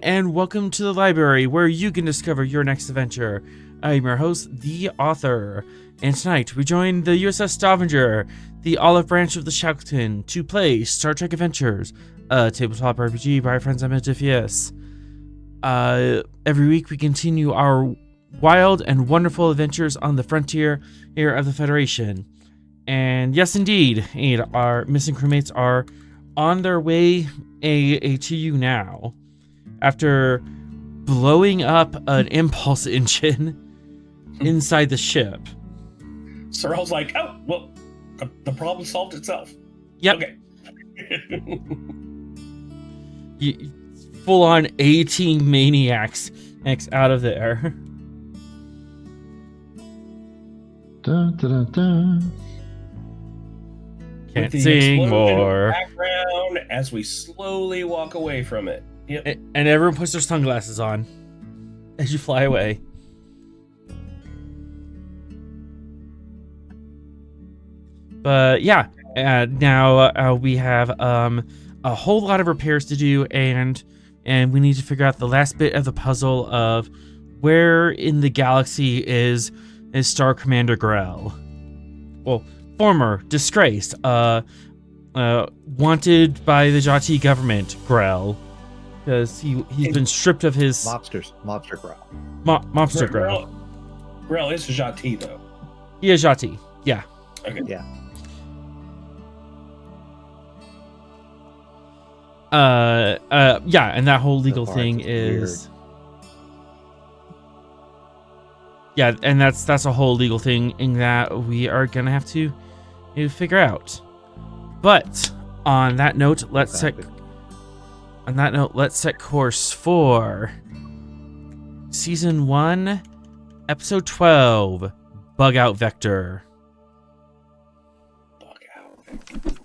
And welcome to the library where you can discover your next adventure. I'm your host, the author, and tonight we join the USS Stavanger, the olive branch of the Shackleton, to play Star Trek Adventures, a tabletop RPG by our friends at Metifius. Every week we continue our wild and wonderful adventures on the frontier here of the Federation. And yes, indeed, our missing crewmates are on their way to you now. After blowing up an impulse engine inside the ship. Sorrel's like, oh, well, the problem solved itself. Yep. Okay. Full-on 18 maniacs out of there. Dun, dun, dun, dun. Can't With the sing explosion more. in the background as we slowly walk away from it. Yep. And everyone puts their sunglasses on as you fly away. But yeah, now we have a whole lot of repairs to do, and we need to figure out the last bit of the puzzle of where in the galaxy is Star Commander Grel. Well, former Disgraced, wanted by the Jati government, Grel, because he's been stripped of his Mobster Grel. Mobster Grel. Grel is Jati, though. He is Jati, yeah. Okay. Yeah. Yeah, and that whole legal far, thing it's is yeah, and that's a whole legal thing in that we are gonna have to figure out. But on that note, let's set course for Season 1, Episode 12, Bug Out Vector. Bug out.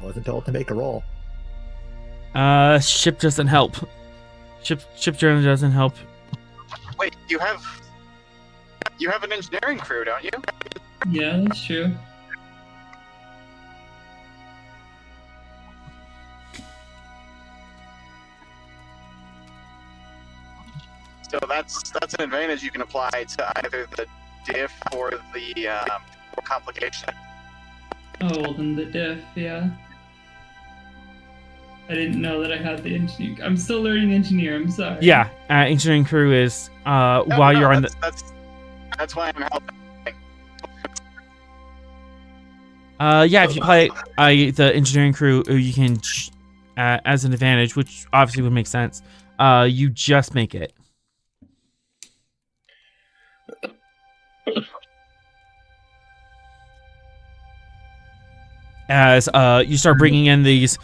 Wasn't told to make a roll. Ship doesn't help. Ship journal doesn't help. Wait, you have an engineering crew, don't you? Yeah, that's true. So that's an advantage you can apply to either the diff or the or complication. Oh, well, then the diff, yeah. I didn't know that I had the engineering. I'm still learning engineer. I'm sorry. Yeah, engineering crew is while you're on the. That's why I'm helping. Yeah, if you play the engineering crew, you can as an advantage, which obviously would make sense. You just make it. As you start bringing in these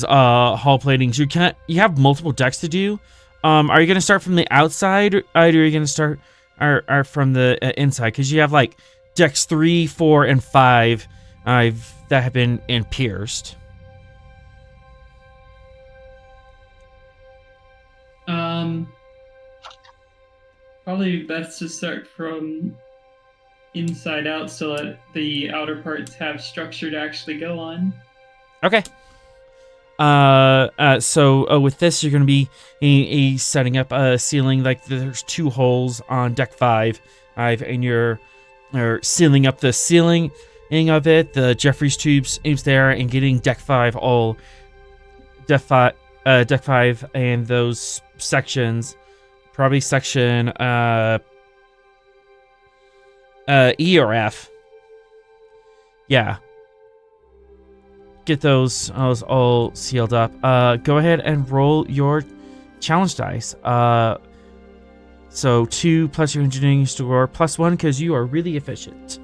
hull platings, you have multiple decks to do. Are you gonna start from the outside, or are you gonna start or from the inside? Because you have like decks 3, 4, and 5 that have been pierced. Probably best to start from inside out so that the outer parts have structure to actually go on. Okay. So with this, you're going to be setting up a ceiling. Like there's 2 holes on deck 5, and you're sealing up the ceiling of it. The Jeffries tubes is there, and getting deck 5 deck 5 and those sections. Probably section E or F. Yeah. Get those all sealed up. Go ahead and roll your challenge dice. So 2 plus your engineering score plus 1 because you are really efficient.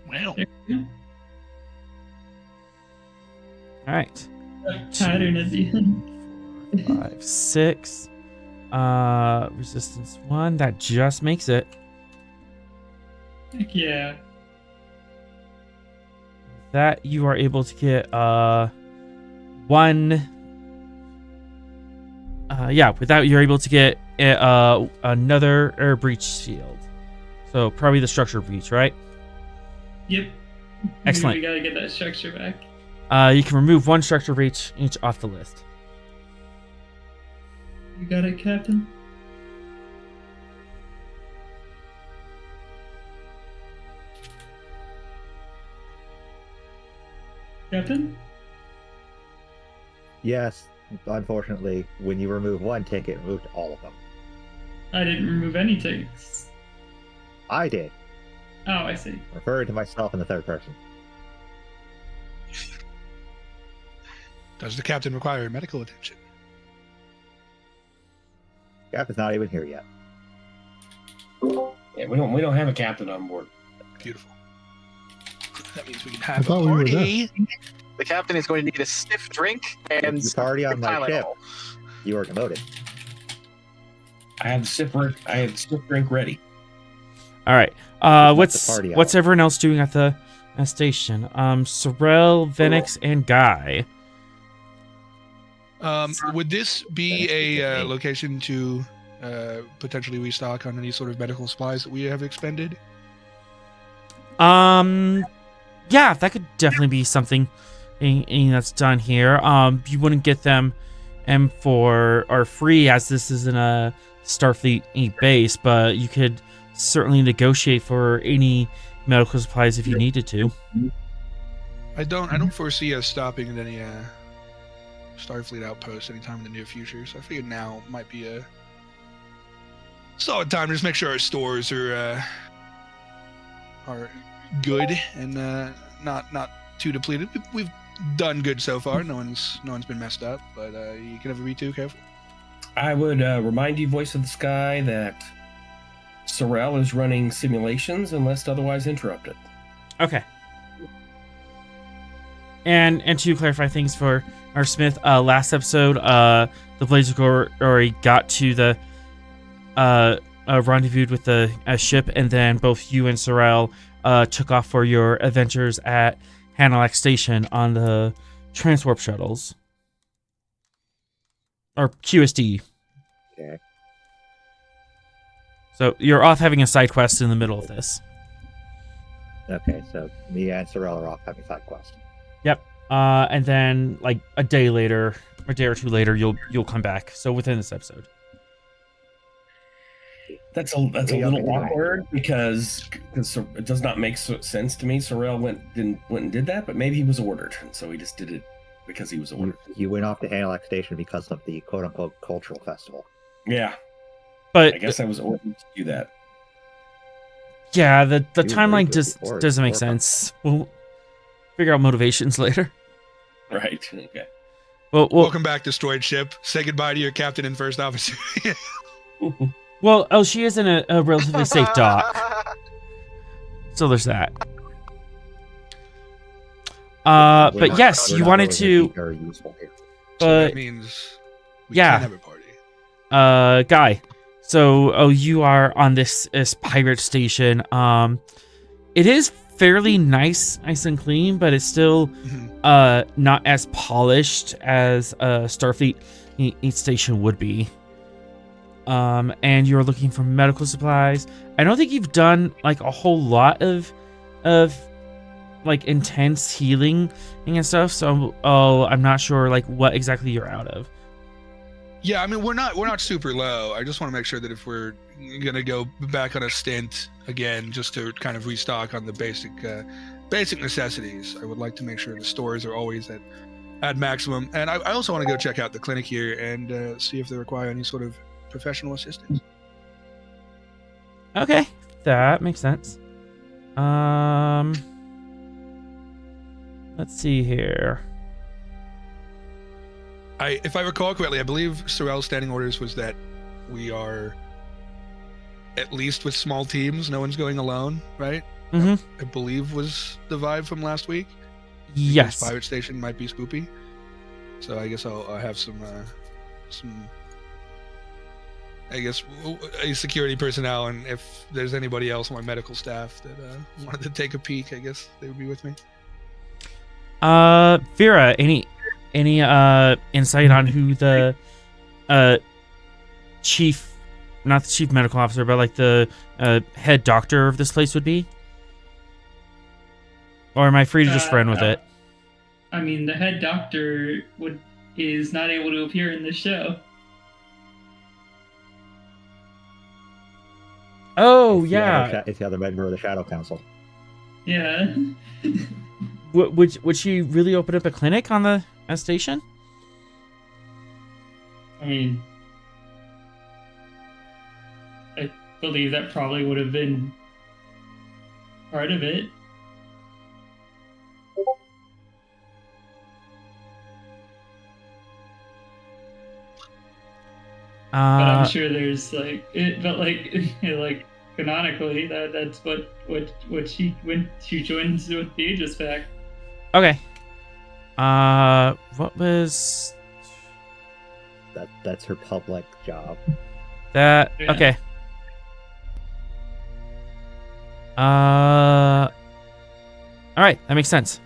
Well, All right. Pattern at the end. 5, 6. Resistance 1. That just makes it. Heck yeah. That you are able to get 1. With that you're able to get another air breach shield. So probably the structure breach, right? Yep. Excellent. We gotta get that structure back. You can remove 1 structure breach each off the list. You got it, Captain? Captain? Yes, unfortunately, when you remove 1 ticket, it moved all of them. I didn't remove any tickets. I did, Oh, I see. referring to myself in the third person. Does the captain require medical attention? Captain's not even here yet. yeah, we don't have a captain on board. Beautiful. That means we can have a thought we were party. The captain is going to need a stiff drink and It's already on my ship. Tylenol. You are demoted. I have stiff drink ready. All right. It's What's the party what's hour. everyone else doing at the station? Sorrel, Venix, and Guy. Would this be a location to potentially restock on any sort of medical supplies that we have expended? Yeah, that could definitely be something that's done here. You wouldn't get them for or free as this isn't a Starfleet base, but you could certainly negotiate for any medical supplies if you needed to. I don't foresee us stopping at any Starfleet outpost anytime in the near future, so I figured now might be a solid time to just make sure our stores are good and not too depleted. We've done good so far. No one's been messed up, but you can never be too careful. I would remind you, Voice of the Sky, that Sorrel is running simulations unless otherwise interrupted. Okay. And to clarify things for our Smith, last episode, the Blazer Glory got to the rendezvous with the ship, and then both you and Sorrel took off for your adventures at Hanalak Station on the Transwarp shuttles. Or QSD. Okay. So you're off having a side quest in the middle of this. Okay, so me and Sorrel are off having side quest. Yep. And then like a day later, a day or two later, you'll come back. So within this episode. That's a little awkward because it does not make sense to me. Sorrel went and did that, but maybe he was ordered, and so he just did it because he was ordered. You went off to Hanalak Station because of the quote-unquote cultural festival. Yeah, But I guess I was ordered to do that. yeah, the You timeline agreed just before, doesn't make before. sense. We'll figure out motivations later. Right. Okay. Well, Welcome back, destroyed ship. Say goodbye to your captain and first officer. well, she is in a relatively safe dock, so there's that. We're But not- yes, we're you not wanted really to, very useful here. So but that means we yeah. can have a party. Guy. So, you are on this pirate station. It is fairly nice and clean, but it's still Mhm. not as polished as a Starfleet each station would be. And you're looking for medical supplies. I don't think you've done like a whole lot of like intense healing and stuff. So, I'm not sure like what exactly you're out of. Yeah, I mean we're not super low. I just want to make sure that if we're gonna go back on a stint again, just to kind of restock on the basic necessities, I would like to make sure the stores are always at maximum. And I also want to go check out the clinic here and see if they require any sort of professional assistance. Okay, that makes sense. Let's see here. If I recall correctly, I believe Sorrel's standing orders was that we are at least with small teams. No one's going alone, right? Mm-hmm. I believe was the vibe from last week. Yes. This pirate station might be spoopy, so I guess I'll have some I guess a security personnel, and if there's anybody else on my medical staff that wanted to take a peek, I guess they would be with me. Vera, any insight on who the chief, not the chief medical officer, but like the head doctor of this place would be? Or am I free to just run with it? I mean, the head doctor is not able to appear in the show. Oh, It's the yeah. other it's the other member of the Shadow Council. Yeah. Would she really open up a clinic on the station? I mean, I believe that probably would have been part of it. But I'm sure there's like like canonically that's what she when she joins with the Aegis Pact. Okay. What was That's her public job. that? Yeah. Okay. All right, that makes sense.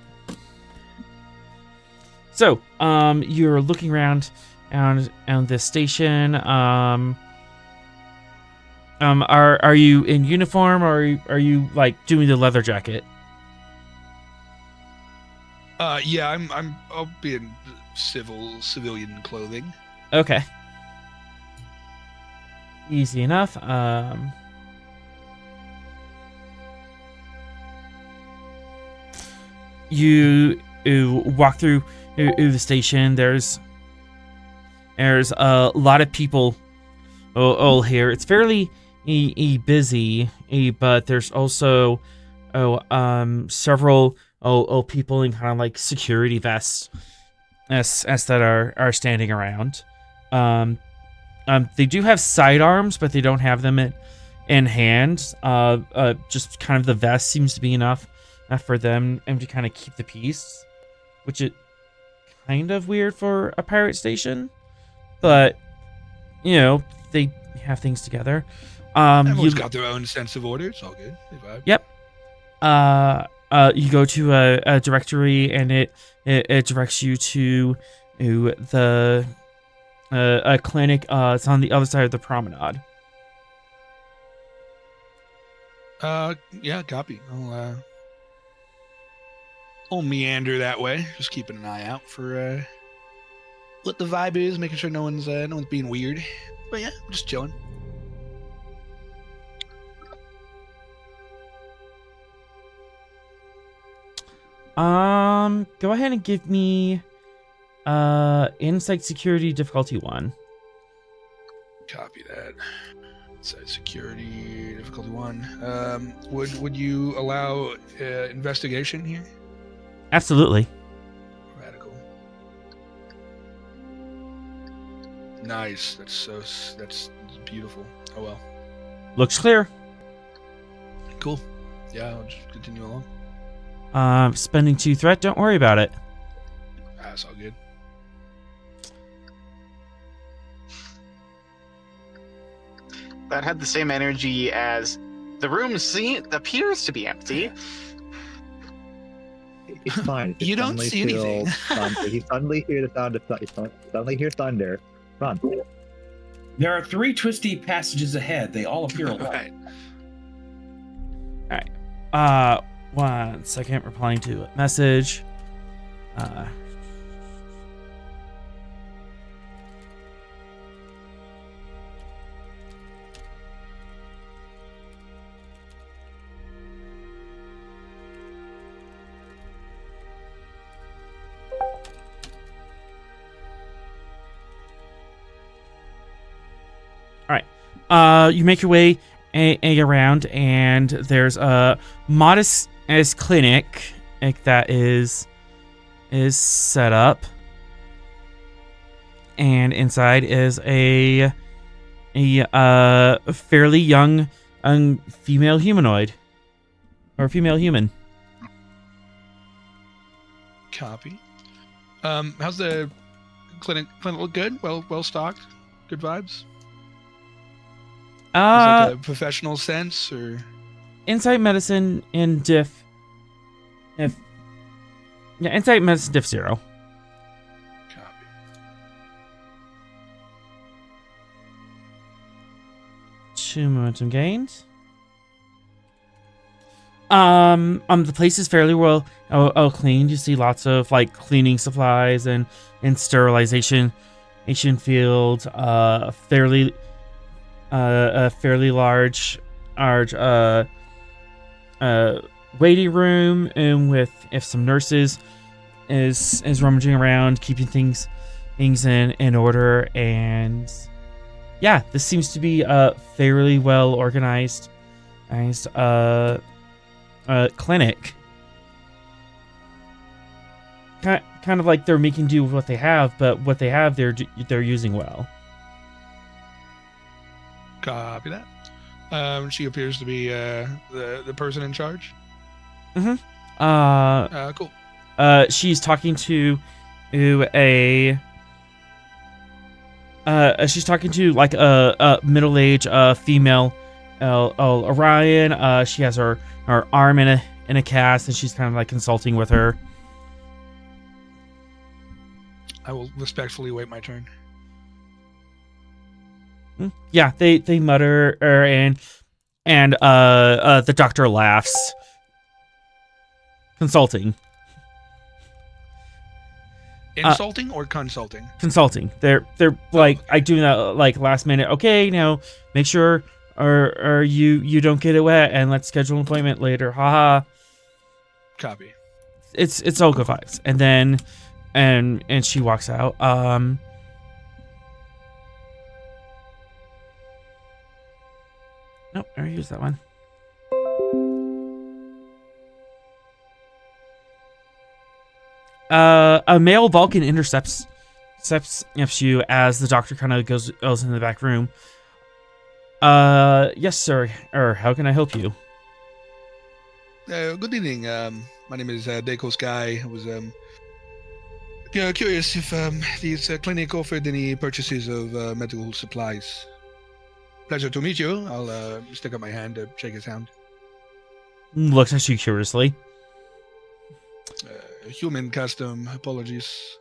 So, you're looking around on this station. Are you in uniform, or are you like doing the leather jacket? Yeah, I'll be in civilian clothing. Okay. Easy enough. You walk through the station. There's a lot of people all here. It's fairly busy, but there's also several people in kind of like security vests as that are standing around. They do have sidearms, but they don't have them in hand. Just kind of the vest seems to be enough for them and to kind of keep the peace. which is kind of weird for a pirate station, but they have things together. Everyone's got their own sense of order. It's all good. They vibe. Yep. You go to a directory, and it directs you to the a clinic. It's on the other side of the promenade. Yeah, copy. I'll meander that way, just keeping an eye out for what the vibe is, making sure no one's being weird. But yeah, I'm just chilling. Go ahead and give me insight security difficulty 1. Copy that. Insight security difficulty 1. Would you allow investigation here? Absolutely. Radical. Nice. That's beautiful. Oh well. Looks clear. Cool. Yeah, I'll just continue along. Spending 2 threat. Don't worry about it. That's all good. That had the same energy as the room appears to be empty. It's fine. If You don't suddenly see anything. feel thunder, you suddenly hear the sound of you suddenly hear thunder. Run. There are 3 twisty passages ahead. They all appear alike. Alright. 1 second. Replying to a message. You make your way around, and there's a modest as clinic that is set up, and inside is a fairly young female humanoid or female human. Copy. How's the clinic look? Good. Well stocked. Good vibes. Is like a professional sense, or insight medicine in diff. Insight medicine diff 0. Copy. 2 momentum gained. The place is fairly well cleaned. You see lots of like cleaning supplies and sterilization field. A fairly large waiting room, and with some nurses is rummaging around, keeping things in order. And yeah, this seems to be a fairly well organized clinic. Kind of like they're making do with what they have, but what they have they're using well. Copy that. She appears to be the person in charge. Mm-hmm. Cool. She's talking to like a middle-aged female Orion. She has her arm in a cast, and she's kind of like consulting with her. I will respectfully wait my turn. Yeah, they mutter, and the doctor laughs. Consulting. Insulting or consulting? Consulting. They're like, I do that like last minute. Okay, now make sure or you don't get it wet, and let's schedule an appointment later. Haha. Copy. It's all good vibes. And then and she walks out. Nope, I already used that one. A male Vulcan intercepts you as the doctor kind of goes in the back room. Yes, sir. How can I help you? Good evening. My name is Deco Sky. I was Curious if this clinic offered any purchases of medical supplies. Pleasure to meet you. I'll stick up my hand to shake his hand. Looks at you curiously. Human custom. Apologies.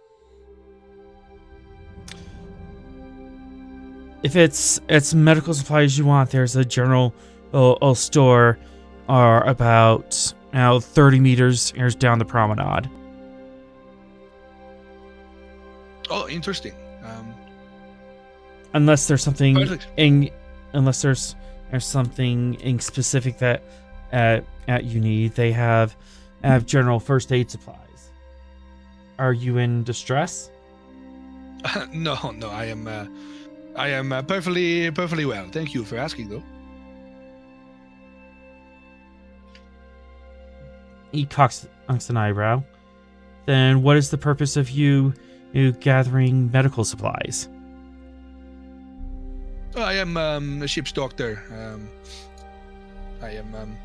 If it's medical supplies you want, there's a general store about 30 meters down the promenade. Oh, interesting. Unless there's something Perfect. unless there's something in specific that you need, they have general first aid supplies. Are you in distress? No, I am perfectly well. Thank you for asking, though. He cocks an eyebrow. Then what is the purpose of you gathering medical supplies? I am a ship's doctor. I am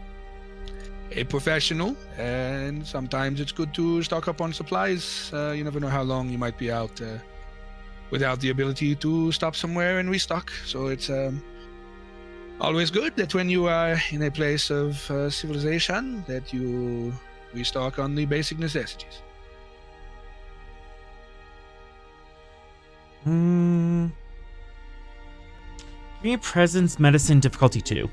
a professional, and sometimes it's good to stock up on supplies. You never know how long you might be out without the ability to stop somewhere and restock. So it's always good that when you are in a place of civilization, that you restock on the basic necessities. Give me a presence medicine difficulty 2.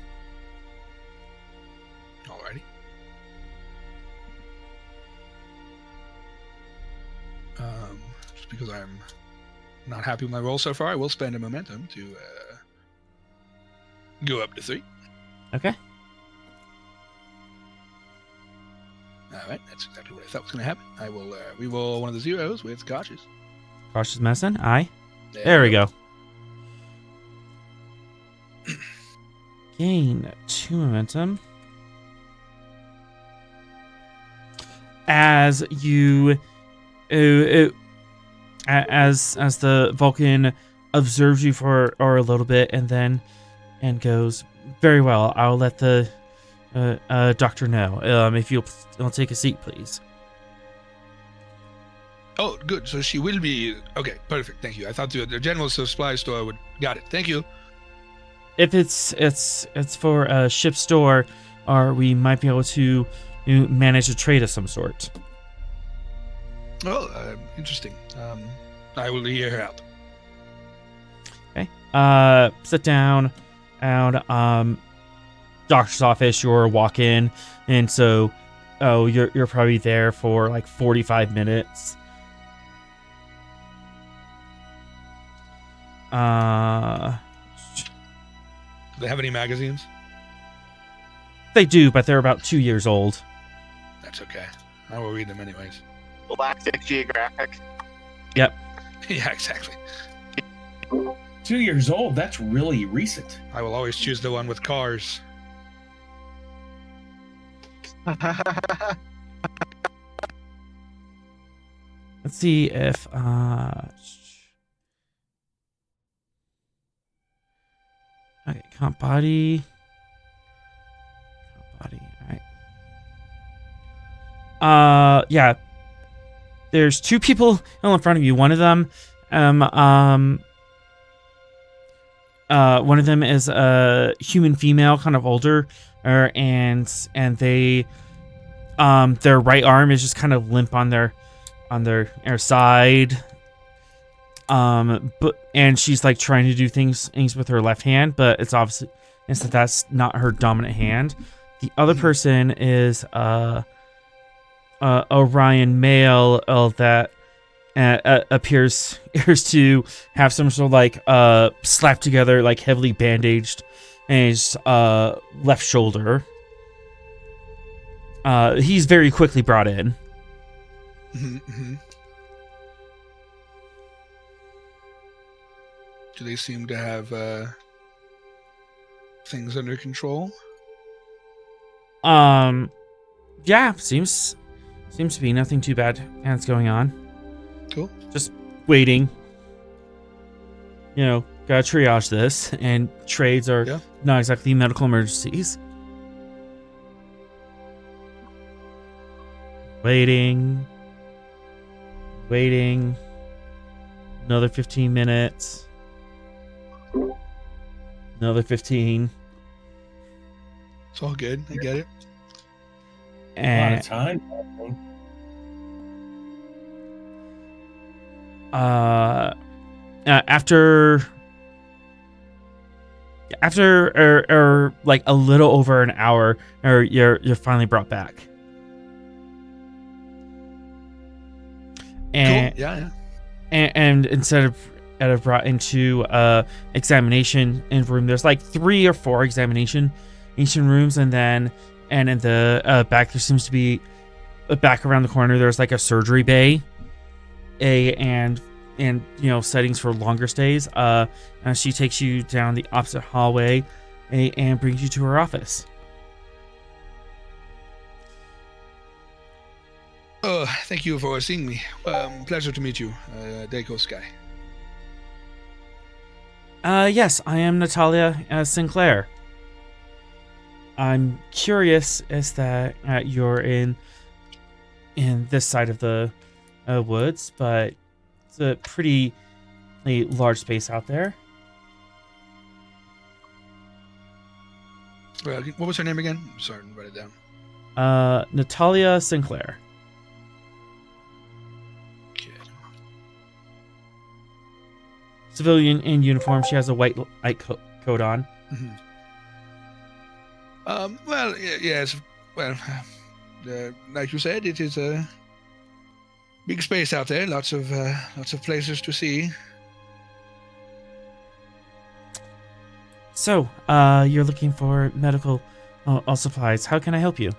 Alrighty. Just because I'm not happy with my roll so far, I will spend a momentum to go up to 3. Okay. Alright, that's exactly what I thought was going to happen. I will re-roll one of the zeros with cautious. Cautious medicine. Aye. There we go. Gain 2 momentum. As you, as the Vulcan observes you for a little bit, and goes, very well. I'll let the doctor know. If you'll take a seat, please. Oh, good. So she will be... Okay, perfect. Thank you. I thought the general supply store would... Got it. Thank you. If it's for a ship store, or we might be able to manage a trade of some sort. Oh, interesting. I will hear her out. Okay. Sit down. And doctor's office. You're walk in, and so you're probably there for like 45 minutes. Do they have any magazines? They do, but they're about 2 years old. That's okay. I will read them anyways. Galactic Geographic. Yep. Yeah, exactly. 2 years old. That's really recent. I will always choose the one with cars. Let's see if okay, comp body. All right. Yeah. There's 2 people in front of you. One of them is a human female, kind of older, and they their right arm is just kind of limp on their side. And she's like trying to do things with her left hand, but it's obviously that's not her dominant hand. The other person is Orion male that appears to have some sort of like slapped together, like heavily bandaged in his left shoulder. He's very quickly brought in. Mm-hmm. Do they seem to have things under control? Yeah, seems to be nothing too bad that's going on. Cool. Just waiting. Gotta triage this, and trades are not exactly medical emergencies. Waiting. Waiting. Another 15 minutes. Another 15. It's all good. I get it. A lot And of time. after like a little over an hour, or you're finally brought back. And Cool. Yeah. and instead of brought into examination in room, there's like 3 or 4 examination rooms, and then in the back there seems to be back around the corner there's like a surgery bay, and settings for longer stays. And she takes you down the opposite hallway and brings you to her office. Oh, thank you for seeing me. Pleasure to meet you, Deco Sky. Yes, I am Natalia Sinclair. I'm curious as that you're in this side of the woods, but it's a pretty large space out there. What was her name again? I'm sorry, to write it down. Natalia Sinclair. Okay. Civilian in uniform. She has a white coat on. Mm-hmm. Well, yes. Well, like you said, it is a big space out there. Lots of places to see. So, you're looking for medical supplies. How can I help you?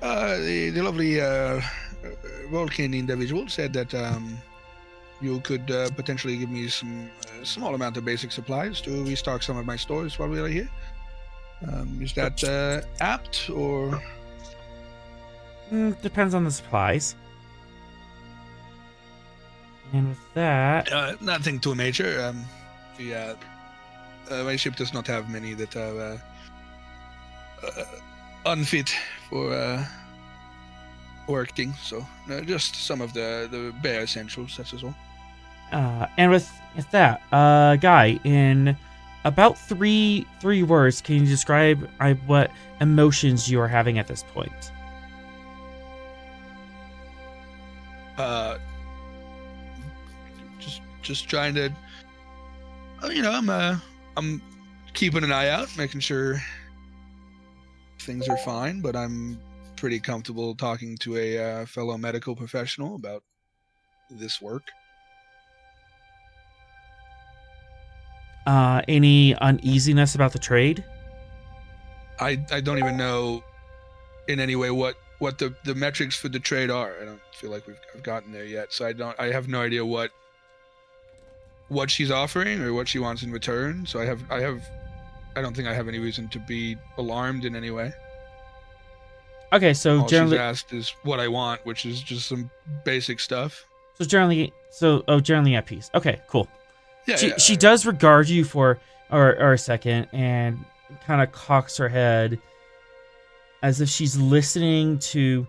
The lovely Vulcan individual said that you could potentially give me some small amount of basic supplies to restock some of my stores while we are here. Is that apt, or? Depends on the supplies. And with that, Nothing too major. My ship does not have many that are unfit for working, so just some of the bare essentials. That's all. and with that, Guy, in about three words, can you describe what emotions you are having at this point? Just trying to, I'm keeping an eye out, making sure things are fine, but I'm pretty comfortable talking to a fellow medical professional about this work. Any uneasiness about the trade? I don't even know in any way what the metrics for the trade are. I don't feel like I've gotten there yet, so I have no idea what she's offering or what she wants in return. So I don't think I have any reason to be alarmed in any way. Okay, so all generally she's asked is what I want, which is just some basic stuff. generally at peace. Okay, cool. Yeah, She does regard you for a second and kind of cocks her head as if she's listening to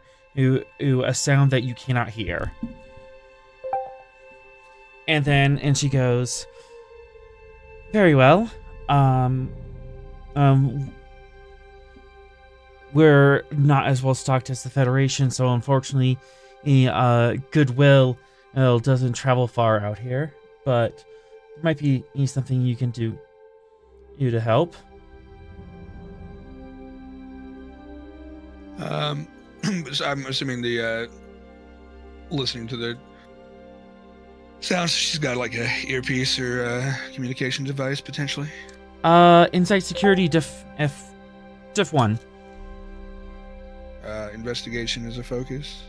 a sound that you cannot hear. And she goes, "Very well. We're not as well stocked as the Federation, so unfortunately, goodwill doesn't travel far out here. But there might be something you can do to help." So I'm assuming the listening to the sounds, she's got like a earpiece or a communication device potentially. Inside security diff 1. Investigation is a focus.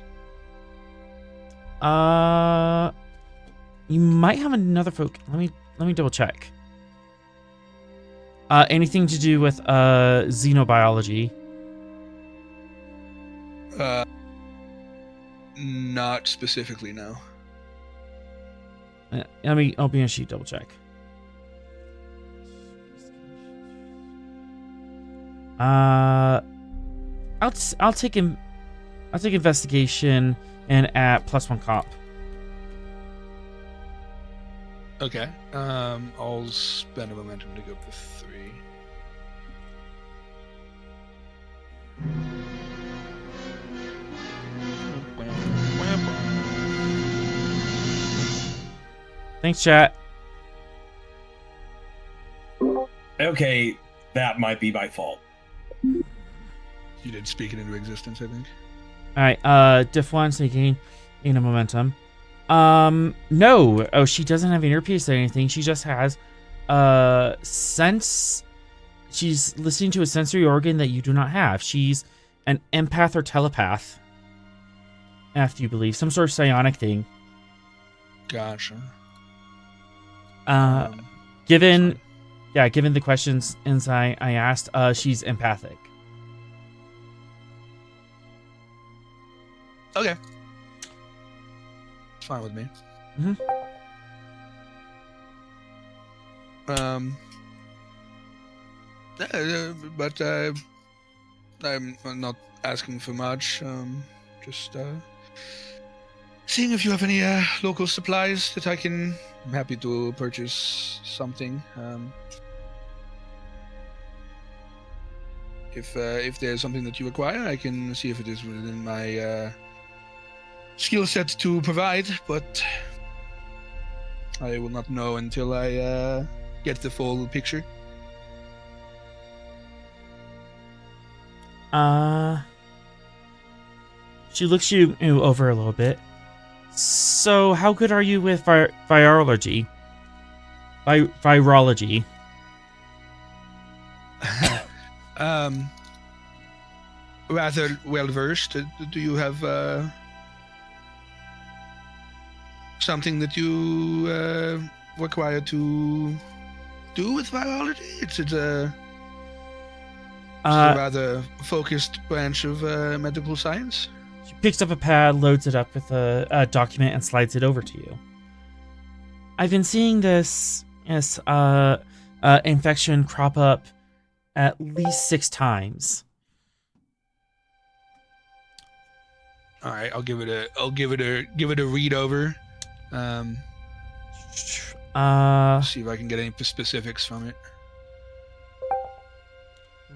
You might have another focus. Let me double check. Anything to do with xenobiology? Not specifically, no. I'll be on sheet double check. I'll take investigation and at +1 cop. Okay. I'll spend a momentum to go up to 3. Thanks, chat. Okay, that might be my fault. You did speak it into existence, I think. All right. Diff 1, so you gain a momentum. No. Oh, she doesn't have an earpiece or anything. She just has sense. She's listening to a sensory organ that you do not have. She's an empath or telepath. After you believe some sort of psionic thing. Gotcha. Given the questions inside I asked, she's empathic. Okay. It's fine with me. Mm-hmm. But I'm not asking for much. Just seeing if you have any local supplies that I'm happy to purchase something. If there's something that you require, I can see if it is within my skill set to provide, but I will not know until I get the full picture. She looks you over a little bit. So, how good are you with virology? Virology. Rather well versed. Do you have something that you require to do with virology? It's a rather focused branch of medical science. She picks up a pad, loads it up with a document, and slides it over to you. I've been seeing this infection crop up at least 6 times. All right, I'll give it a read over. See if I can get any specifics from it.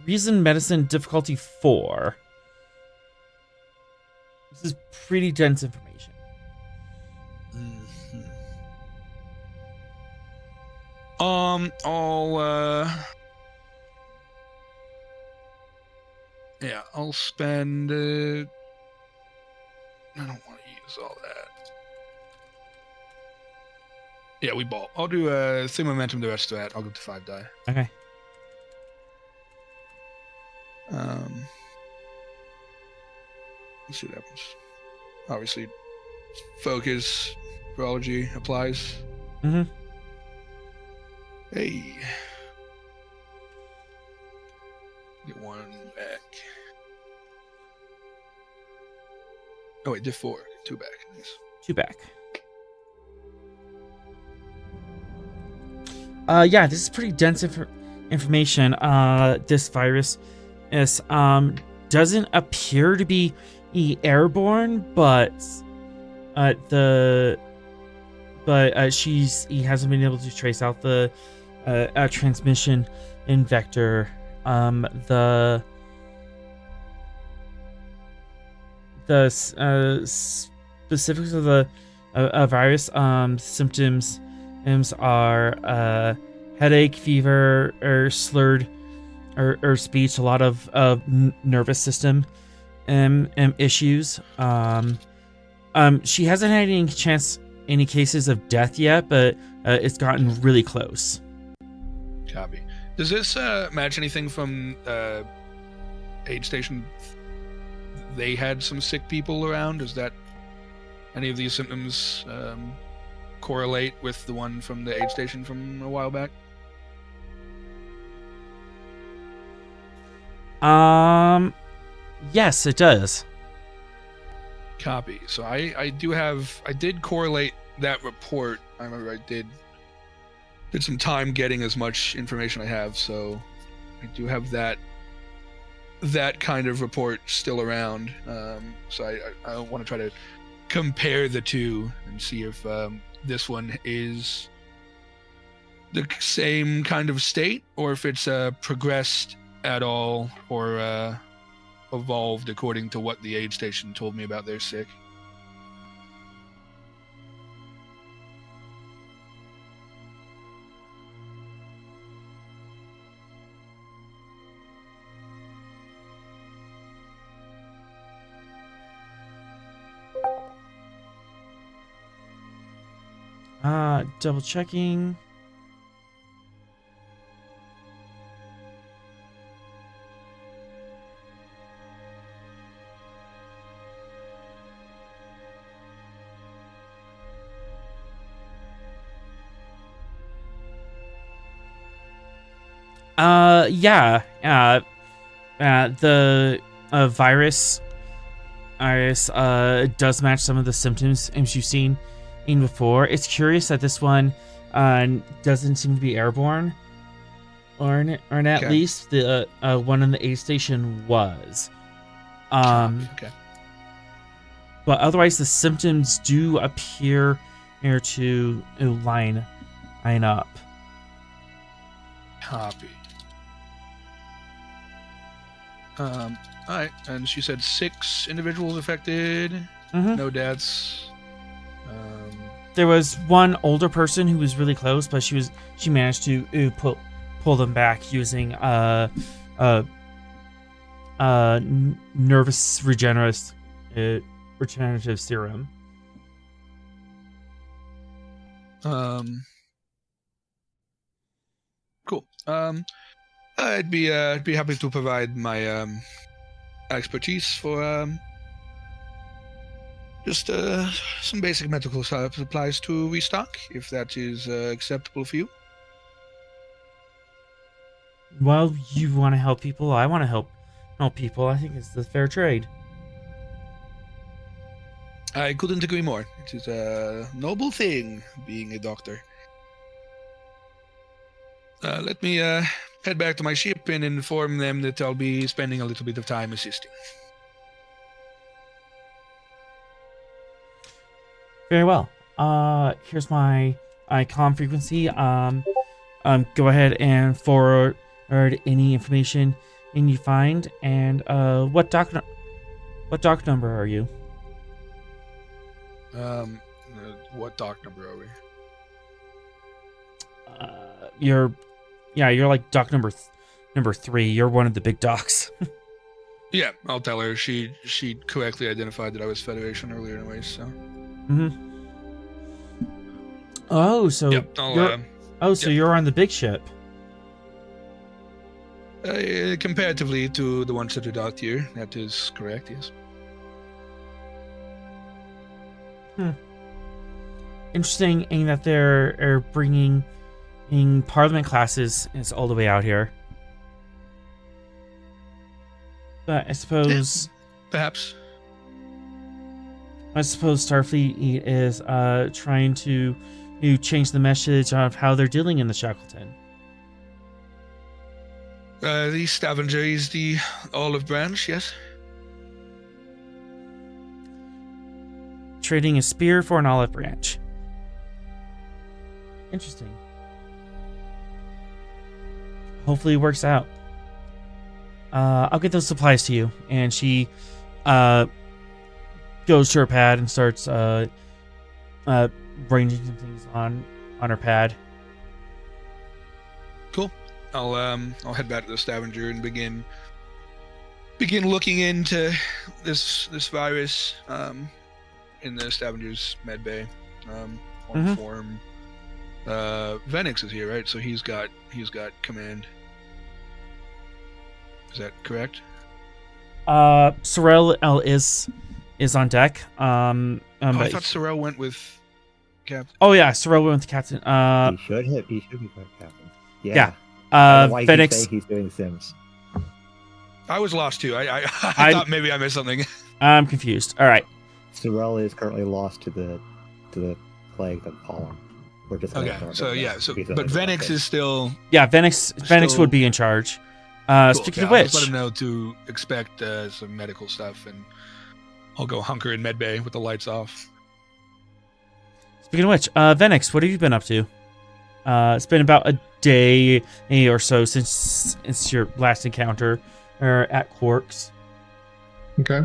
Reason medicine difficulty 4. This is pretty dense information. Mm-hmm. I'll spend. I don't want to use all that. Yeah, we ball. I'll do 3 momentum. The rest of that, I'll go to 5 die. Okay. Let's see what happens. Obviously, focus, virology applies. Mm-hmm. Hey. Get 1 back. Oh wait, did 4. 2 back. Nice. 2 back. Yeah, this is pretty dense information. This virus is doesn't appear to be airborne, but he hasn't been able to trace out the transmission in vector. The specifics of the virus symptoms are headache, fever, or slurred or speech, a lot of nervous system issues. She hasn't had any cases of death yet, but it's gotten really close. Copy. Does this match anything from aid station? They had some sick people around. Does that any of these symptoms correlate with the one from the aid station from a while back? Yes, it does. Copy. So I did correlate that report. I remember I did some time getting as much information I have, so I do have that kind of report still around. So I want to try to compare the two and see if this one is the same kind of state, or if it's progressed at all, or evolved according to what the aid station told me about their sick. Double checking. Yeah. The virus does match some of the symptoms you've seen before. It's curious that this one doesn't seem to be airborne, or at least the one in the aid station was. Okay. But otherwise, the symptoms do appear to line up. Copy. All right, and she said 6 individuals affected. Mm-hmm. No deaths. There was one older person who was really close, but she managed to pull them back using nervous regenerative serum. Cool. I'd be happy to provide my expertise for just some basic medical supplies to restock, if that is acceptable for you. Well, you want to help people. I want to help people. I think it's the fair trade. I couldn't agree more. It is a noble thing, being a doctor. Let me head back to my ship and inform them that I'll be spending a little bit of time assisting. Very well. Here's my comm frequency. Go ahead and forward any information you find. And what dock number are you? What dock number are we? You're like dock number 3. You're one of the big docks. Yeah, I'll tell her. She correctly identified that I was Federation earlier anyways, so. Mm-hmm. Oh, so yep, you're on the big ship. Comparatively to the ones that are docked here, that is correct, yes. Interesting in that they're bringing in Parliament classes is all the way out here. But I suppose... Perhaps. I suppose Starfleet is trying to change the message of how they're dealing in the Shackleton. The Stavanger is the olive branch, yes? Trading a spear for an olive branch. Interesting. Hopefully it works out. I'll get those supplies to you. And she goes to her pad and starts arranging some things on her pad. Cool. I'll head back to the Stavanger and begin looking into this virus in the Stavanger's med bay. Form. Venix is here, right? So he's got command. Is that correct? Sorrel L is on deck. I thought Sorrel went with Captain. Oh yeah, Sorrel went with Captain. He should be Captain. Yeah. Why Venix. he's doing Sims. I was lost too. I thought maybe I missed something. I'm confused. All right. Sorrel is currently lost to the plague of pollen. We're just okay. So yeah. So but Venix is still. Yeah, Venix would be in charge. Cool. Speaking of which, just let him know to expect some medical stuff, and I'll go hunker in medbay with the lights off. Speaking of which, Venix, what have you been up to? It's been about a day or so since your last encounter at Quark's. Okay.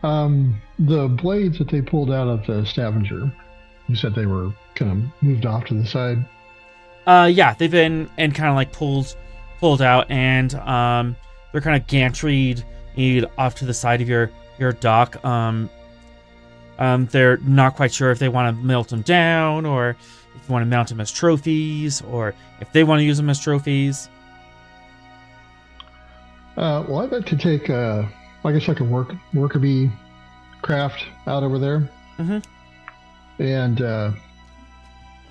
The blades that they pulled out of the Stavanger, you said they were kind of moved off to the side. Yeah, they've been and kind of like pulled out, and they're kind of gantryed off to the side of your dock. They're not quite sure if they want to melt them down, or if you want to mount them as trophies, or if they want to use them as trophies. Well, I'd like to take, I guess like a worker bee craft out over there. Mm-hmm. And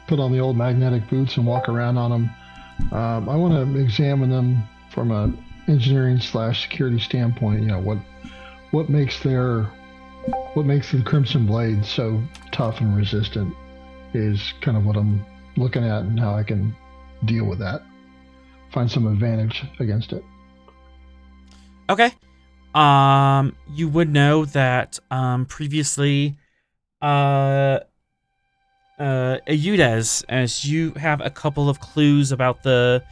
put on the old magnetic boots and walk around on them. I want to examine them from a engineering / security standpoint. You know, what makes the Crimson Blade so tough and resistant is kind of what I'm looking at, and how I can deal with that. Find some advantage against it. Okay. You would know that previously Eudes, as you have a couple of clues about the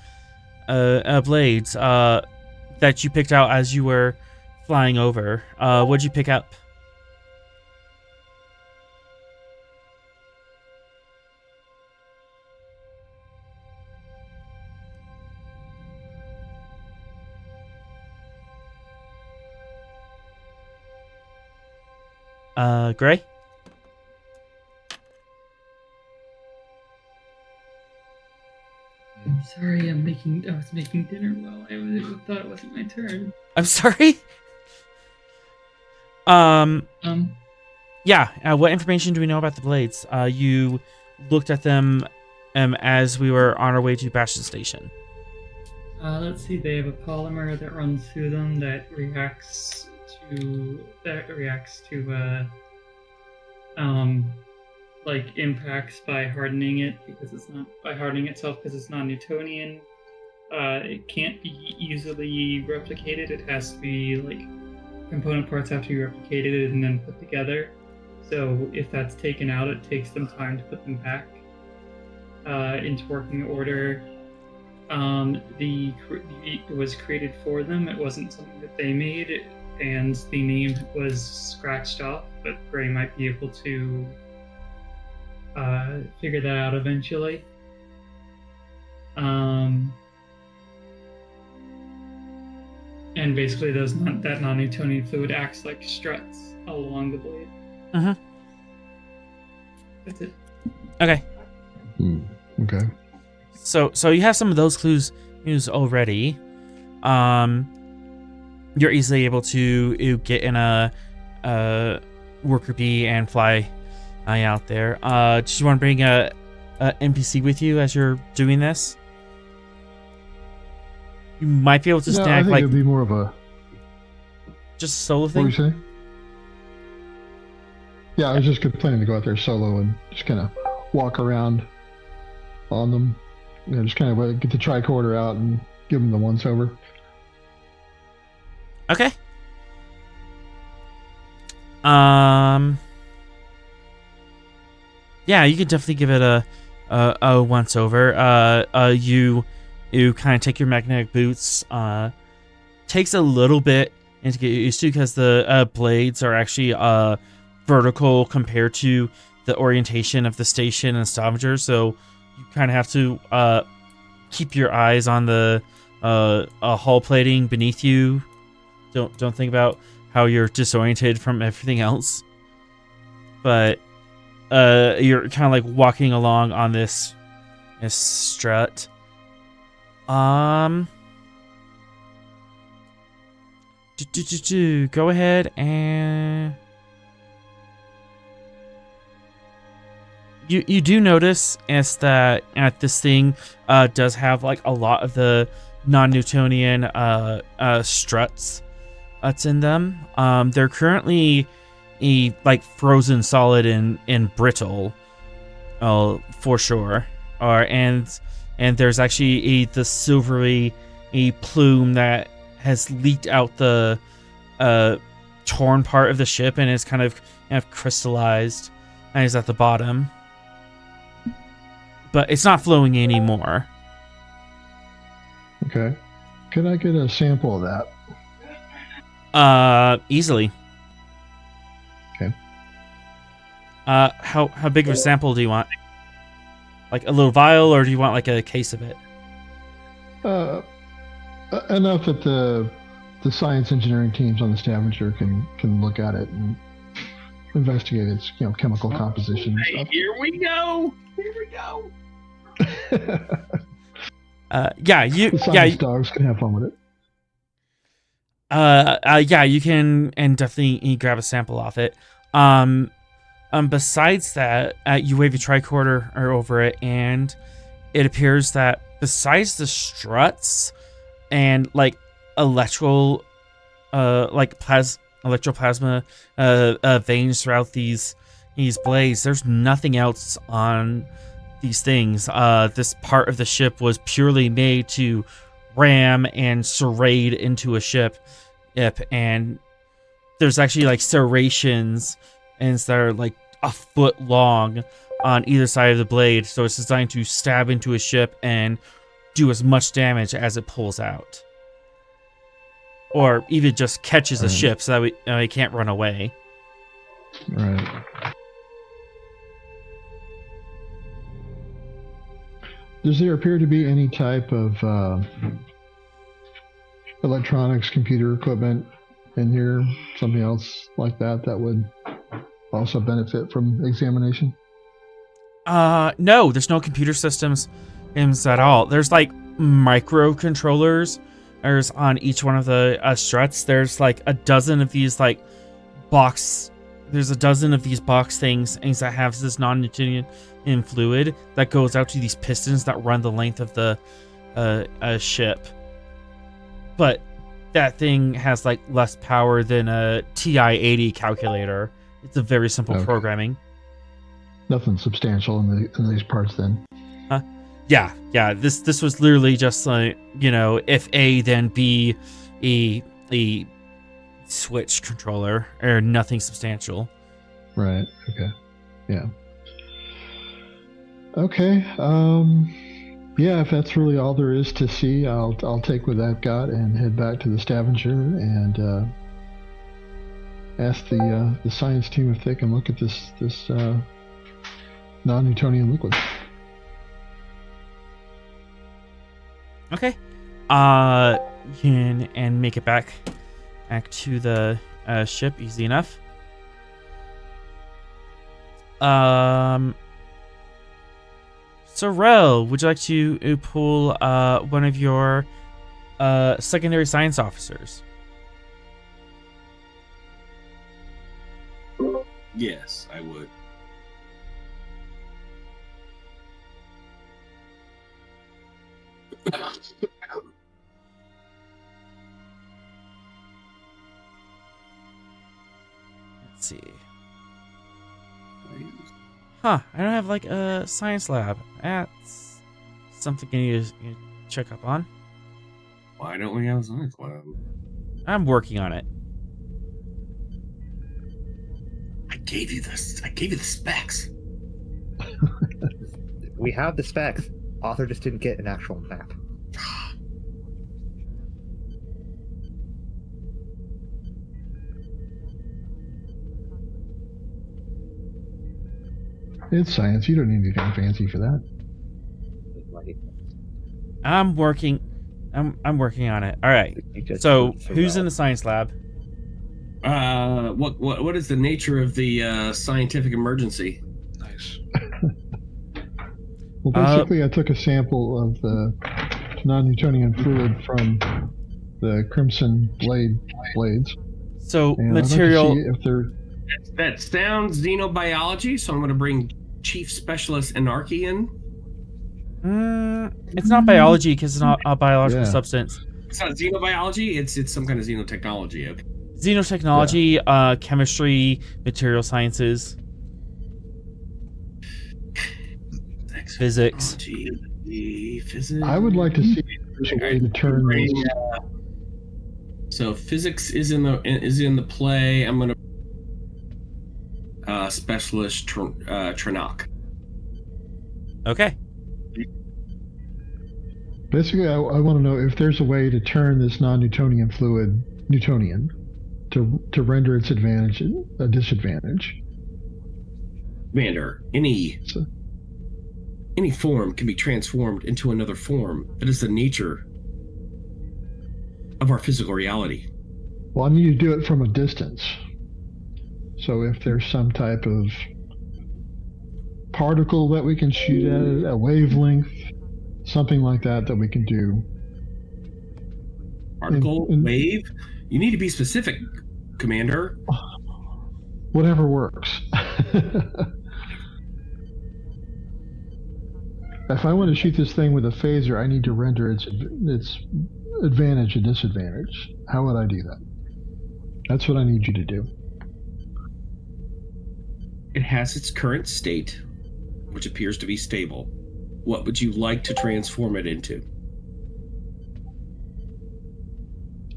blades that you picked out as you were flying over. What'd you pick up? Gray? I'm sorry, I was making dinner while I thought it wasn't my turn. I'm sorry? Yeah, what information do we know about the blades? You looked at them as we were on our way to Bastion Station. Let's see, they have a polymer that runs through them that reacts to like impacts by hardening it because it's non-Newtonian. It can't be easily replicated. It has to be like component parts have to be replicated and then put together. So if that's taken out, it takes them time to put them back into working order. It was created for them. It wasn't something that they made, and the name was scratched off. But Gray might be able to figure that out eventually. And basically, that non-Newtonian fluid acts like struts along the blade. Uh-huh. That's it. Okay. Okay. So you have some of those clues already. You're easily able to get in a worker bee and fly out there. Do you want to bring a NPC with you as you're doing this? You might be able to snag I think like it'd be more of a just a solo What thing. were you saying? Yeah, I was just planning to go out there solo and just kind of walk around on them. You know, just kind of get the tricorder out and give them the once over. Okay. Yeah, you could definitely give it a once over. You kind of take your magnetic boots. Takes a little bit to get used to because the blades are actually vertical compared to the orientation of the station and Stavanger, so you kind of have to keep your eyes on the hull plating beneath you. Don't think about how you're disoriented from everything else. But you're kind of like walking along on this strut. Go ahead and you do notice is that this thing does have like a lot of the non-Newtonian struts that's in them. They're currently like frozen solid and brittle, for sure. And there's actually the silvery plume that has leaked out the torn part of the ship and is kind of crystallized and is at the bottom. but it's not flowing anymore. Okay. Could I get a sample of that? Easily. Okay. How big of a sample do you want? Like a little vial, or do you want like a case of it? Enough that the science engineering teams on the Stavanger can look at it and investigate its chemical composition. And stuff. Here we go. The science dogs can have fun with it. You can, and definitely grab a sample off it. Besides that, you wave a tricorder over it, and it appears that besides the struts and like electroplasma veins throughout these blades, there's nothing else on these things. This part of the ship was purely made to ram and serrate into a ship, and there's actually like serrations and that are like a foot long on either side of the blade, so it's designed to stab into a ship and do as much damage as it pulls out, or even just catches a ship so that it can't run away. Right. Does there appear to be any type of electronics, computer equipment in here? Something else like that would also benefit from examination? No, there's no computer systems at all. There's like microcontrollers. There's on each one of the struts. There's like a dozen of these like box. There's a dozen of these box things that have this non-Newtonian fluid that goes out to these pistons that run the length of the ship. But that thing has like less power than a TI-80 calculator. It's a very simple programming. Nothing substantial in these parts then. Yeah. This was literally just like, if A then B a switch controller, or nothing substantial. Right. Okay. Yeah. Okay. Yeah, if that's really all there is to see, I'll take what I've got and head back to the Stavanger and ask the science team if they can look at this non-Newtonian liquid. Okay. And make it back to the ship easy enough. Sorrel, would you like to pull one of your secondary science officers? Yes, I would. Let's see. Huh, I don't have like a science lab. That's something I need to check up on. Why don't we have a science lab? I'm working on it. I gave you the specs. We have the specs. Author just didn't get an actual map. It's science. You don't need anything fancy for that. I'm working on it. All right. So who's in the science lab? What is the nature of the scientific emergency? Nice. Well, basically, I took a sample of the non-Newtonian fluid from the Crimson blades. So and material. I'd like to see if they're... That sounds xenobiology, so I'm going to bring Chief Specialist Anarchy in. It's not biology because it's not a biological substance. It's not xenobiology. It's some kind of xenotechnology. Okay. Xenotechnology, chemistry, material sciences, physics. Physics. I would like to see if there's a way to turn this. So physics is in the play. I'm gonna specialist Tranok. Okay. Basically, I want to know if there's a way to turn this non-Newtonian fluid Newtonian to render its advantage a disadvantage. Commander, any form can be transformed into another form. That is the nature of our physical reality. Well, I need to do it from a distance. So if there's some type of particle that we can shoot at it, a wavelength, something like that we can do. Particle, wave? You need to be specific, Commander. Whatever works. If I want to shoot this thing with a phaser, I need to render its advantage a disadvantage. How would I do that? That's what I need you to do. It has its current state, which appears to be stable. What would you like to transform it into?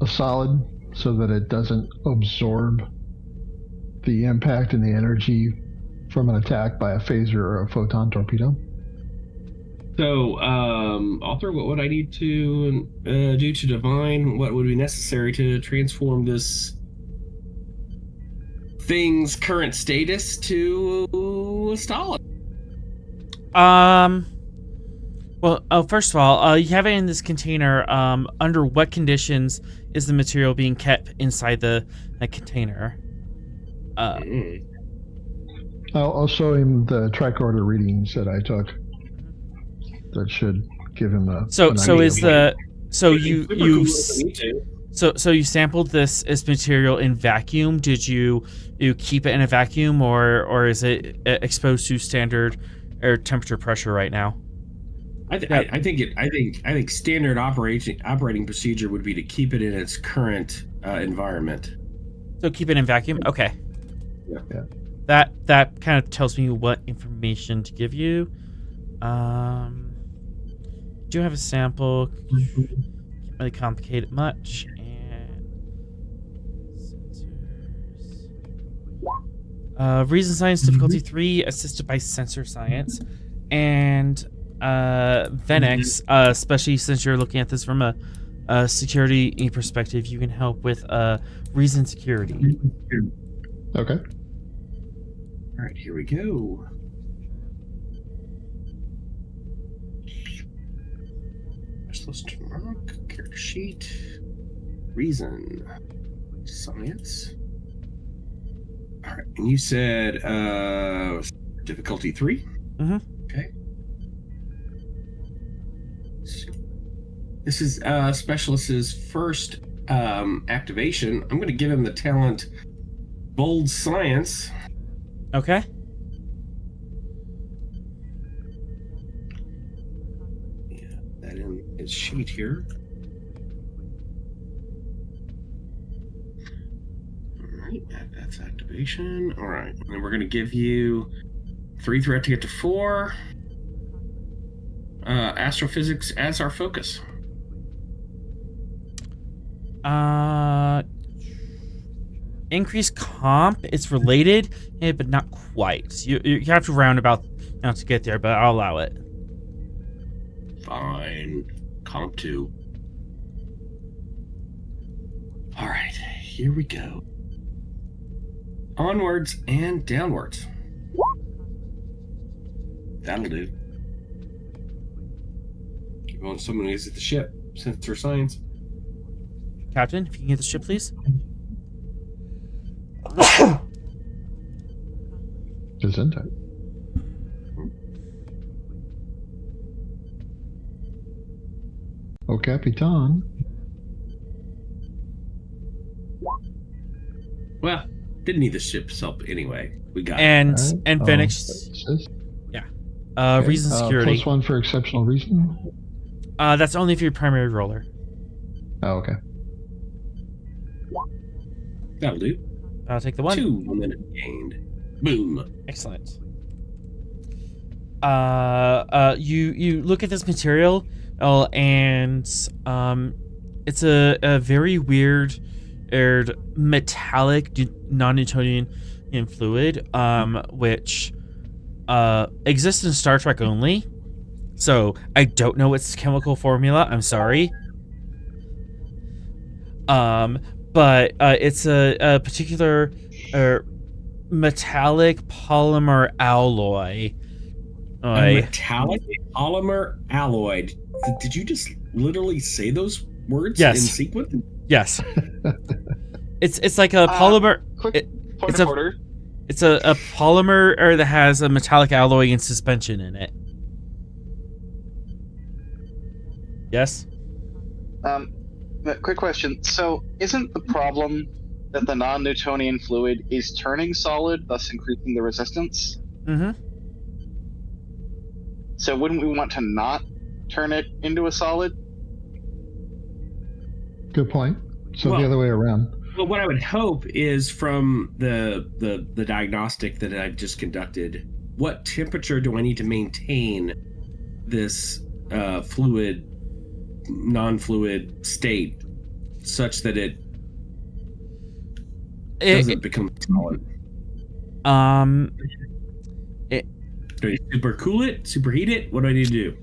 A solid, so that it doesn't absorb the impact and the energy from an attack by a phaser or a photon torpedo. So, author, what would I need to do to divine what would be necessary to transform this thing's current status to a solid? Well, first of all, you have it in this container. Under what conditions is the material being kept inside the container? I'll show him the tricorder readings that I took. That should give him a. So you sampled this material in vacuum. Did you keep it in a vacuum, or is it exposed to standard air temperature pressure right now? I think standard operating procedure would be to keep it in its current environment. So keep it in vacuum. Okay. Yeah. That kind of tells me what information to give you. Do have a sample. Can't really complicate it much. And sensors. Reason science difficulty 3, assisted by sensor science, and Venex, especially since you're looking at this from a security perspective, you can help with reason security. Okay. All right, here we go. Specialist mark, character sheet, reason, science. All right, and you said difficulty 3. Mm-hmm. Okay. This is Specialist's first activation. I'm going to give him the talent Bold Science. Okay. Yeah, that in his sheet here. All right, that's activation. All right, and then we're going to give you 3 threat to get to 4. Astrophysics as our focus. Increased comp. It's related, but not quite. You have to round about now to get there, but I'll allow it. Fine. Comp 2. All right, here we go. Onwards and downwards. That'll do. You want someone who is at the ship? Sensor science. Captain, if you can get the ship, please. Gesundheit. Oh, Capitan. Well, didn't need the ship's help anyway. We got and it. Right. and Phoenix. Yeah. Okay. Reason security. +1 for exceptional reason. That's only for your primary roller. Oh, okay. That'll do. I'll take the 1. 2 minutes gained. Boom. Excellent. You look at this material, and it's a very weird metallic non-Newtonian fluid, which exists in Star Trek only. So I don't know its chemical formula. I'm sorry. But it's a particular metallic polymer alloy. A metallic polymer alloy. Did you just literally say those words Yes. in sequence? Yes. It's like a polymer. Quick point it's of a order. it's a polymer that has a metallic alloy and suspension in it. Yes. Quick question. So, isn't the problem that the non-Newtonian fluid is turning solid, thus increasing the resistance? Mm-hmm. So, wouldn't we want to not turn it into a solid? Good point. So Well- the other way around. Well, what I would hope is from the diagnostic that I've just conducted, what temperature do I need to maintain this fluid, non-fluid state such that it doesn't become solid? Do I super cool it, superheat it? What do I need to do?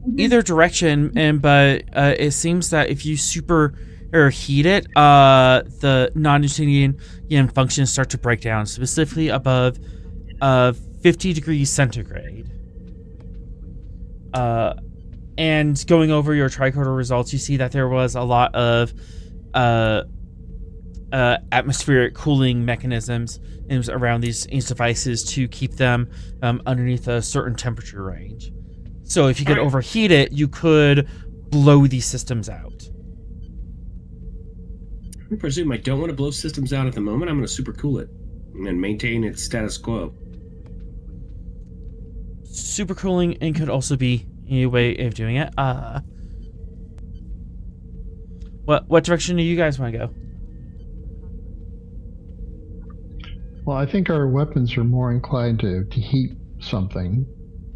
Either direction, but it seems that if you super or heat it, the non-Newtonian functions start to break down, specifically above 50 degrees centigrade. And going over your tricorder results, you see that there was a lot of atmospheric cooling mechanisms around these devices to keep them underneath a certain temperature range. So if you could overheat it, you could blow these systems out. I presume I don't want to blow systems out at the moment. I'm going to super cool it and maintain its status quo. Supercooling and could also be a way of doing it. What direction do you guys want to go? Well, I think our weapons are more inclined to heat something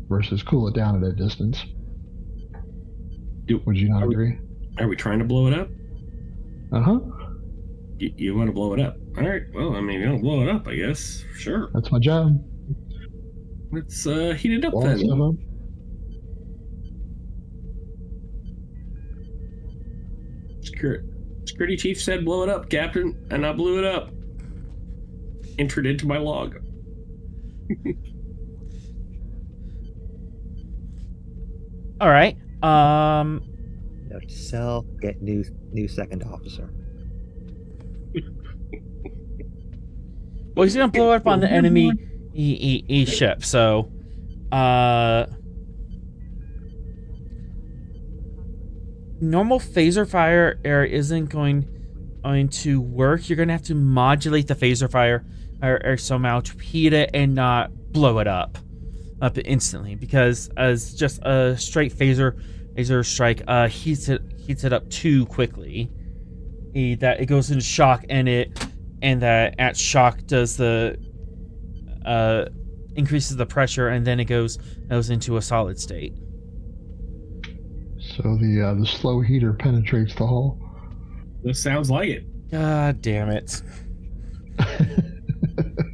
versus cool it down at a distance. Would you not agree? Are we trying to blow it up? Uh-huh. You want to blow it up? All right. Well, I mean, you don't blow it up, I guess. Sure. That's my job. Let's heat it up Blow then. stuff up. Security chief said blow it up, Captain, and I blew it up. Entered into my log. All right. Note to self, get new second officer. Well, he's gonna blow up on the enemy ship. So, normal phaser fire isn't going to work. You're gonna have to modulate the phaser fire or somehow to heat it and not blow it up instantly, because as just a straight phaser strike heats it up too quickly, that it goes into shock, and that at shock does the increases the pressure, and then it goes into a solid state. So the slow heater penetrates the hull. This sounds like it. God damn it.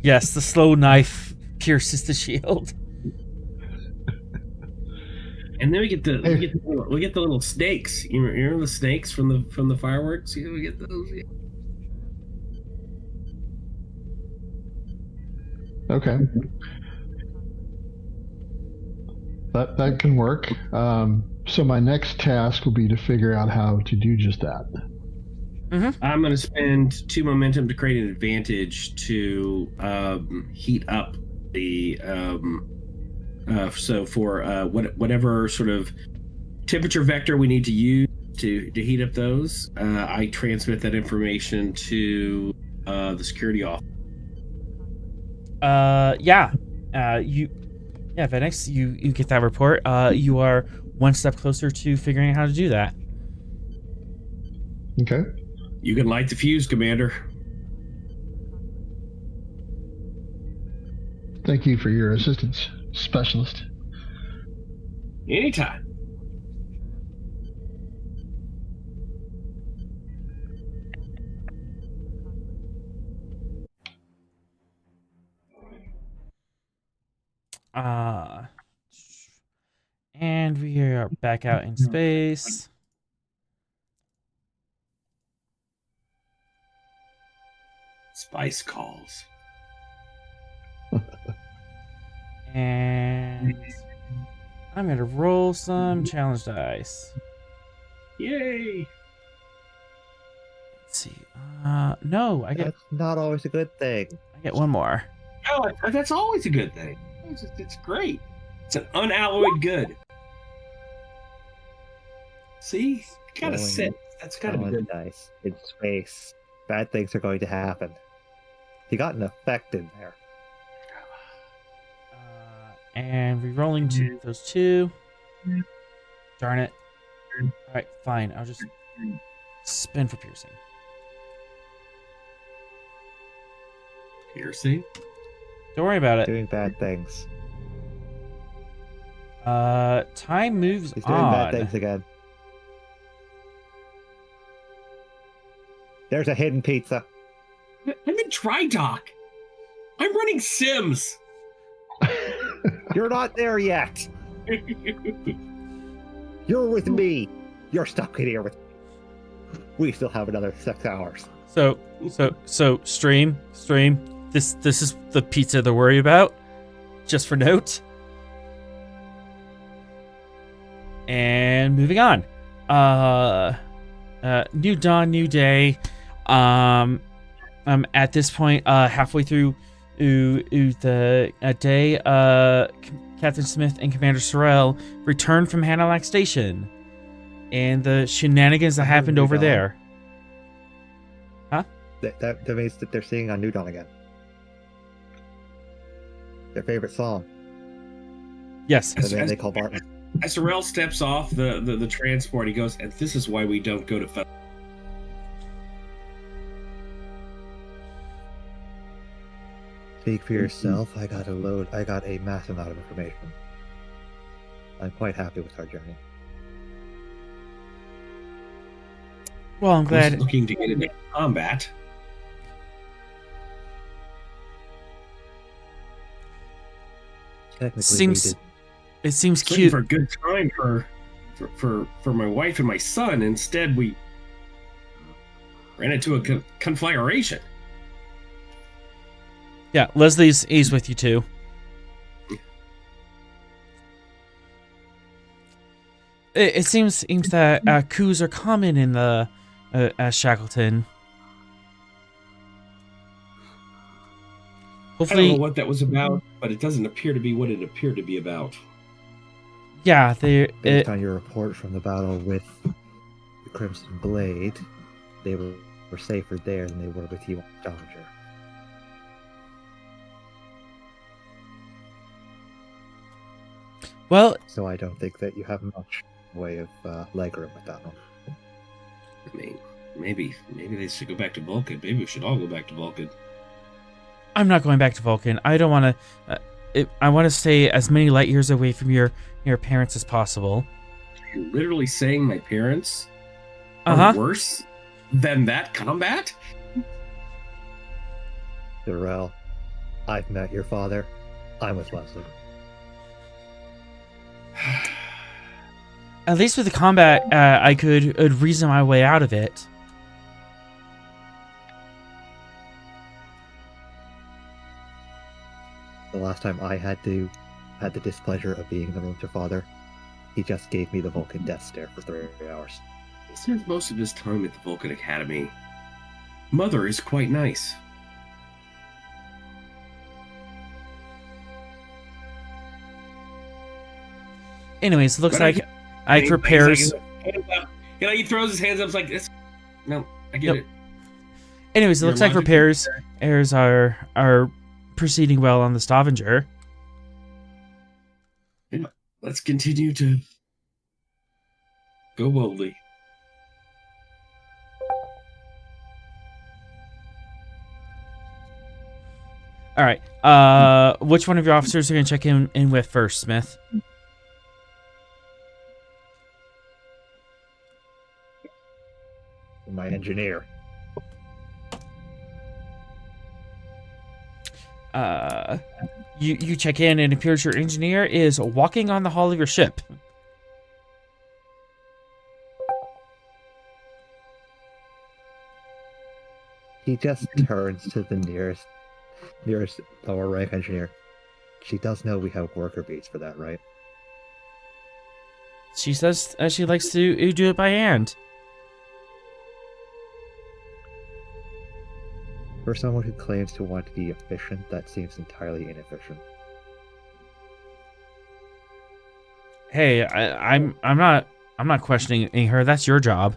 Yes, the slow knife pierces the shield. And then we get the little snakes. You remember the snakes from the fireworks? We get those. Yeah. Okay. That can work. So my next task will be to figure out how to do just that. Mm-hmm. I'm going to spend 2 momentum to create an advantage to heat up the. So for whatever sort of temperature vector we need to use to heat up those, I transmit that information to the security officer. Venix, you get that report. You are one step closer to figuring out how to do that. Okay. You can light the fuse, Commander. Thank you for your assistance, Specialist. Anytime. And we are back out in space. Spice calls. And I'm going to roll some challenge dice. Yay! Let's see. No, I get That's not always a good thing. one more. Oh, that's always a good thing. It's great. It's an unalloyed good. See? Gotta Rolling sit. That's gotta be good. Dice in space. Bad things are going to happen. You got an effect in there. And re-rolling those two. Darn it. Alright, fine. I'll just spin for piercing. Piercing? Don't worry about it. Doing bad things. Time moves He's doing on. bad things again. There's a hidden pizza. I'm in dry dock. I'm running Sims. You're not there yet. You're with me. You're stuck in here with me. We still have another 6 hours. So stream. This is the pizza to worry about. Just for note. And moving on. New dawn, new day. At this point, halfway through the day, Captain Smith and Commander Sorrell returned from Hanalak Station, and the shenanigans that happened over there. Huh? That means that they're singing on New Dawn again. Their favorite song. Yes. The man they call Barton. As Sorrell steps off the transport, he goes, and this is why we don't go to Speak for yourself. I got a massive amount of information. I'm quite happy with our journey. Well, I'm glad. Who's looking to get into combat. Technically, It seems Looking cute. for a good time for my wife and my son. Instead, we ran into a conflagration. Yeah, Leslie's with you too. It seems that coups are common in the Shackleton. I don't Hopefully, know what that was about, but it doesn't appear to be what it appeared to be about. yeah, based on your report from the battle with the Crimson Blade, they were safer there than they were with you on Stavanger. well, So I don't think that you have much way of legroom with that one. I mean, maybe they should go back to Vulcan. Maybe we should all go back to Vulcan. I'm not going back to Vulcan. I don't want to. I want to stay as many light years away from your parents as possible. You're literally saying my parents Uh-huh. are worse than that combat? Grel, I've met your father. I'm with Leslie. At least with the combat, I could reason my way out of it. The last time I had the displeasure of being in the room with your father, he just gave me the Vulcan death stare for 3 hours. He spends most of his time at the Vulcan Academy. Mother is quite nice. Anyways, it looks But like Ike repairs. He throws his hands up like this. No, I get it. Anyways, it Your looks like logic repairs are proceeding well on the Stavanger. Let's continue to go boldly. All right. Which one of your officers are going to check in with first, Smith? My engineer. You check in and it appears your engineer is walking on the hull of your ship. He just turns to the nearest lower rank engineer. She does know we have worker beats for that, right? She says she likes to do it by hand. For someone who claims to want to be efficient, that seems entirely inefficient. Hey, I'm not questioning her. That's your job.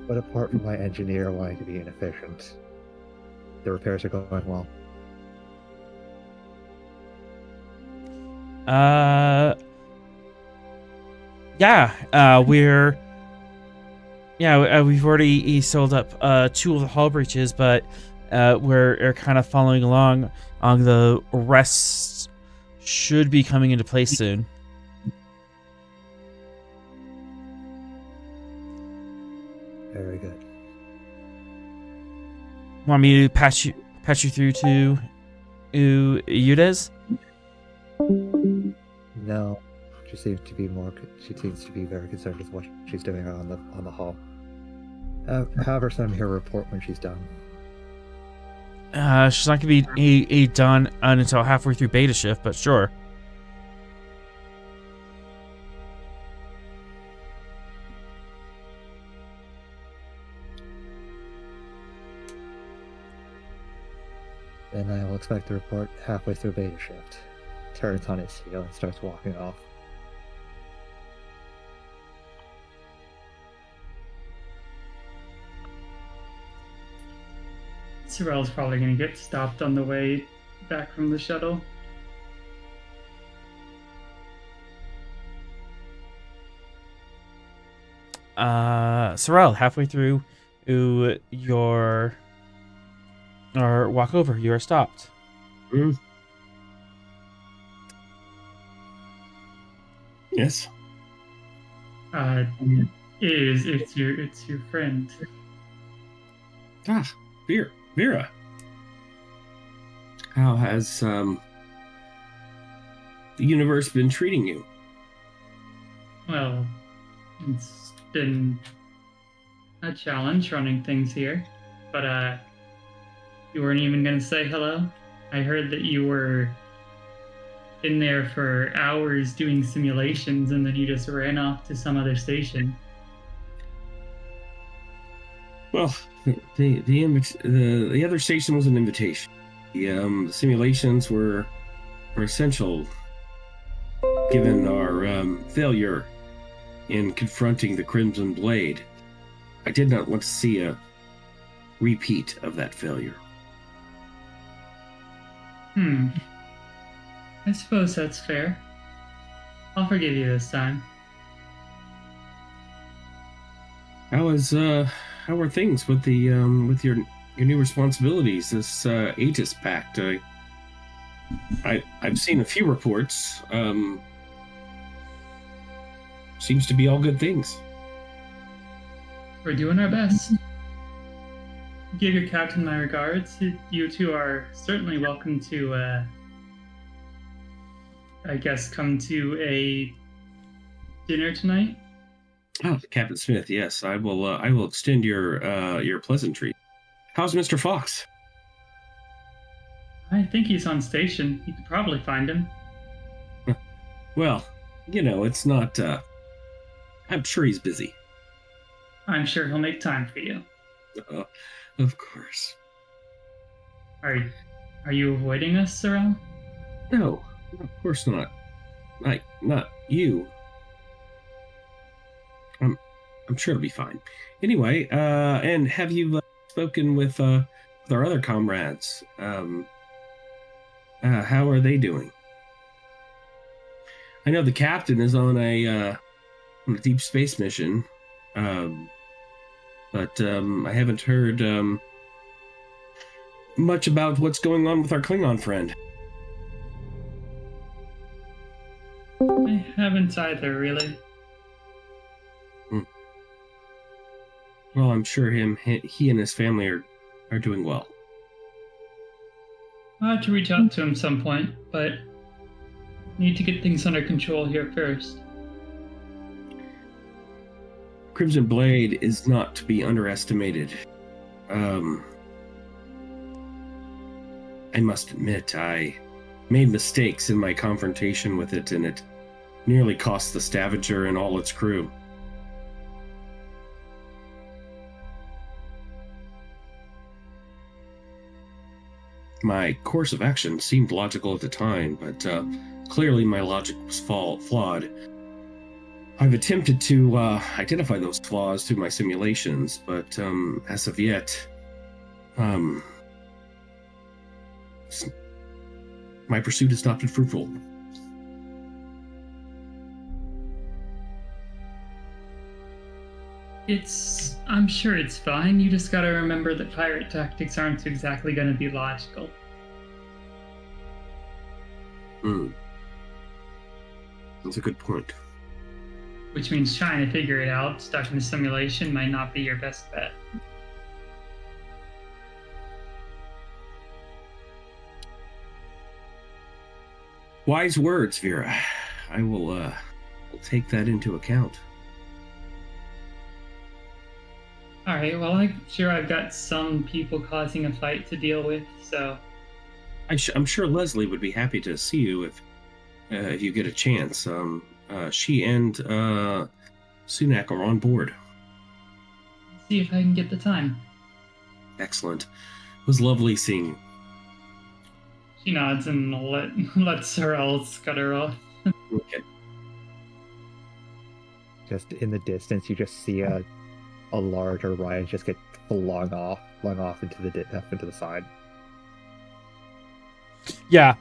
But apart from my engineer wanting to be inefficient, the repairs are going well. We've already sold up 2 of the hull breaches, but we're kind of following along on the rest. Should be coming into place soon. Very good. Want me to patch you through to Udez? No, she seems to be very concerned with what she's doing on the hull. Have her send me her report when she's done. She's not gonna be done until halfway through beta shift, but sure. Then I will expect the report halfway through beta shift. Turns on its heel and starts walking off. Sorrel's probably going to get stopped on the way back from the shuttle. Sorrel, halfway through or walk over, you are stopped. Yes. It's your friend. Ah, Vera. How has the universe been treating you? Well, it's been a challenge running things here, but you weren't even gonna say hello. I heard that you were in there for hours doing simulations, and then you just ran off to some other station. Well, the other station was an invitation. The simulations were essential, given our failure in confronting the Crimson Blade. I did not want to see a repeat of that failure. I suppose that's fair. I'll forgive you this time. How are things with the with your new responsibilities? This Aegis Pact. I've seen a few reports. Seems to be all good things. We're doing our best. Give your captain my regards. You two are certainly welcome to, I guess, come to a dinner tonight. Oh, Captain Smith, yes, I will extend your pleasantry. How's Mr. Fox? I think he's on station. You could probably find him. Well, it's not. I'm sure he's busy. I'm sure he'll make time for you. Of course. Are you avoiding us, Sorrel? No, of course not. Not you. I'm sure it'll be fine. Anyway, and have you spoken with our other comrades? How are they doing? I know the captain is on a deep space mission, but I haven't heard much about what's going on with our Klingon friend. I haven't either, really. Well, I'm sure he and his family are doing well. I'll have to reach out to him some point, but need to get things under control here first. Crimson Blade is not to be underestimated. I must admit, I made mistakes in my confrontation with it, and it nearly cost the Stavanger and all its crew. My course of action seemed logical at the time, but clearly my logic was flawed. I've attempted to identify those flaws through my simulations, but as of yet, my pursuit has not been fruitful. I'm sure it's fine. You just gotta remember that pirate tactics aren't exactly gonna be logical. That's a good point. Which means trying to figure it out stuck in a simulation might not be your best bet. Wise words, Vera. I will take that into account. Alright, well, I'm sure I've got some people causing a fight to deal with, so... I'm sure Leslie would be happy to see you if you get a chance. She and Sunak are on board. See if I can get the time. Excellent. It was lovely seeing you. She nods and lets Sorrel scutter off. Okay. Just in the distance, you just see a large Orion just get flung off into the side. Yeah.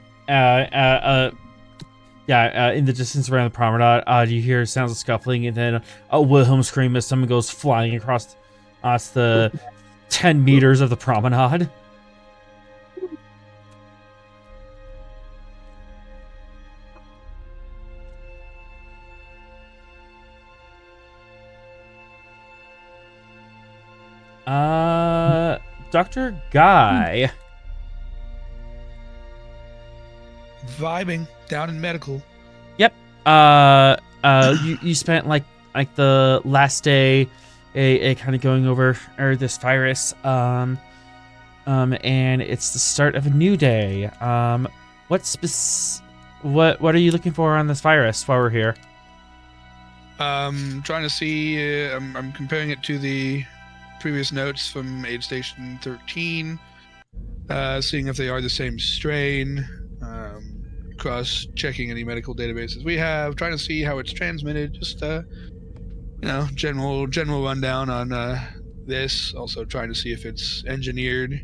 In the distance around the promenade, you hear sounds of scuffling, and then a Wilhelm scream as someone goes flying across the 10 meters of the promenade. Dr. Guy. Vibing down in medical. Yep. You spent like the last day a kind of going over this virus. And it's the start of a new day. What are you looking for on this virus while we're here? Trying to see. I'm comparing it to the previous notes from Aid Station 13, seeing if they are the same strain. Cross-checking any medical databases we have, trying to see how it's transmitted. Just general rundown on this. Also trying to see if it's engineered.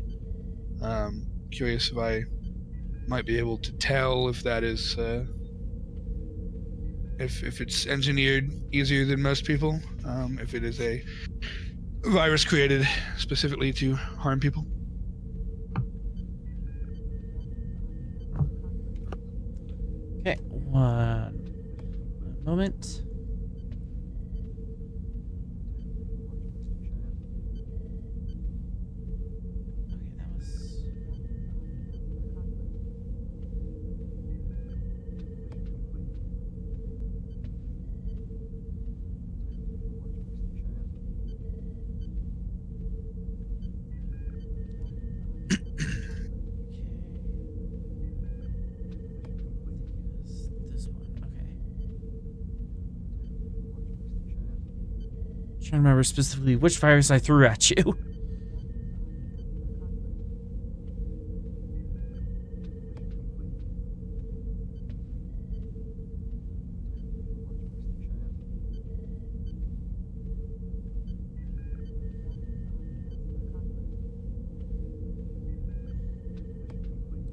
Curious if I might be able to tell if that is if it's engineered easier than most people. If it is a virus created specifically to harm people. Okay, one moment. Okay, that was... Trying to remember specifically which virus I threw at you.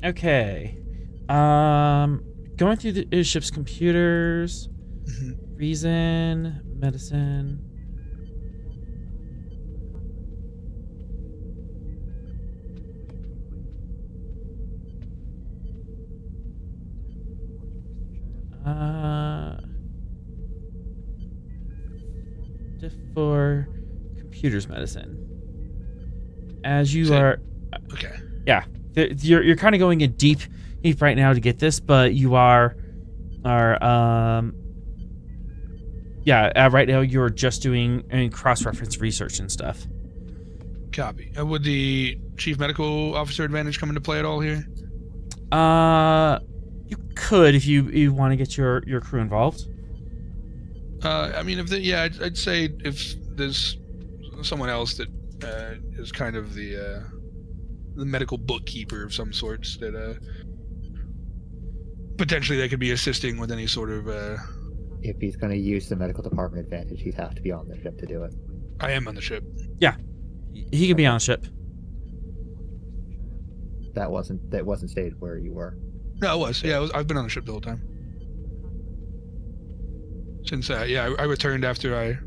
Okay. Going through the ship's computers. Reason, medicine. Diff 4 computers medicine. As you So- are, Okay. you're kind of going in deep right now to get this, but you are right now you're just doing cross-reference research and stuff. Copy. Would the chief medical officer advantage come into play at all here? You could if you want to get your crew involved. I mean, I'd say if there's someone else that is kind of the medical bookkeeper of some sorts that potentially they could be assisting with any sort of. If he's going to use the medical department advantage, he'd have to be on the ship to do it. I am on the ship. He can be on the ship. That wasn't stated where you were. No, it was. Yeah, I've been on the ship the whole time. Since I returned after I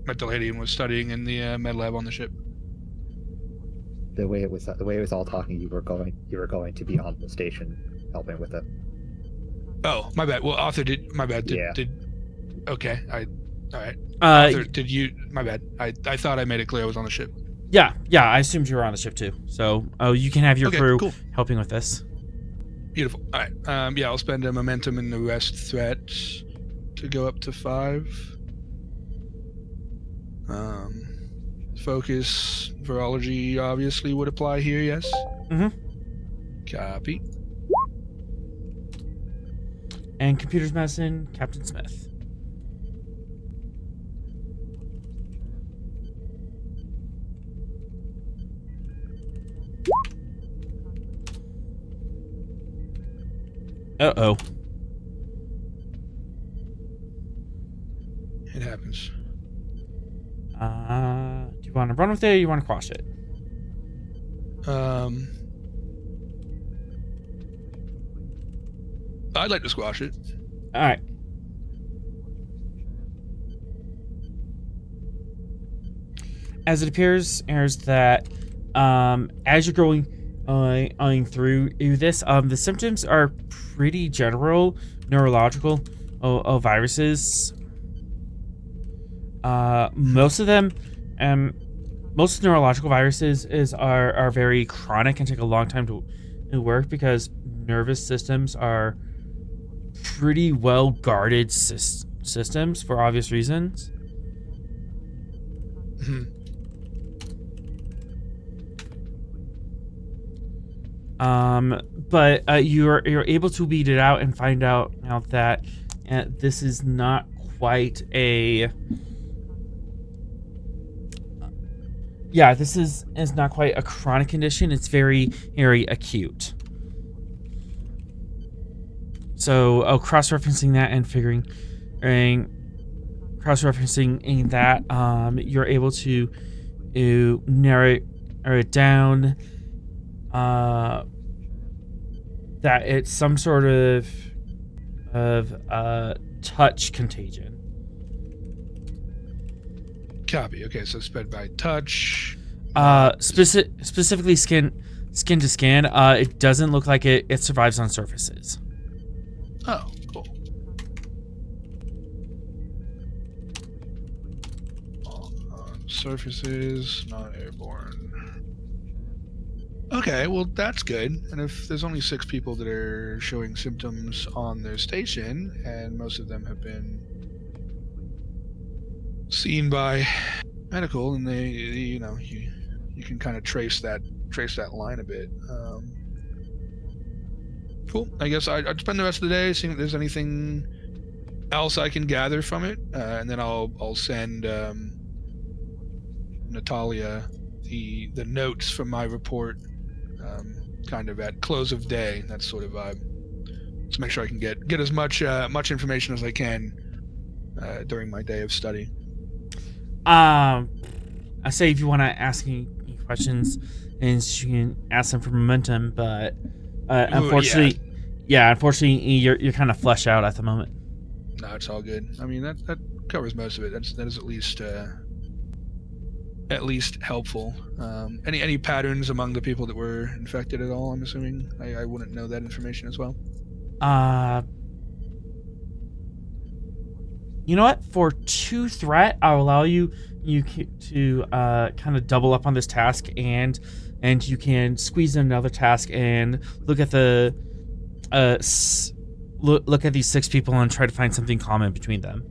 met the lady and was studying in the med lab on the ship. The way it was all talking, you were going to be on the station helping with it. Oh, my bad. Well, Arthur did. My bad. Yeah. Okay. All right. Uh, Arthur, did you? My bad. I thought I made it clear I was on the ship. yeah. I assumed you were on the ship too. So, you can have your Okay, crew cool. helping with this. Beautiful. All right. I'll spend a momentum and arrest threat to go up to 5. Focus virology obviously would apply here. Yes. Mhm. Copy. And computers medicine, Captain Smith. Uh-oh. It happens. Do you want to run with it or you want to quash it? I'd like to squash it. All right. As it appears that as you're going through this, the symptoms are pretty general neurological viruses. Most of them, most neurological viruses are very chronic and take a long time to work because nervous systems are pretty well guarded systems for obvious reasons. Mhm. But you're able to weed it out and find out that this is not quite a this is not quite a chronic condition. It's very acute. So cross-referencing that and cross-referencing that, you're able to narrow it down that it's some sort of touch contagion. Copy. Okay, so spread by touch. Specifically skin to skin. It doesn't look like it survives on surfaces. Oh, cool. On surfaces, not airborne. Okay, well that's good. And if there's only 6 people that are showing symptoms on their station, and most of them have been seen by medical, and they you can kind of trace that line a bit. Cool. I guess I'd spend the rest of the day seeing if there's anything else I can gather from it, and then I'll send Natalia the notes from my report, kind of at close of day. That sort of vibe. To make sure I can get as much information as I can during my day of study. I say if you want to ask any questions, and you can ask them for momentum, but unfortunately, unfortunately, you're kind of flush out at the moment. No, it's all good. I mean, that covers most of it. That is at least helpful. Any patterns among the people that were infected at all? I'm assuming I wouldn't know that information as well. You know what? For 2 threat, I'll allow you to kind of double up on this task, and you can squeeze in another task and look at the look at these 6 people and try to find something common between them.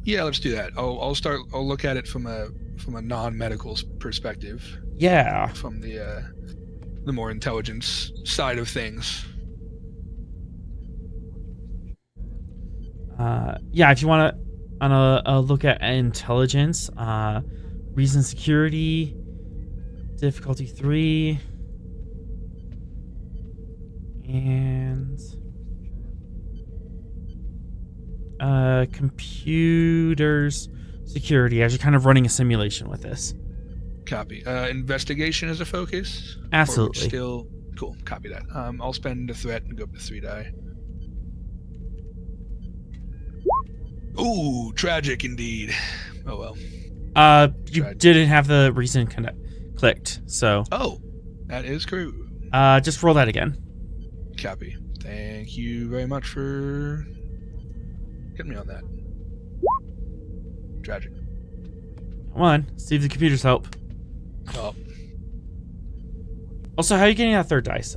Yeah, let's do that. I'll look at it from a non-medical perspective. Yeah. From the more intelligence side of things. Yeah, if you want to look at intelligence, reason security, difficulty 3, and computers security, as you're kind of running a simulation with this. Copy. Investigation as a focus? Absolutely. Still cool. Copy that. I'll spend a threat and go up to 3 die. Ooh, tragic indeed. Oh well. You didn't have the reason clicked, so. Oh, that is true. Just roll that again. Copy. Thank you very much for getting me on that. Tragic. Come on, see if the computers help. Oh. Also, how are you getting that 3rd dice?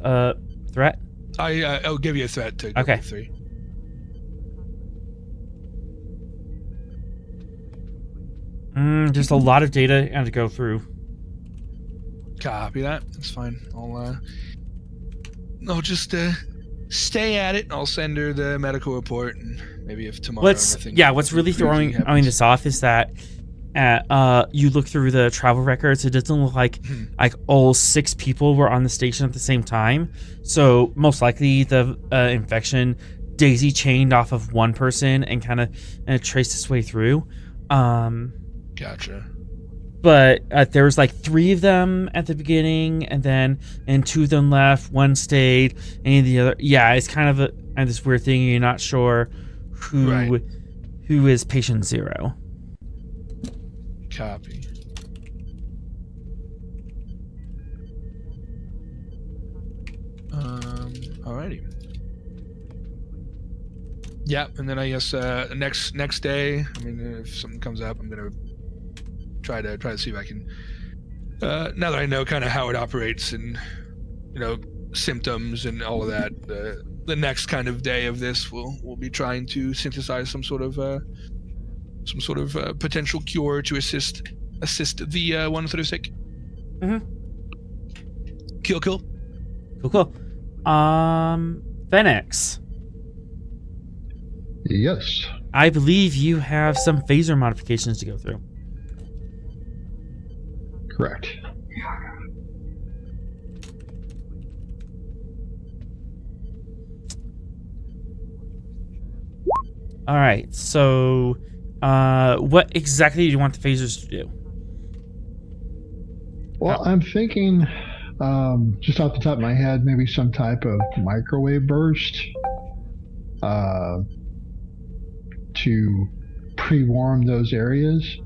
Threat? I'll give you a threat to go okay. to 3. Just a lot of data and to go through. Copy that. That's fine. I'll just stay at it. I'll send her the medical report, and maybe if tomorrow. What's really throwing this off is that you look through the travel records. It doesn't look like all 6 people were on the station at the same time. So most likely the infection daisy chained off of one person and kind of traced its way through. Gotcha. But there was like 3 of them at the beginning, and 2 of them left. 1 stayed, and the other. Yeah, it's kind of this weird thing. You're not sure who is patient 0. Copy. Alrighty. Yeah, and then I guess next day. I mean, if something comes up, I'm gonna try to see if I can. Now that I know kind of how it operates and symptoms and all of that, the next kind of day of this, we'll be trying to synthesize some sort of potential cure to assist the ones that are sick. Mm-hmm. Cool. Phoenix. Yes. I believe you have some phaser modifications to go through. Correct. All right. So, what exactly do you want the phasers to do? Well, I'm thinking, just off the top of my head, maybe some type of microwave burst to pre-warm those areas.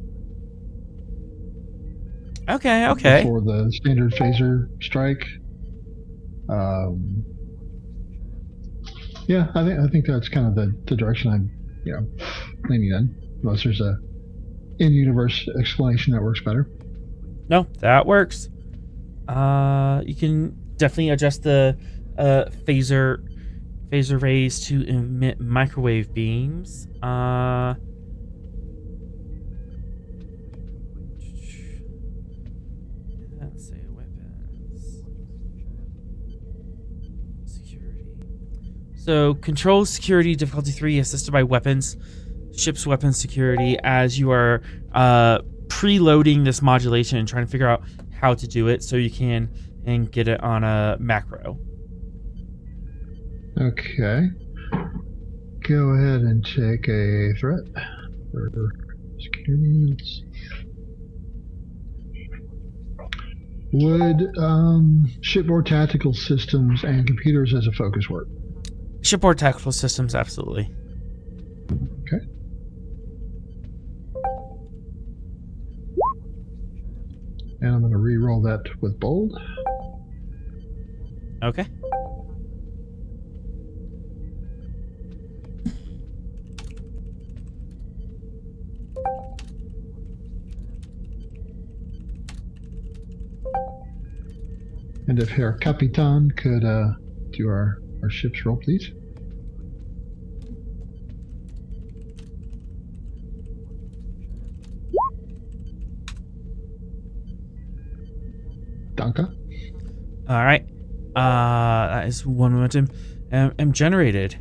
Okay. Before the standard phaser strike. Yeah, I think that's kind of the direction I'm, leaning in. Unless there's a in-universe explanation that works better. No, that works. You can definitely adjust the phaser rays to emit microwave beams. Let's say weapons. Security. So control security difficulty 3 assisted by weapons. Ship's weapons security as you are preloading this modulation and trying to figure out how to do it so you can and get it on a macro. Okay. Go ahead and take a threat for security. Let's see. Would shipboard tactical systems and computers as a focus work? Shipboard tactical systems, absolutely. Okay. And I'm going to re-roll that with bold. Okay. And if Herr Capitan could do our ship's roll, please. Danke. All right. That is one momentum generated.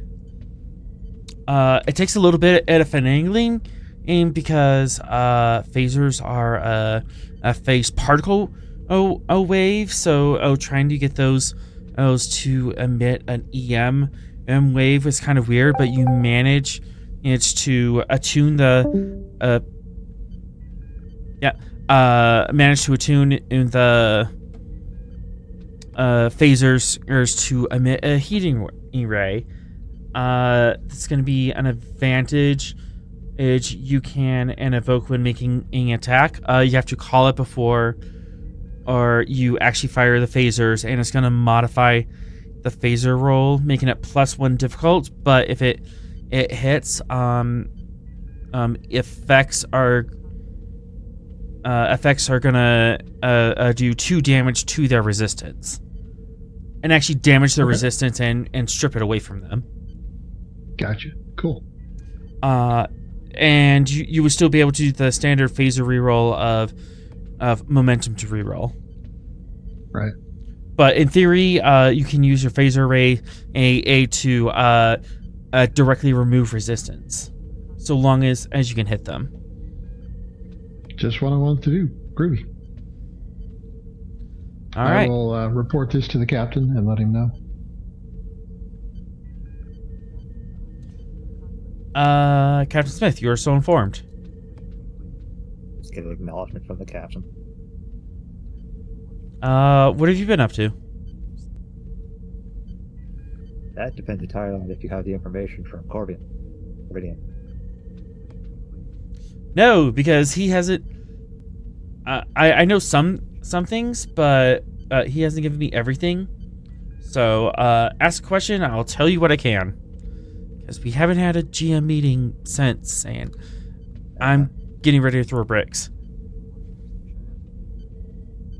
It takes a little bit of finagling, and because phasers are a phase particle wave, so trying to get those to emit an EM wave is kind of weird, but you manage to attune in the phasers to emit a heating ray. It's going to be an advantage you can evoke when making an attack. You have to call it before or you actually fire the phasers, and it's going to modify the phaser roll, making it +1 difficult. But if it hits, effects are gonna do 2 damage to their resistance, and actually damage their resistance and strip it away from them. Gotcha. Cool. And you would still be able to do the standard phaser reroll of momentum to reroll. Right. But in theory, you can use your phaser ray to directly remove resistance, so long as you can hit them. Just what I wanted to do. Groovy. All right. I will report this to the captain and let him know. Captain Smith, you are so informed. Just get an acknowledgement from the captain. What have you been up to? That depends entirely on if you have the information from Corbian. No, because he hasn't. I know some things, but he hasn't given me everything. So ask a question, I'll tell you what I can. Because we haven't had a GM meeting since, and I'm getting ready to throw bricks.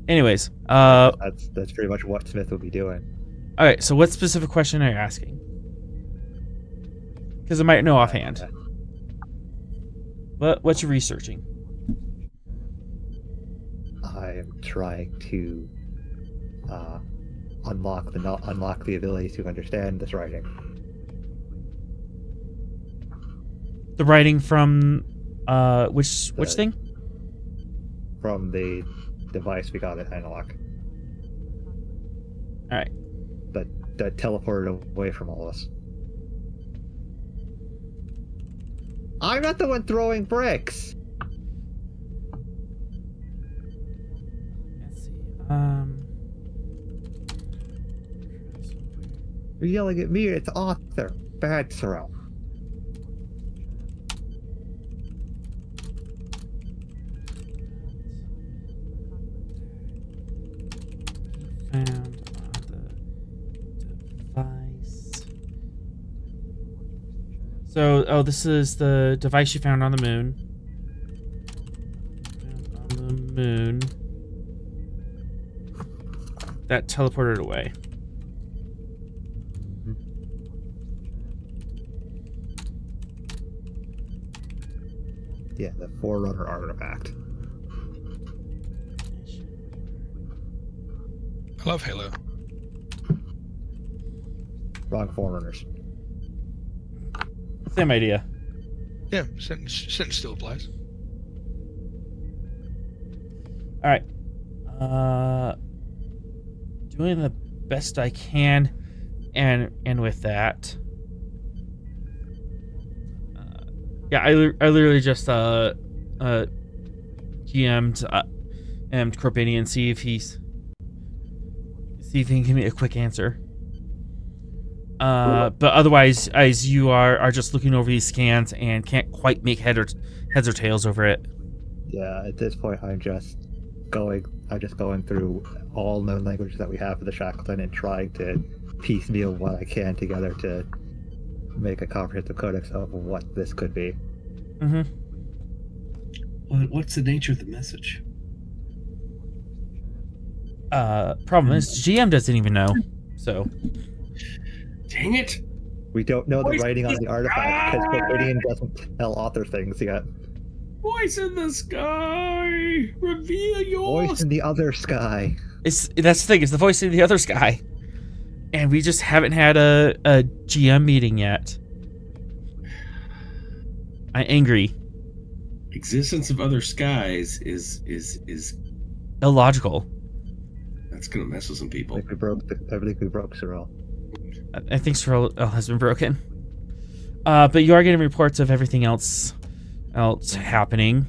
Anyways, that's pretty much what Smith will be doing. All right. So, what specific question are you asking? Because I might know offhand. What you researching? I am trying to unlock the ability to understand this writing. The writing from which thing? From the device we got at Analog. All right. That teleported away from all of us. I'm not the one throwing bricks. Let's see. You're yelling at me. It's Arthur. Bad Sorrel. Found on the device. So, this is the device you found on the moon. That teleported away. Yeah, the Forerunner artifact. I love Halo. Wrong Forerunners. Same idea. Yeah, sentence still applies. All right. Doing the best I can, and with that, I literally just GM'd Corbinian, see if he can give me a quick answer. But otherwise, as you are just looking over these scans and can't quite make heads or tails over it. Yeah, at this point, I'm just going through all known languages that we have for the Shackleton and trying to piecemeal what I can together to make a comprehensive codex of what this could be. Mm-hmm. What's the nature of the message? Problem is, GM doesn't even know. So. Dang it! We don't know the Voice writing on in the the artifact because sky! Bloodied doesn't tell author things yet. Voice in the sky! Reveal your... Voice in the other sky. That's the thing. It's the voice of the other sky, and we just haven't had a GM meeting yet. I'm angry. Existence of other skies is Illogical. that's gonna mess with some people. I think we broke Sorrel. I think Sorrel has been broken. But you are getting reports of everything else happening.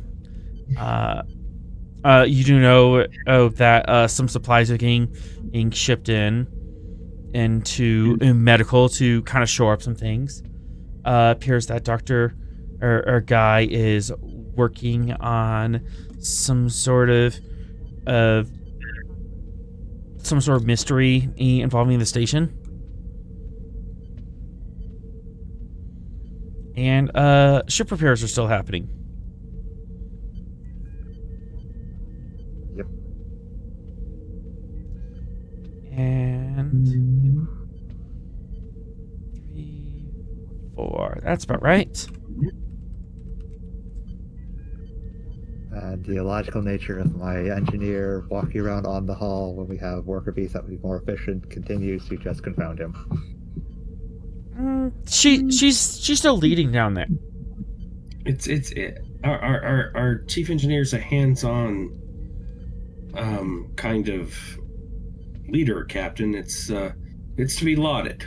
You do know that some supplies are being shipped into medical to kind of shore up some things. Appears that doctor or guy is working on some sort of mystery involving the station. And ship repairs are still happening. Yep. And 3, 4. That's about right. And the illogical nature of my engineer walking around on the hall when we have worker bees that would be more efficient continues to just confound him. She's still leading down there. Our chief engineer is a hands-on kind of leader, Captain. It's to be lauded.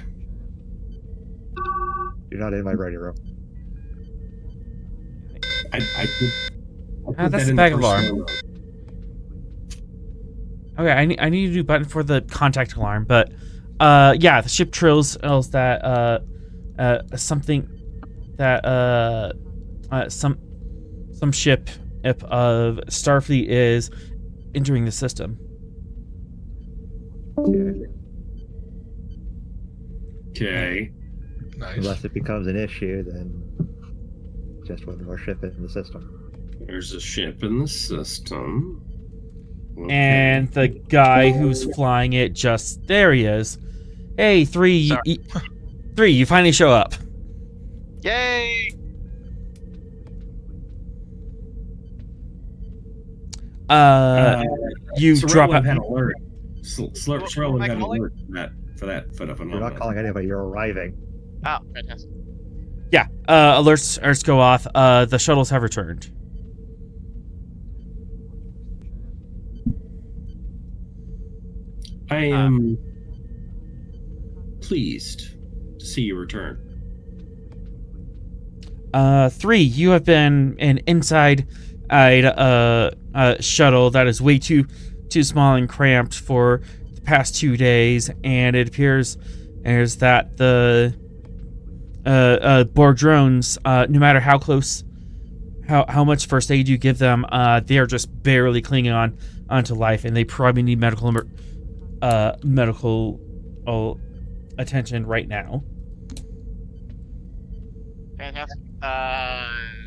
You're not in my writing room. That's the bag alarm. Okay, I need to do button for the contact alarm, but yeah, the ship trills that something that some ship of Starfleet is entering the system. Okay. Nice. Unless it becomes an issue, then just one more ship in the system. There's a ship in the system. Okay. And the guy who's flying it there he is. Hey, 3, 3, you finally show up. Yay! You drop out. Had alert. Sorrel am I had an calling? alert for that You're not phenomenon. calling anybody, you're arriving. Oh, fantastic. Yeah, alerts go off. The shuttles have returned. I am pleased to see you return. 3, you have been an inside shuttle that is way too small and cramped for the past 2 days, and it appears that the Borg drones, no matter how close, how much first aid you give them, they are just barely clinging onto life, and they probably need medical attention right now. Fantastic.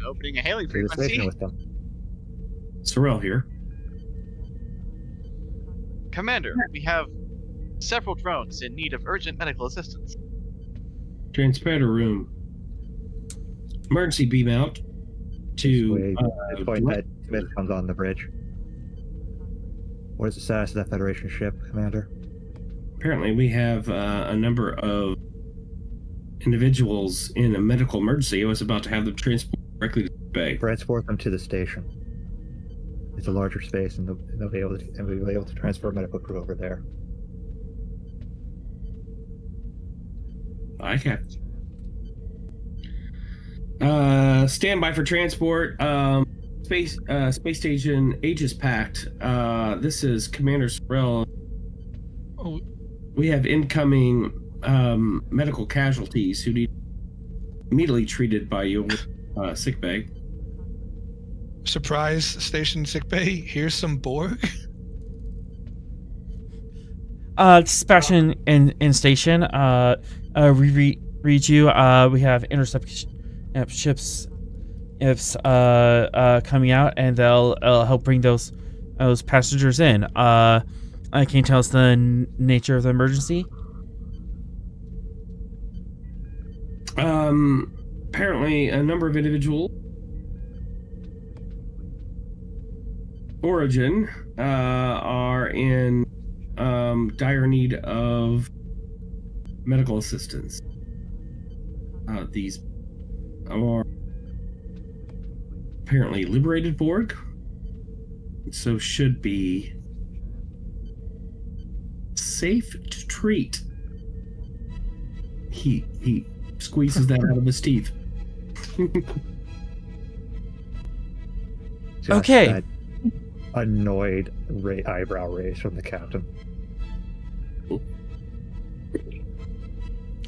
Opening a hailing You're just frequency. with them. Sorrel here. Commander, we have several drones in need of urgent medical assistance. Transporter room. Emergency beam out to Wait, the point that Smith comes on the bridge. What is the status of that Federation ship, Commander? apparently we have a number of individuals in a medical emergency. I was about to have them transported directly to the bay. Transport them to the station. It's a larger space, and we'll be able to transfer a medical crew over there. I can. Stand by for transport. Space station Aegis Pact. This is Commander Sorrel. Oh, We have incoming medical casualties who need immediately treated by your sick bay. surprise, station sickbay. Here's some Borg. Dispatch in station. We read you. We have intercept ships coming out, and they'll help bring those passengers in. Can you tell us the nature of the emergency? Apparently, a number of individuals origin are in dire need of medical assistance. These are apparently liberated Borg, so should be safe to treat. He squeezes that out of his teeth. Just Okay. that annoyed eyebrow raise from the captain. All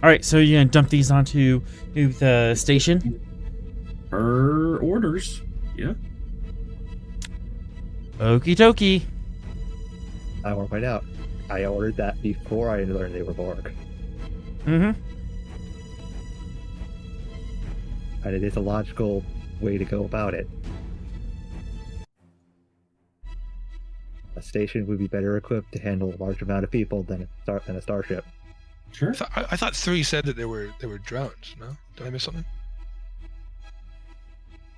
right, so you're gonna dump these onto the station. Per orders. Yeah. Okie dokie. I want to point out, I ordered that before I learned they were Borg. Mm-hmm. And it is a logical way to go about it. A station would be better equipped to handle a large amount of people than a starship. Sure. I thought 3 said that they were drones. No, did I miss something?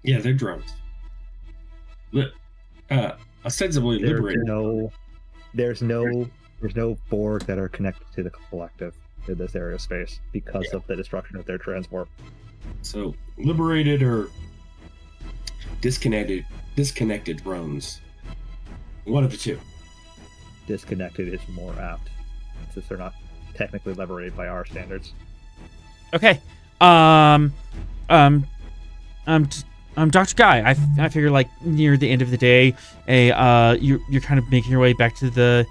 Yeah, they're drones. Ostensibly liberated. There's no Borg that are connected to the collective in this area of space because of the destruction of their transport. So liberated or disconnected drones. One of the two. Disconnected is more apt, since they're not technically liberated by our standards. Okay. Dr. Guy, I figure like near the end of the day, you're kind of making your way back to the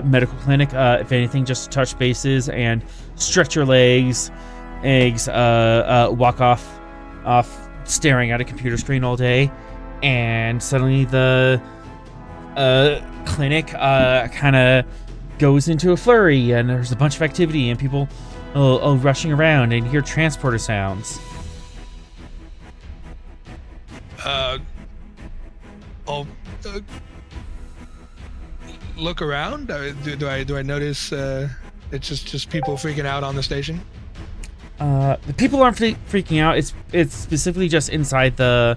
medical clinic. If anything, just touch bases and stretch your legs, walk off staring at a computer screen all day, and suddenly the clinic kind of goes into a flurry, and there's a bunch of activity and people rushing around, and you hear transporter sounds. Look around. Do I notice? It's just people freaking out on the station. The people aren't freaking out. It's specifically just inside the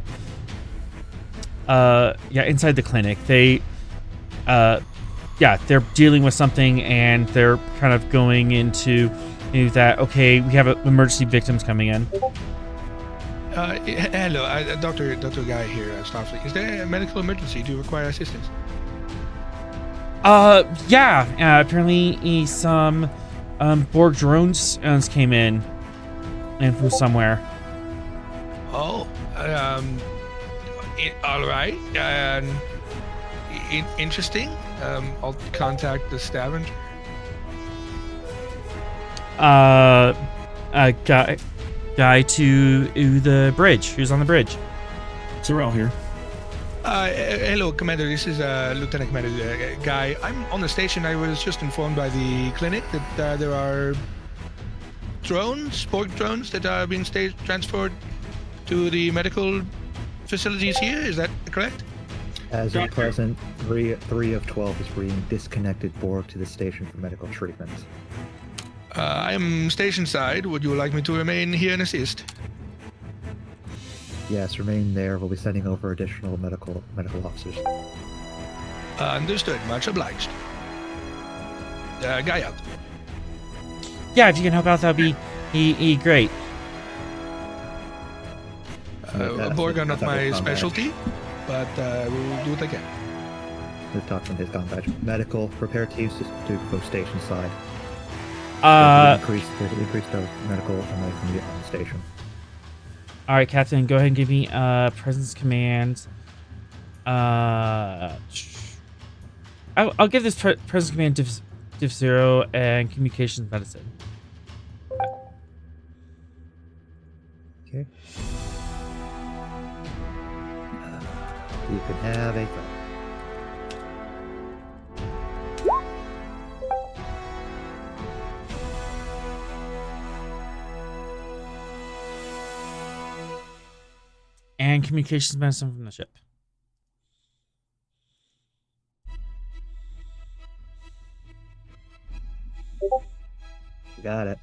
inside the clinic. They're dealing with something, and they're kind of going into that. Okay, we have emergency victims coming in. Hello, Dr. Guy here at Starfleet. Is there a medical emergency? Do you require assistance? Apparently some Borg drones came in and from somewhere. Oh, all right. Interesting. I'll contact the Stavanger. Guy to the bridge. Who's on the bridge? Sorrel here. Hello, Commander. This is Lieutenant Commander Guy. I'm on the station. I was just informed by the clinic that there are Borg drones that are being transferred to the medical facilities here. Is that correct? As of present, 3 of 12 is bringing disconnected Borg to the station for medical treatment. I am station side. Would you like me to remain here and assist? Yes, remain there. We'll be sending over additional medical officers. Understood. Much obliged. Guy out. Yeah, if you can help out, that'd be great. Borg are not my specialty, but we'll do what I can. We've talked from his combat. Medical, prepare teams to go station side. There's increased of medical immediately on the station. All right, Captain, go ahead and give me presence command. I'll give this presence command div 0 and communications medicine. Okay. You can have a thought. And communications medicine from the ship. You got it.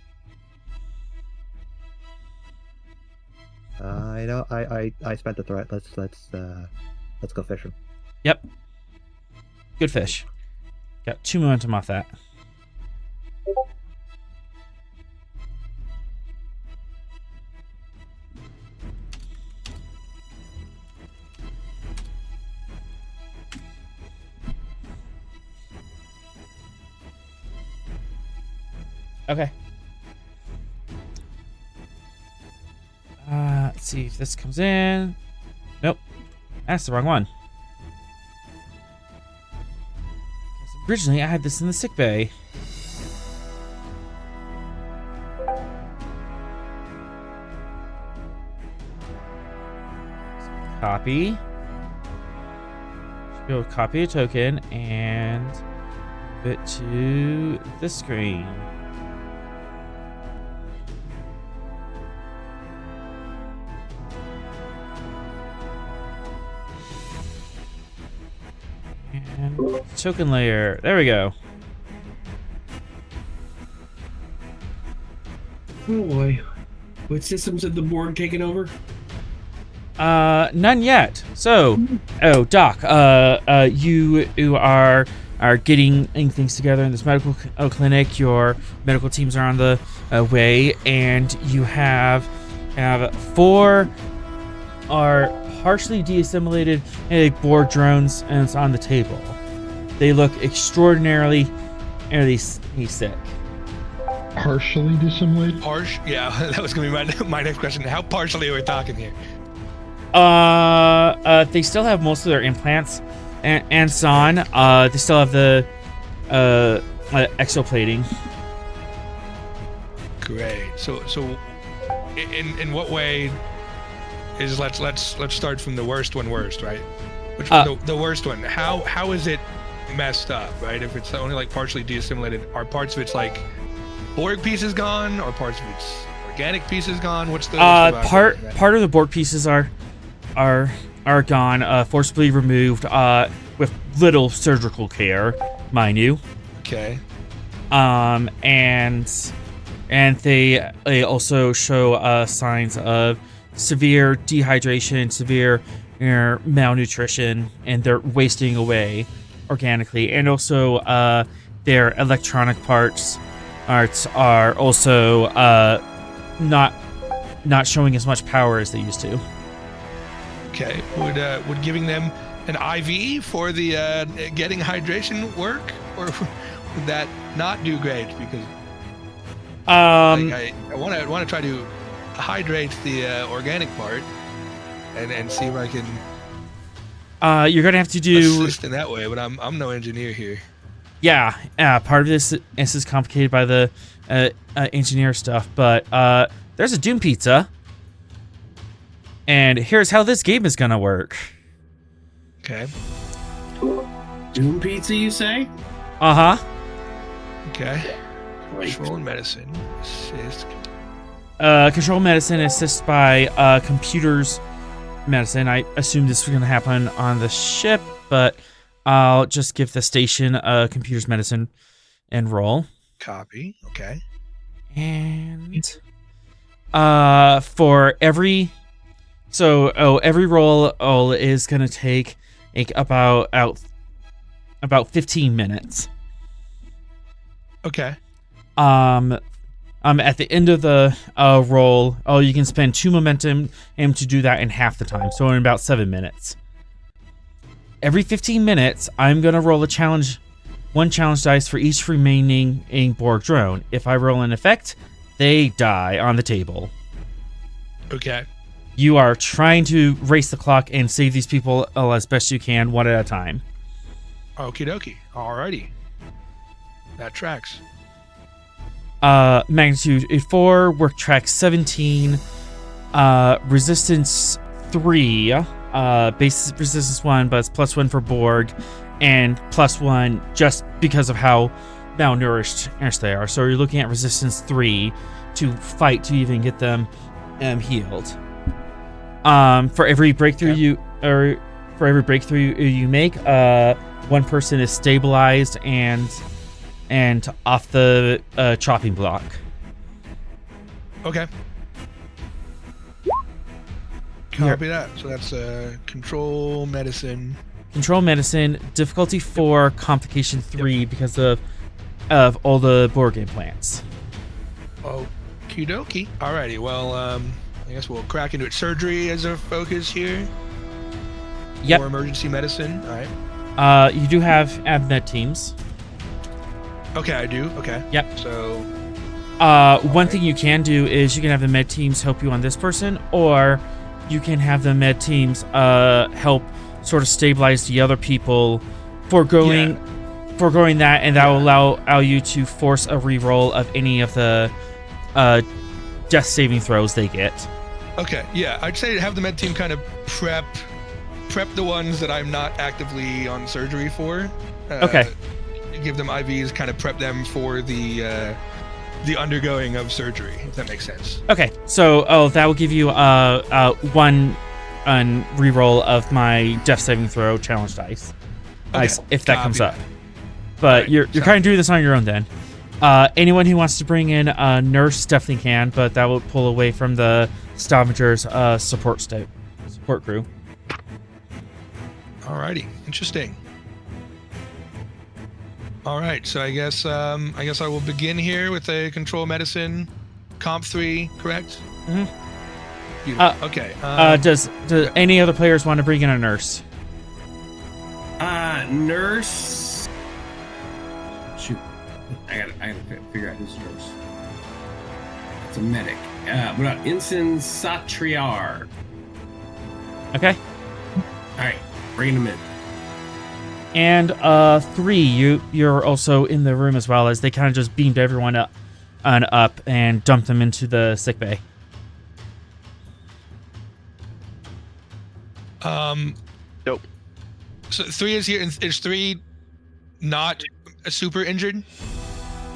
I spent the threat. Let's go fishing. Yep. Good fish. Got 2 momentum off that. Okay. Let's see if this comes in. Nope. That's the wrong one. Originally, I had this in the sick bay. Copy. Should be able to copy a token and put it to the screen. And token layer. There we go. Oh boy. What systems have the board taken over? None yet. So, Doc, you are getting things together in this medical clinic. Your medical teams are on the way, and you have 4 are partially deassimilated board drones, and it's on the table. They look extraordinarily sick. Partially dissimulated? Yeah, that was gonna be my next question. How partially are we talking here? They still have most of their implants and so on. They still have the exoplating. Great. So in what way is let's start from the worst one worst, right? Which the worst one? How is it messed up, right? If it's only like partially deassimilated, are parts of it's like Borg pieces gone, or parts of its organic pieces gone? What's the part of the Borg pieces are gone, forcibly removed, with little surgical care, mind you. Okay. And they also show signs of severe dehydration, severe malnutrition, and they're wasting away organically. And also, their electronic parts are also not showing as much power as they used to. Okay. Would giving them an IV for the getting hydration work, or would that not do great? Because I want to try to hydrate the organic part and see if I can. You're gonna have to do assist in that way, but I'm no engineer here. Yeah, part of this is complicated by the engineer stuff, but there's a Doom Pizza, and here's how this game is gonna work. Okay. Doom Pizza, you say? Uh-huh. Okay. Control and medicine. Assist. Control medicine assists by computers medicine. I assume this was gonna happen on the ship, but I'll just give the station computers medicine and roll. Copy. Okay. And for every every roll is gonna take about 15 minutes. Okay. At the end of the roll, you can spend 2 momentum and to do that in half the time, so in about 7 minutes. Every 15 minutes, I'm gonna roll one challenge dice for each remaining Borg drone. If I roll an effect, they die on the table. Okay. You are trying to race the clock and save these people as best you can, one at a time. Okie dokie. Alrighty. That tracks. Magnitude 4, work track 17, resistance 3, base resistance 1, but it's +1 for Borg, and +1 just because of how malnourished they are. So you're looking at resistance 3 to fight to even get them healed. For every breakthrough you make, one person is stabilized and off the chopping block. Okay. Copy that. So that's control medicine. Control medicine, difficulty 4, complication 3 because of all the board game plants. Okie dokie. Alrighty, well, I guess we'll crack into it. Surgery as a focus here. Yep. Or emergency medicine. Alright. You do have AdMed teams. Okay, I do. Okay. Yep. So. One thing you can do is you can have the med teams help you on this person, or you can have the med teams help sort of stabilize the other people, foregoing that, and that will allow you to force a reroll of any of the death saving throws they get. Okay, yeah, I'd say have the med team kind of prep the ones that I'm not actively on surgery for. Okay. Give them IVs, kind of prep them for the undergoing of surgery, if that makes sense. Okay, so that will give you one reroll of my death saving throw challenge dice, if that comes up. But right, you're kind of doing this on your own then. Anyone who wants to bring in a nurse definitely can, but that will pull away from the Stavenger's support crew. Alrighty, interesting. All right, so I guess I will begin here with a control medicine, comp 3, correct? Mm-hmm. Okay. Does any other players want to bring in a nurse? Nurse. Shoot, I gotta figure out who's nurse. It's a medic. What about Ensign Satriar? Okay. All right, bringing him in. And 3, you're also in the room as well, as they kind of just beamed everyone up and dumped them into the sickbay. Nope. So 3 is here. Is 3 not super injured?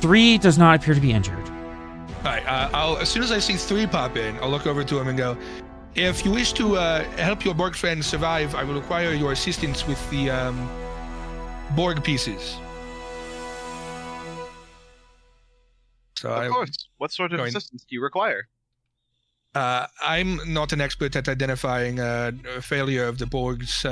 3 does not appear to be injured. All right. I'll as soon as I see 3 pop in, I'll look over to him and go, "If you wish to help your Borg friend survive, I will require your assistance with the Borg pieces." So of course. What sort of assistance do you require? I'm not an expert at identifying a failure of the Borg's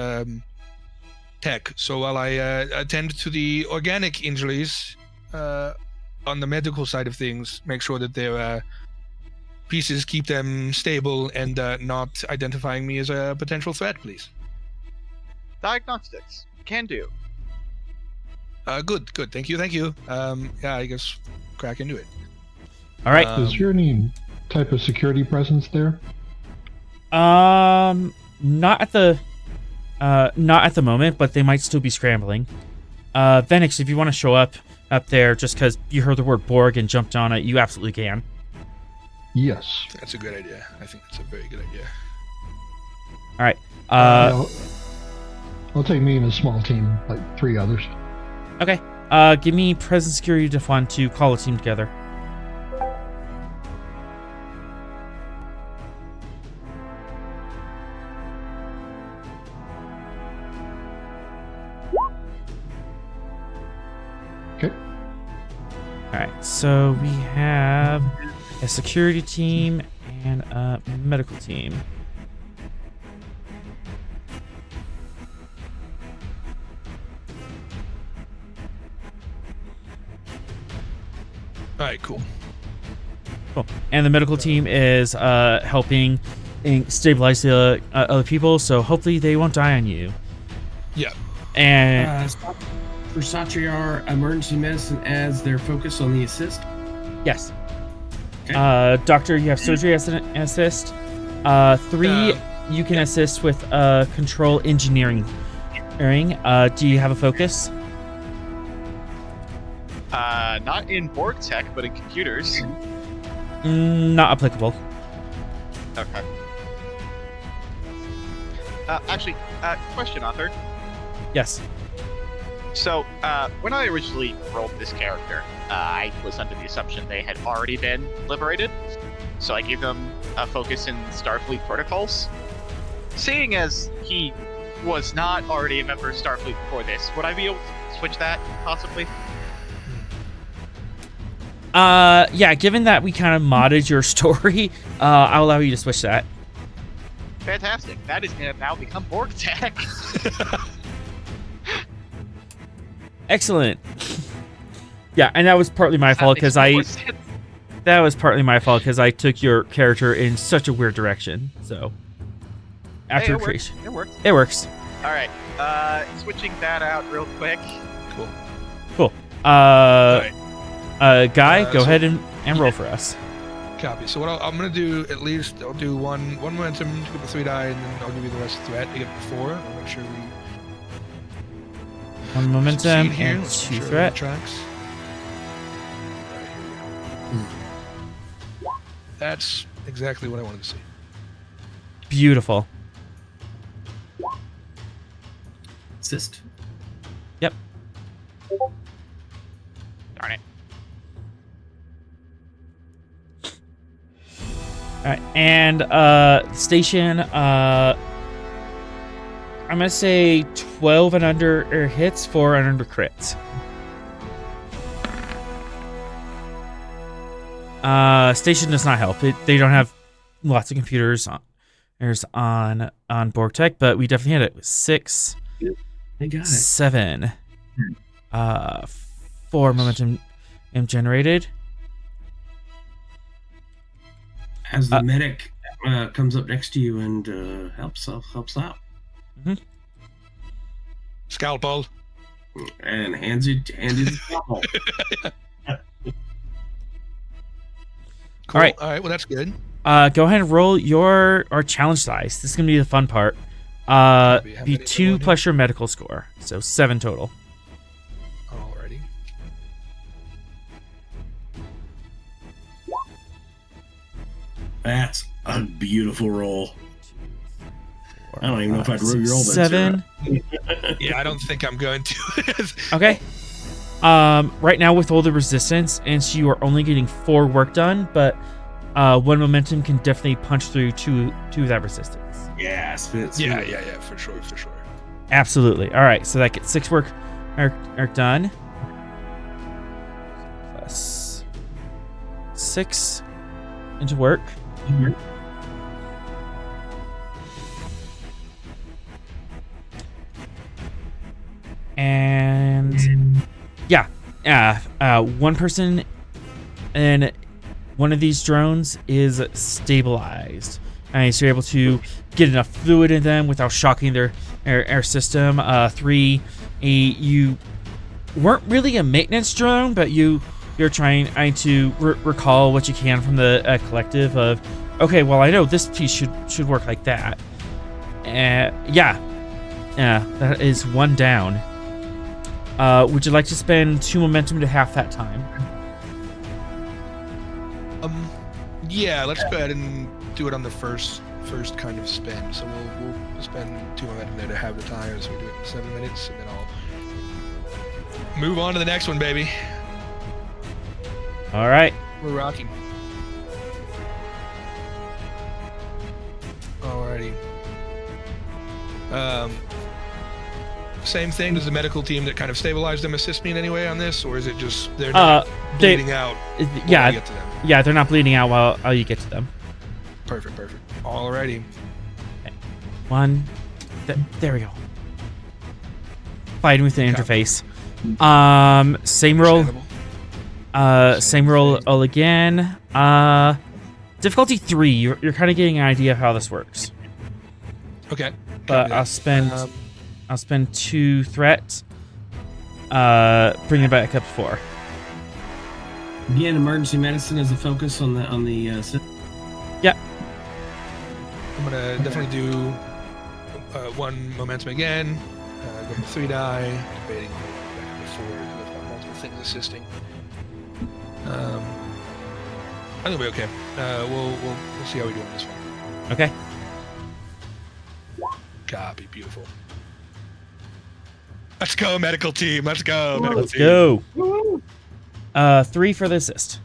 tech, so while I attend to the organic injuries on the medical side of things, make sure that their pieces keep them stable and not identifying me as a potential threat, please. Diagnostics. Can do. Good. Thank you. Yeah, I guess crack into it. All right. Is there any type of security presence there? Not at the moment, but they might still be scrambling. Venix, if you want to show up there just because you heard the word Borg and jumped on it, you absolutely can. Yes. That's a good idea. I think that's a very good idea. All right. I'll take me and a small team, like 3 others. Okay. Give me presence security to fund to call a team together. Okay. All right. So we have a security team and a medical team. All right, cool. And the medical team is helping stabilize the other people, so hopefully they won't die on you. Yeah. And for Satriar, emergency medicine as their focus on the assist. yes. Okay. Doctor, you have surgery as an assist. 3, you can assist with control engineering. Do you have a focus? Not in Borg tech, but in computers. Not applicable. Okay. Actually, question, author. Yes. So, when I originally rolled this character, I was under the assumption they had already been liberated. So I gave them a focus in Starfleet protocols. Seeing as he was not already a member of Starfleet before this, would I be able to switch that, possibly? Yeah, given that we kind of modded your story, I'll allow you to switch that. Fantastic. That is going to now become Borg Tech. Excellent. Yeah, and that was partly my fault because I took your character in such a weird direction. So after creation, it works. It works. All right. Switching that out real quick. Cool. Right. Guy, go so- ahead and roll for us. Copy. So what I'm gonna do, at least I'll do one momentum to get the 3 die, and then I'll give you the rest of the threat to get the 4. I'll make sure we One momentum succeed here. and Let's 2 make sure threat. it tracks. That's exactly what I wanted to see. Beautiful. Assist. Yep. Darn it. All right, and station. I'm gonna say 12 and under hits, 4 and under crits. Station does not help. They don't have lots of computers on Borg Tech, but we definitely had it. 6, They got it. 7, 4 momentum generated. As the medic comes up next to you and helps out, Scalpel. and hands you the scalpel. Cool. All right. All right. Well, that's good. Go ahead and roll our challenge dice. This is gonna be the fun part. How many Be do I 2 want plus your medical score, so 7 total. Alrighty. That's a beautiful roll. I don't even know if I'd roll that. 7. Yeah, I don't think I'm going to. Okay. Right now with all the resistance, and so you are only getting 4 work done, but 1 momentum can definitely punch through two of that resistance. Yeah, spit. Yeah, for sure. Absolutely. All right, so that gets 6 work done. Plus 6 into work. Mhm. And yeah, 1 person and one of these drones is stabilized, and so you're able to get enough fluid in them without shocking their air system. 3, you weren't really a maintenance drone, but you're trying to recall what you can from the collective of, okay, well, I know this piece should work like that. Yeah, that is 1 down. Would you like to spend 2 momentum to half that time? Yeah, let's go ahead and do it on the first kind of spin. So we'll spend 2 momentum there to have the time, so we do it in 7 minutes, and then I'll move on to the next one, baby. All right. We're rocking. Alrighty. Same thing. Does the medical team that kind of stabilized them assist me in any way on this, or is it just they're not bleeding out? Yeah, I get to them? yeah, they're not bleeding out while you get to them. Perfect. Alrighty. 1. There we go. Fighting with the interface. Same roll. Understandable. Same roll again. Difficulty 3. You're kind of getting an idea of how this works. Okay. But I'll spend 2 threat. Bring it back up to 4. Again, emergency medicine is a focus on the. Yeah. I'm gonna definitely do 1 momentum again. Go to 3 die. Debating back to 4. I've got multiple things assisting. I think we'll be okay. We'll see how we do on this one. Okay. Copy. Beautiful. Let's go, medical team. Let's go. Medical Let's team. go. 3 for the assist.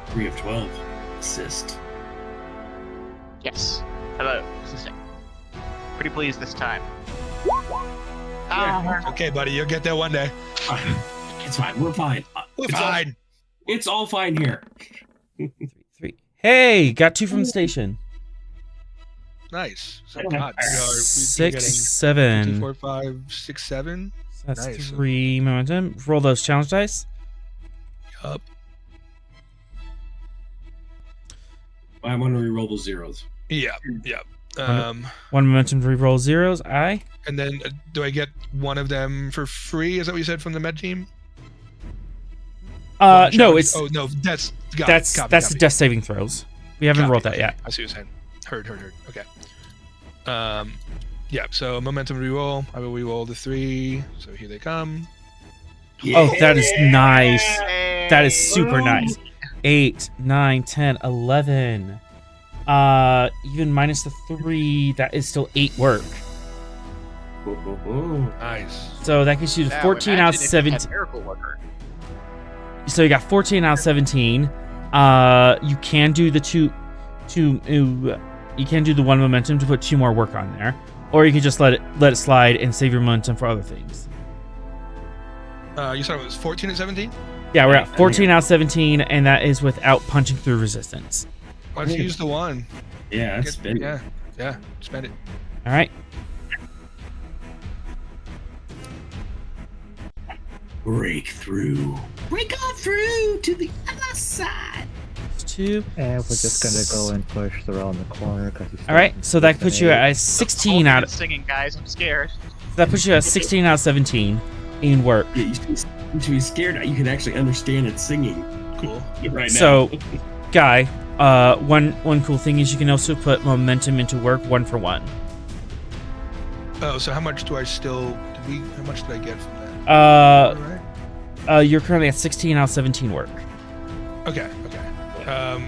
Three of 12 assist. Yes. Hello. Pretty pleased this time. It's okay, buddy. You'll get there one day. It's fine. We're fine. We're It's fine. It's all fine here. 3. Hey, got 2 from the station. Nice. So, God, we are 6, getting 7. 2, 4, 5, 6, 7. So that's Nice. 3 momentum. Roll those challenge dice. Yup. I want to reroll those zeros. Yeah. Yeah. 1 momentum to reroll zeros. Aye. And then do I get one of them for free? Is that what you said from the med team? No, Challenge- it's Oh no, that's that's the death saving throws. We haven't rolled that yet. I see what you're saying. Heard. Okay. Yeah. So momentum reroll. I will reroll the 3. So here they come. Oh, that is nice. That is super nice. 8, 9, 10, 11. Even minus the 3, that is still 8 work. Nice. So that gets you to 14 out of 17. Miracle worker. So you got 14 out of 17. You can do the two. You can do the 1 momentum to put 2 more work on there, or you can just let it slide and save your momentum for other things. You said it was 14 and 17? Yeah, we're at 14 out of 17, and that is without punching through resistance. Let's use the 1. Yeah, that's spend it. Yeah. Spend it. All right. Breakthrough. Break on through to the other side. It's 2. And we're just gonna go and push around the corner because he's. All right, so that puts you at 16 out. Singing, guys. I'm scared. That puts you at 16 out of 17 in work. Yeah, you should be scared that you can actually understand it singing. Cool. Right now. So, Guy, one cool thing is you can also put momentum into work 1 for 1. Oh, so how much do I still? How much did I get from that? You're currently at 16 out of 17 work. Okay. I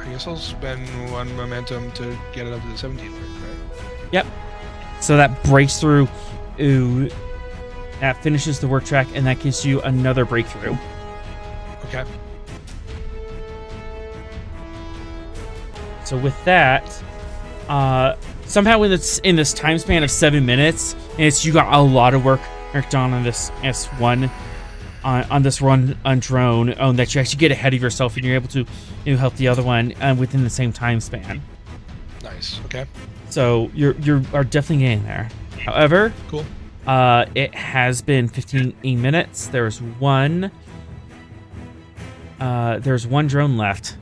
guess I'll spend 1 momentum to get it up to the 17 work, right? Yep. So that breaks through. Ooh, that finishes the work track, and that gives you another breakthrough. Okay. So with that, somehow in this time span of 7 minutes, you got a lot of work done on this S1, on this run on drone, that you actually get ahead of yourself, and you're able to help the other one within the same time span. Nice. Okay. So you are definitely getting there. However, Cool. It has been 15 minutes. There's one drone left.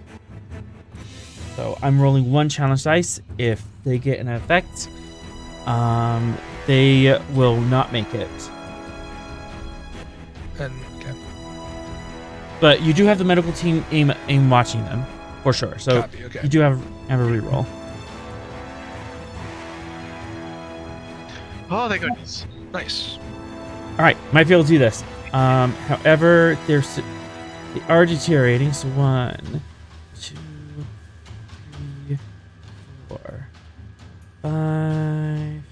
So I'm rolling 1 challenge dice. If they get an effect, they will not make it. And okay. But you do have the medical team aim watching them for sure. So Copy, okay. you do have a reroll. Oh, thank goodness. Nice. All right, might be able to do this. However, they are deteriorating. So 1, 2, 3, 4, 5,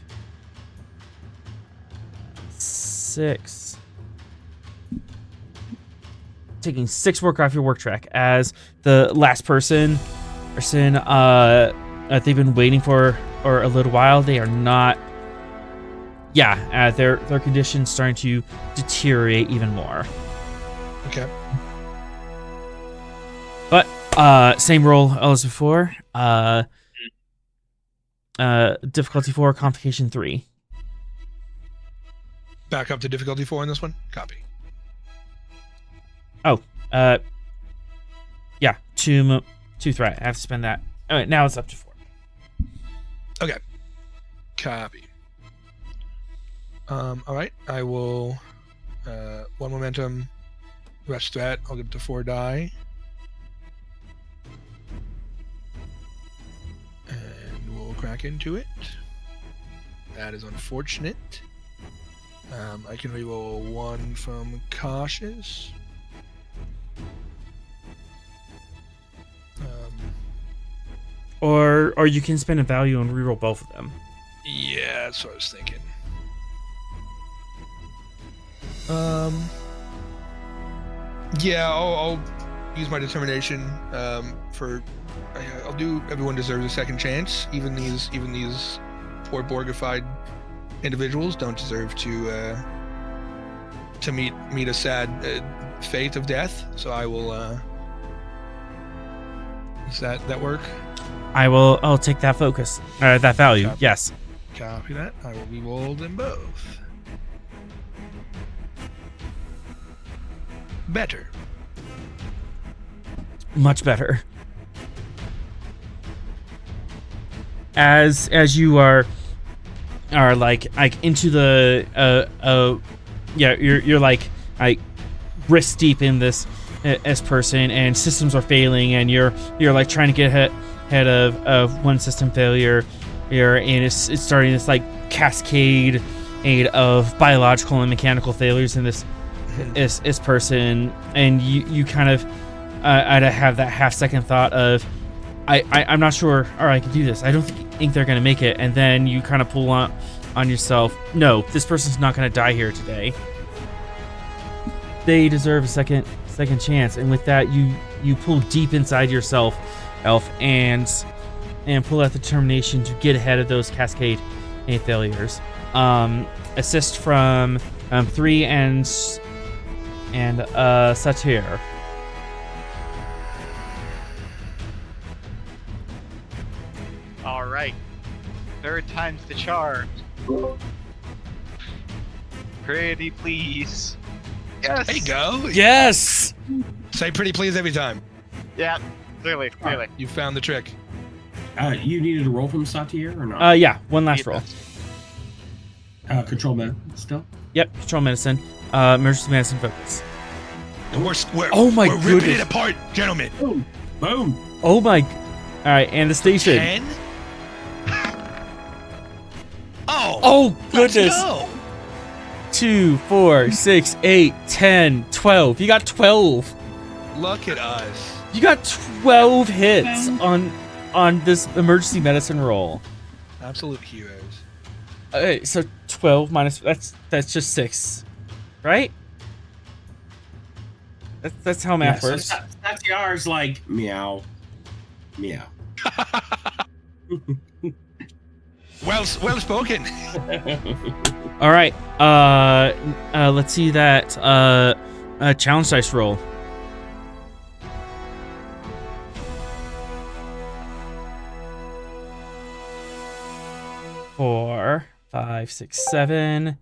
6. Taking 6 work off your work track as the last person they've been waiting for a little while. They are not. Yeah, their condition's starting to deteriorate even more. Okay. But same roll as before. Difficulty 4, complication 3. Back up to difficulty 4 in this one. Copy. Oh, yeah, 2 threat. I have to spend that. All right, now it's up to 4. Okay. Copy. All right. I will 1 momentum, rest threat. I'll get to 4 die. And we'll crack into it. That is unfortunate. I can reroll 1 from cautious. Or you can spend a value and reroll both of them. Yeah, that's what I was thinking. Yeah, I'll use my determination for. I'll do. Everyone deserves a second chance. Even these poor Borgified individuals don't deserve to meet a sad fate of death. So I will. Does that work? I'll take that focus. That value. Copy. Yes. Copy that. I will re-roll them both. Better. Much better. As you are like into the you're like wrist deep in this person, and systems are failing, and you're like trying to get ahead of one system failure here, and it's starting this like cascade of biological and mechanical failures in this person, and you kind of I'd have that half-second thought of I'm not sure. All right, I can do this. I don't think they're gonna make it, and then you kind of pull on yourself. No, this person's not gonna die here today. They deserve a second chance, and with that, you pull deep inside yourself, Elf, and pull out the determination to get ahead of those cascade failures. Assist from 3 and Satir. All right. Third time's the charm. Pretty please. Yes. There you go. Yes. Say pretty please every time. Yeah. Clearly. You found the trick. You needed a roll from Satir or not? Yeah. One last roll. Control medicine still? Yep. Control medicine. Emergency medicine focus. And we're goodness. ripping it apart, gentlemen. Boom. Oh my. All right, and the station. 10. Oh goodness. Let's go. 2, 4, 6, 8, 10, 12. You got 12. Look at us. You got 12 hits on this emergency medicine roll. Absolute heroes. Okay, so 12 minus that's just 6, right? That's how math works. So Satir's like meow. Well spoken. All right. Let's see that challenge dice roll. Four, 5, 6, 7.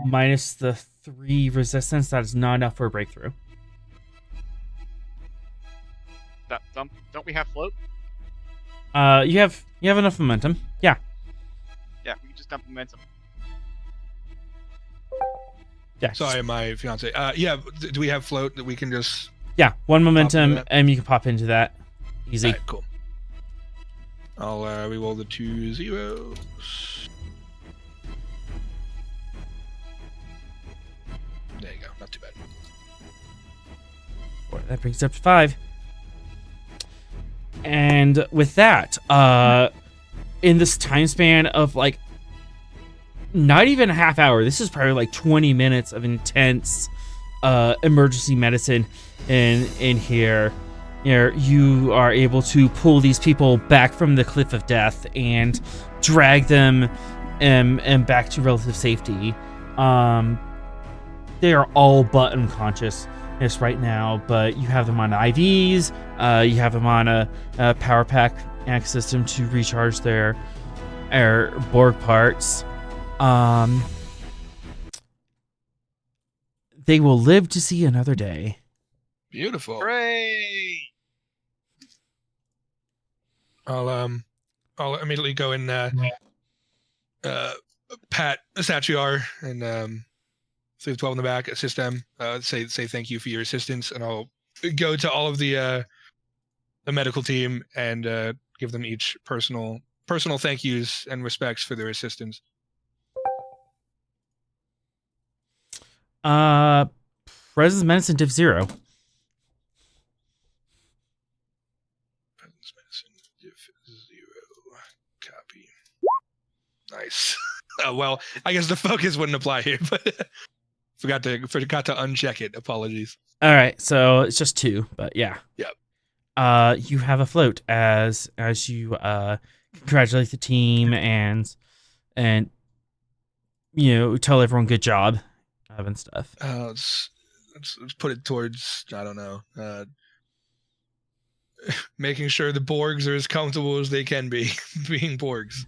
Minus the 3 resistance. That is not enough for a breakthrough. Don't we have float? You have enough momentum. Yeah. Yeah, we can just dump momentum. Yeah. Sorry, my fiance. Yeah, do we have float that we can just... Yeah, 1 momentum, and you can pop into that. Easy. All right, cool. I'll re-roll the 2 zeros. There you go. Not too bad. That brings it up to 5. And with that, in this time span of like not even a half hour, this is probably like 20 minutes of intense emergency medicine in here. You are able to pull these people back from the cliff of death and drag them and back to relative safety. They are all but unconscious right now, but you have them on IVs. You have them on a power pack system to recharge their Borg parts. They will live to see another day. Beautiful. Hooray! I'll immediately go and pat Satriar and Sleeve 12 in the back, assist them, say thank you for your assistance, and I'll go to all of the medical team and give them each personal thank yous and respects for their assistance. Presence medicine div 0. Presence medicine div 0. Copy. Nice. Well, I guess the focus wouldn't apply here, but Forgot to uncheck it. Apologies. All right, so it's just 2, but yeah. Yep. You have a float as you congratulate the team and tell everyone good job and stuff. Let's put it towards, I don't know, making sure the Borgs are as comfortable as they can be being Borgs.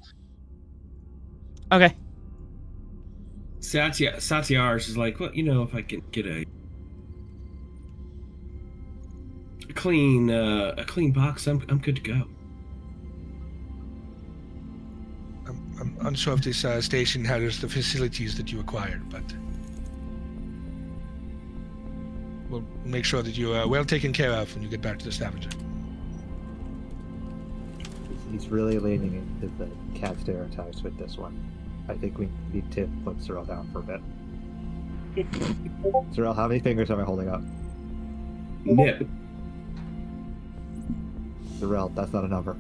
Okay. Satyars is like, well, if I can get a clean box, I'm good to go. I'm unsure if this station has the facilities that you acquired, but we'll make sure that you are well taken care of when you get back to the Stavanger. He's really leaning into the cat stereotypes with this one. I think we need to put Cyril down for a bit. Cyril, how many fingers am I holding up? Nip. Cyril, that's not a number.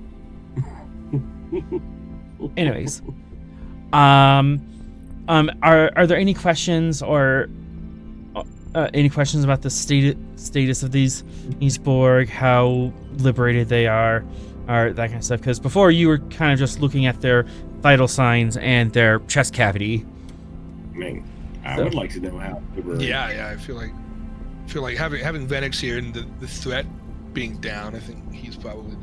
Anyways, are there any questions or any questions about the status of these Borg, how liberated they are, or that kind of stuff? Because before you were kind of just looking at their vital signs and their chest cavity. I mean, I would like to know how. Yeah. I feel like having Venix here and the threat being down, I think he's probably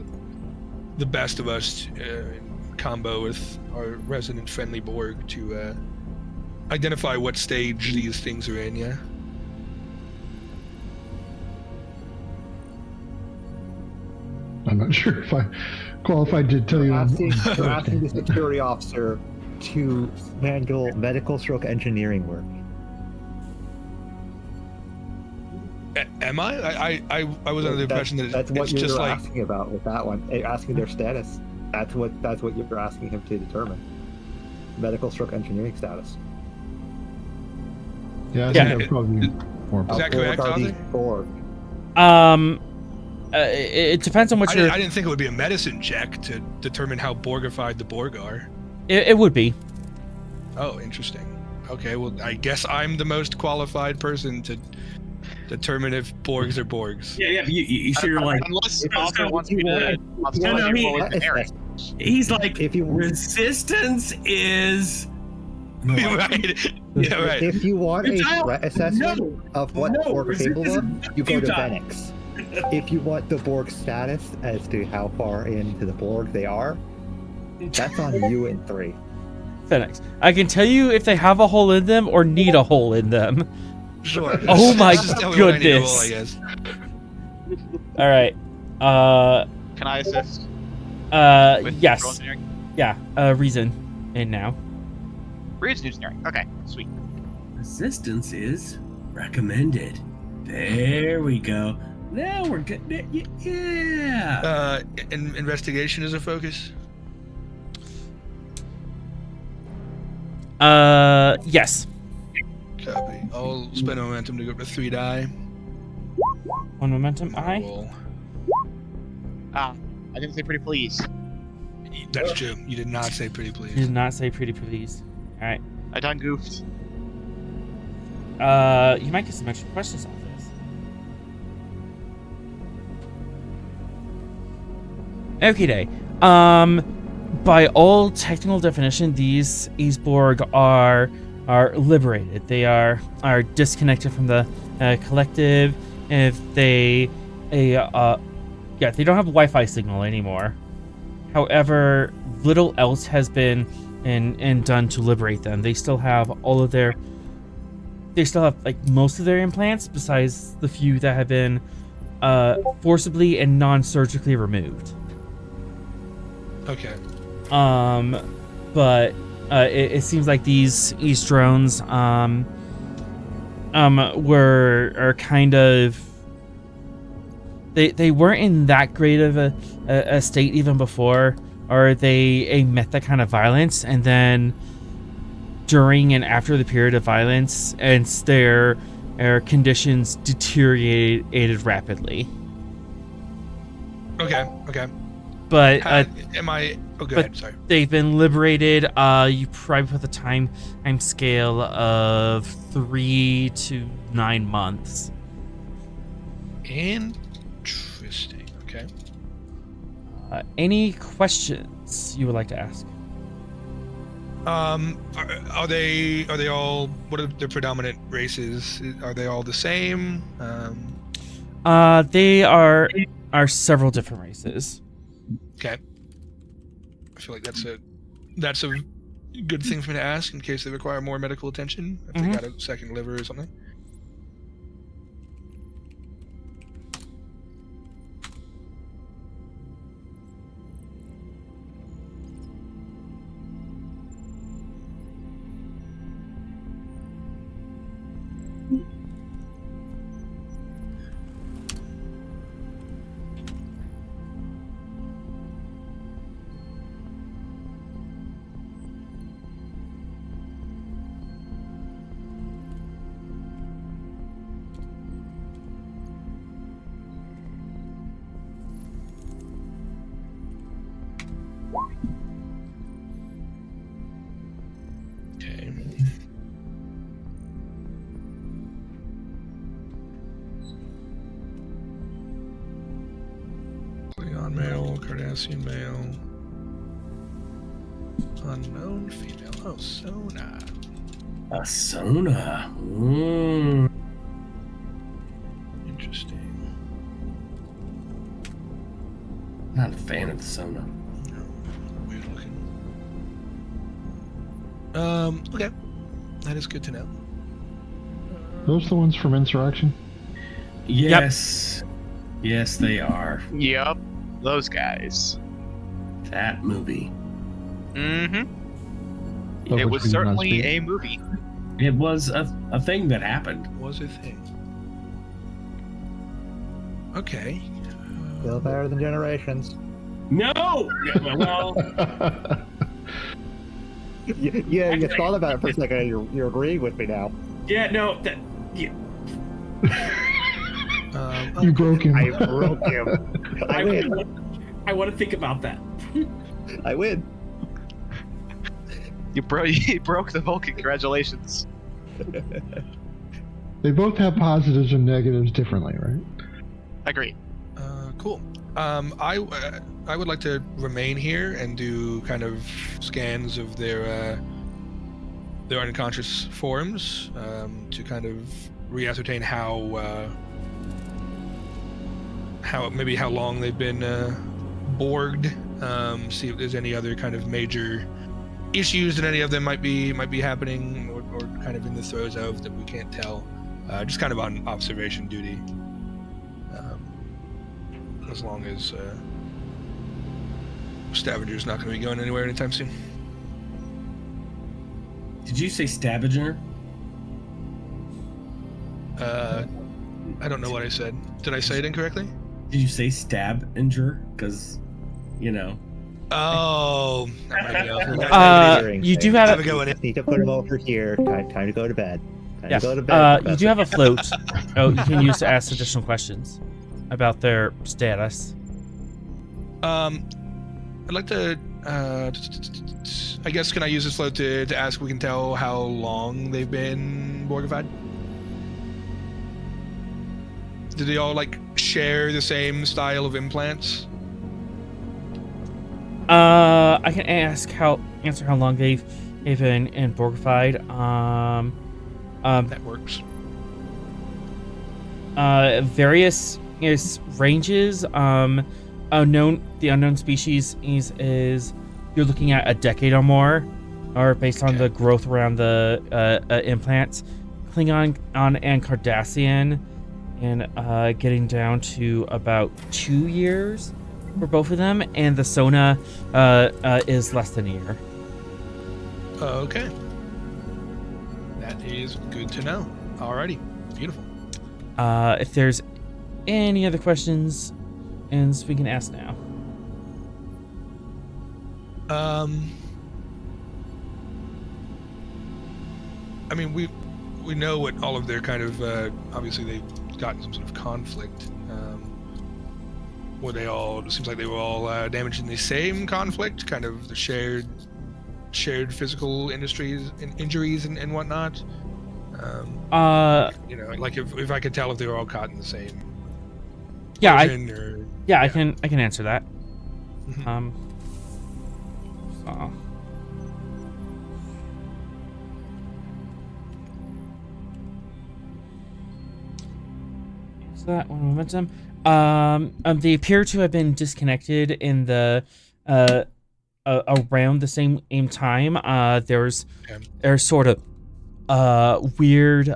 the best of us in combo with our resident friendly Borg to identify what stage these things are in. Yeah. I'm not sure if I'm qualified to tell you. You're asking the security officer to handle medical stroke engineering work. Am I? I was under the impression that that's what it's just you're like asking about with that one. You're asking their status. That's what you're asking him to determine. Medical stroke engineering status. Yeah, I think probably more. Is that correct, Arthur? Borg. It depends on what I didn't think it would be a medicine check to determine how Borgified the Borg are. It would be. Oh, interesting. Okay, well, I guess I'm the most qualified person to determine if Borgs are Borgs. Yeah. You sure like unless Arthur wants me to roll with Eric. He's like, if you resistance is right. Yeah, right. If you want a threat assessment of what Borg are capable of, you go to Venix. If you want the Borg status as to how far into the Borg they are, that's on you in 3. Venix. I can tell you if they have a hole in them or need a hole in them. Sure. Oh my goodness. All right. Can I assist? Yes. Yeah. Reason. And now. Reason engineering. Okay. Sweet. Resistance is recommended. There we go. Now we're good. Yeah. Investigation is a focus. Yes. Copy. I'll spend a momentum to go up to 3 die. 1 momentum. I didn't say pretty please. That's true. You did not say pretty please. You did not say pretty please. All right. I done goofed. You might get some extra questions off this. Okay, day. By all technical definition, these Borg are liberated. They are disconnected from the collective. If they they don't have a Wi-Fi signal anymore. However, little else has been and done to liberate them. They still have like most of their implants, besides the few that have been forcibly and non-surgically removed. Okay. But it seems like these drones are kind of they weren't in that great of a state even before, or they met that kind of violence, and then during and after the period of violence, and their conditions deteriorated rapidly. Okay. but Am I? Oh, go but- ahead. Sorry. they've been liberated. You probably put the time scale of 3 to 9 months. Interesting. Okay. Any questions you would like to ask? Are they all? What are their predominant races? Are they all the same? They are several different races. Okay. I feel like that's a good thing for me to ask in case they require more medical attention. If they got a second liver or something. Okay. Klingon male, Cardassian male, unknown female. Oh, Sona. A Sona. Interesting. Not a fan of the Sona. Weird looking. Okay. That is good to know. Those the ones from Insurrection? Yes. Yes, they are. Yep, those guys. That movie. Mm-hmm. Of It which was we do not certainly speak. a movie. It was a thing that happened. Was a thing. Okay. Still better than Generations. No! Well, Yeah, you thought about it for a second. You're agreeing with me now. yeah, no. You broke him. I broke him. I win. I want to think about that. I win. You broke the Vulcan. Congratulations. They both have positives and negatives differently, right? Agreed. Cool. I would like to remain here and do kind of scans of their unconscious forms to kind of re-ascertain how long they've been Borged. See if there's any other kind of major issues that any of them might be happening or kind of in the throes of that we can't tell. Just kind of on observation duty. As long as Stavanger's not going to be going anywhere anytime soon. Did you say Stavanger? I don't know what I said. Did I say it incorrectly? Did you say Stabanger? Because, you know. Oh, that might be off. You do have Have a go at it. Need to put him over here. Time to go to bed. Time Yeah. to go to bed. You do have a float. You can use to ask additional questions about their status. I'd like to. I guess can I use this float to ask? We can tell how long they've been Borgified. Do they all like share the same style of implants? I can answer how long they've been in Borgified. That works. Various ranges. The unknown species is you're looking at a decade or more, or based on the growth around the implants. Klingon and Cardassian, and getting down to about 2 years for both of them, and the Sona is less than a year. Okay. That is good to know. Alrighty. Beautiful. If there's any other questions, and we can ask now. I mean, we know what all of their kind of obviously they've gotten some sort of conflict. were they all? It seems like they were all damaged in the same conflict, kind of the shared physical injuries and whatnot. Like if I could tell if they were all caught in the same. Yeah, I yeah. can answer that. Mhm. Is that one momentum? They appear to have been disconnected in the around the same time. There's sort of weird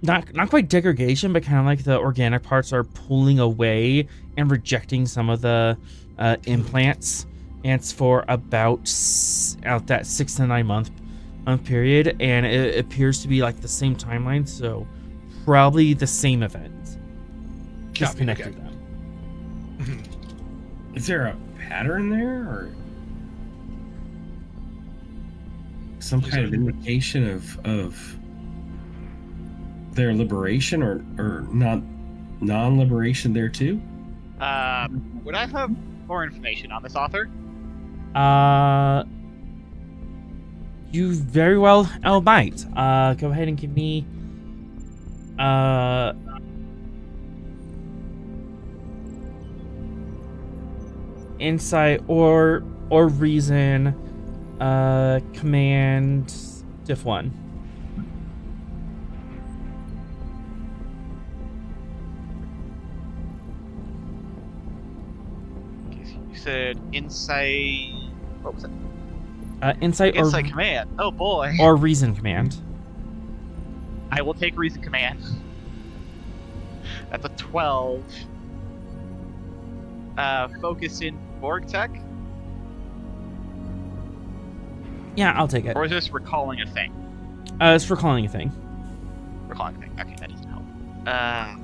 not quite degradation, but kind of like the organic parts are pulling away and rejecting some of the implants. And it's for about out that 6 to 9 month period, and it appears to be like the same timeline, so probably the same event. Disconnected them. Is there a pattern there, or some kind of indication of their liberation or non-liberation there too? Would I have more information on this author? You very well might. Go ahead and give me insight or reason command diff 1. You said insight. What was it? Insight command. Oh boy. Or reason command. I will take reason command. That's a 12. Focus in Borg tech. Yeah, I'll take it. Or is this recalling a thing? It's recalling a thing. Recalling a thing. Okay, that doesn't help. That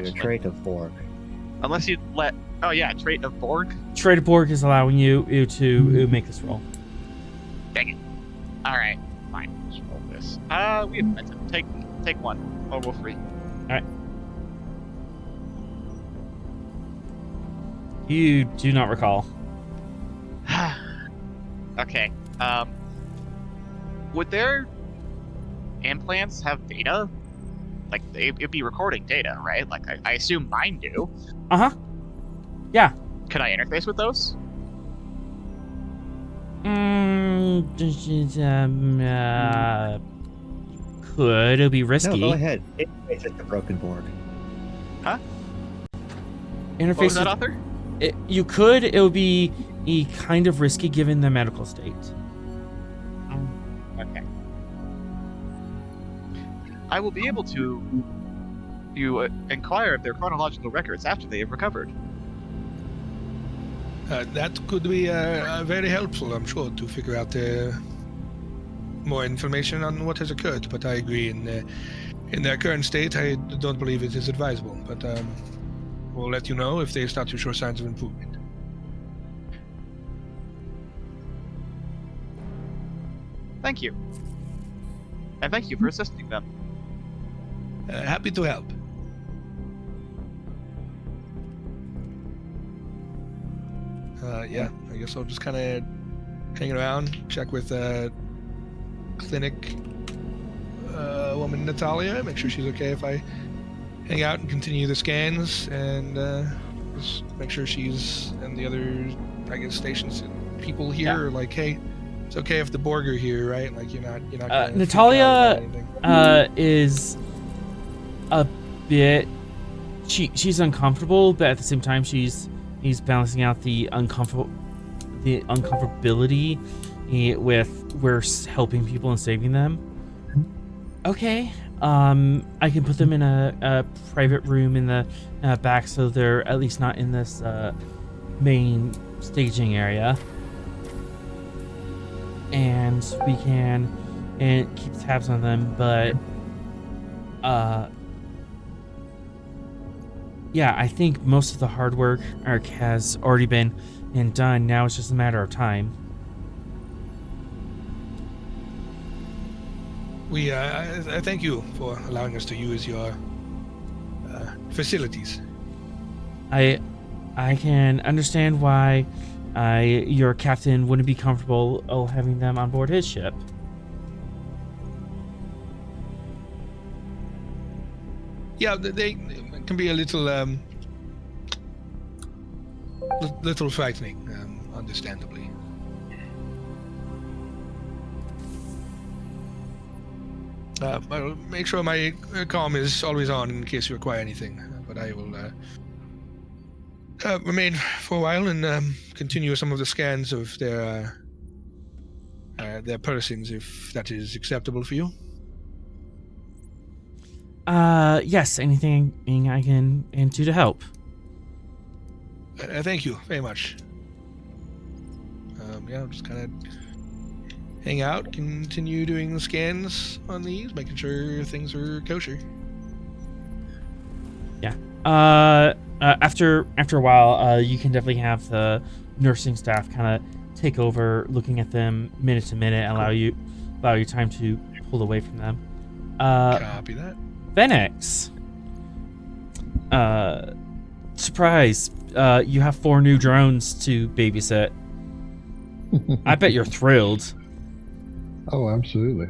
The trait of Borg. Unless you let. Oh yeah, trait of Borg. Trait of Borg is allowing you to make this roll. Dang it. All right, fine. Let's roll this. We have momentum. Take one. Or roll 3. All right. You do not recall. Okay. Would their implants have data? Like, it'd be recording data, right? Like, I assume mine do. Uh-huh. Yeah. Could I interface with those? Could. It'll be risky. No, go ahead. Interface at the broken Borg. Huh? Interface What was that, author? You could. It would be kind of risky given the medical state. Okay. I will be able to inquire of their chronological records after they have recovered. That could be very helpful, I'm sure, to figure out more information on what has occurred. But I agree, in their current state, I don't believe it is advisable. But we'll let you know if they start to show signs of improvement. Thank you. And thank you for assisting them. Happy to help. Yeah, I guess I'll just kind of hang around, check with clinic woman Natalia, make sure she's okay if I hang out and continue the scans, and just make sure she's and the other, I guess, stations and people here are like, hey, it's okay if the Borg are here, right? Like you're not gonna Natalia is a bit. She's uncomfortable, but at the same time he's balancing out the uncomfortability with we're helping people and saving them. Okay, I can put them in a private room in the back, so they're at least not in this main staging area, and we can keep tabs on them. But yeah, I think most of the hard work has already been done. Now it's just a matter of time. I thank you for allowing us to use your facilities. I can understand why your captain wouldn't be comfortable having them on board his ship. Yeah, they can be a little little frightening, understandably. I'll make sure my comm is always on in case you require anything. But I will remain for a while and continue some of the scans of their persons, if that is acceptable for you. Yes. Anything I can do to help? Thank you very much. Yeah, I'll just kind of hang out, continue doing the scans on these, making sure things are kosher. Yeah. After a while, you can definitely have the nursing staff kind of take over, looking at them minute to minute, and allow you time to pull away from them. Copy that. Phoenix. Surprise. You have 4 new drones to babysit. I bet you're thrilled. Oh, absolutely.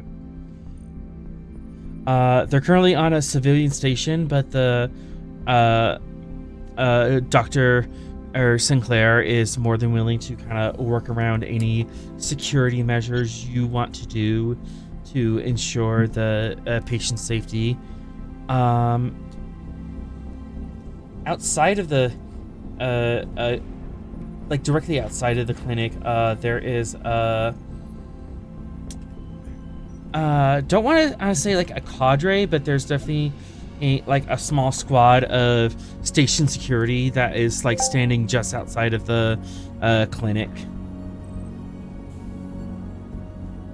They're currently on a civilian station, but the Dr. Sinclair is more than willing to kind of work around any security measures you want to do to ensure the patient safety. Outside of the like directly outside of the clinic, there is don't want to say like a cadre, but there's definitely a small squad of station security that is like standing just outside of the clinic.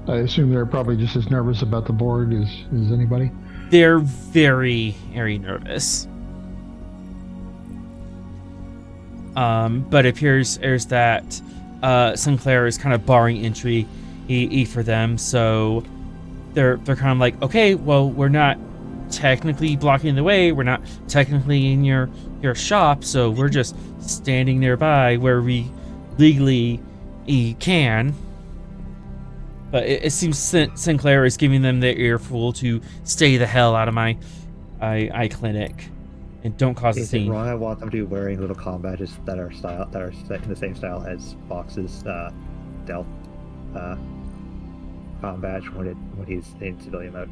I assume they're probably just as nervous about the board as anybody. They're very, very nervous. But it appears that Sinclair is kind of barring entry for them, so they're kind of like, okay, well, we're not technically blocking the way, we're not technically in your shop, so we're just standing nearby where we legally can. But it seems Sinclair is giving them the earful to stay the hell out of my eye clinic and don't cause a Is it scene. wrong? I want them to be wearing little comm badges that are in the same style as Fox's Delph comm badge when he's in civilian mode.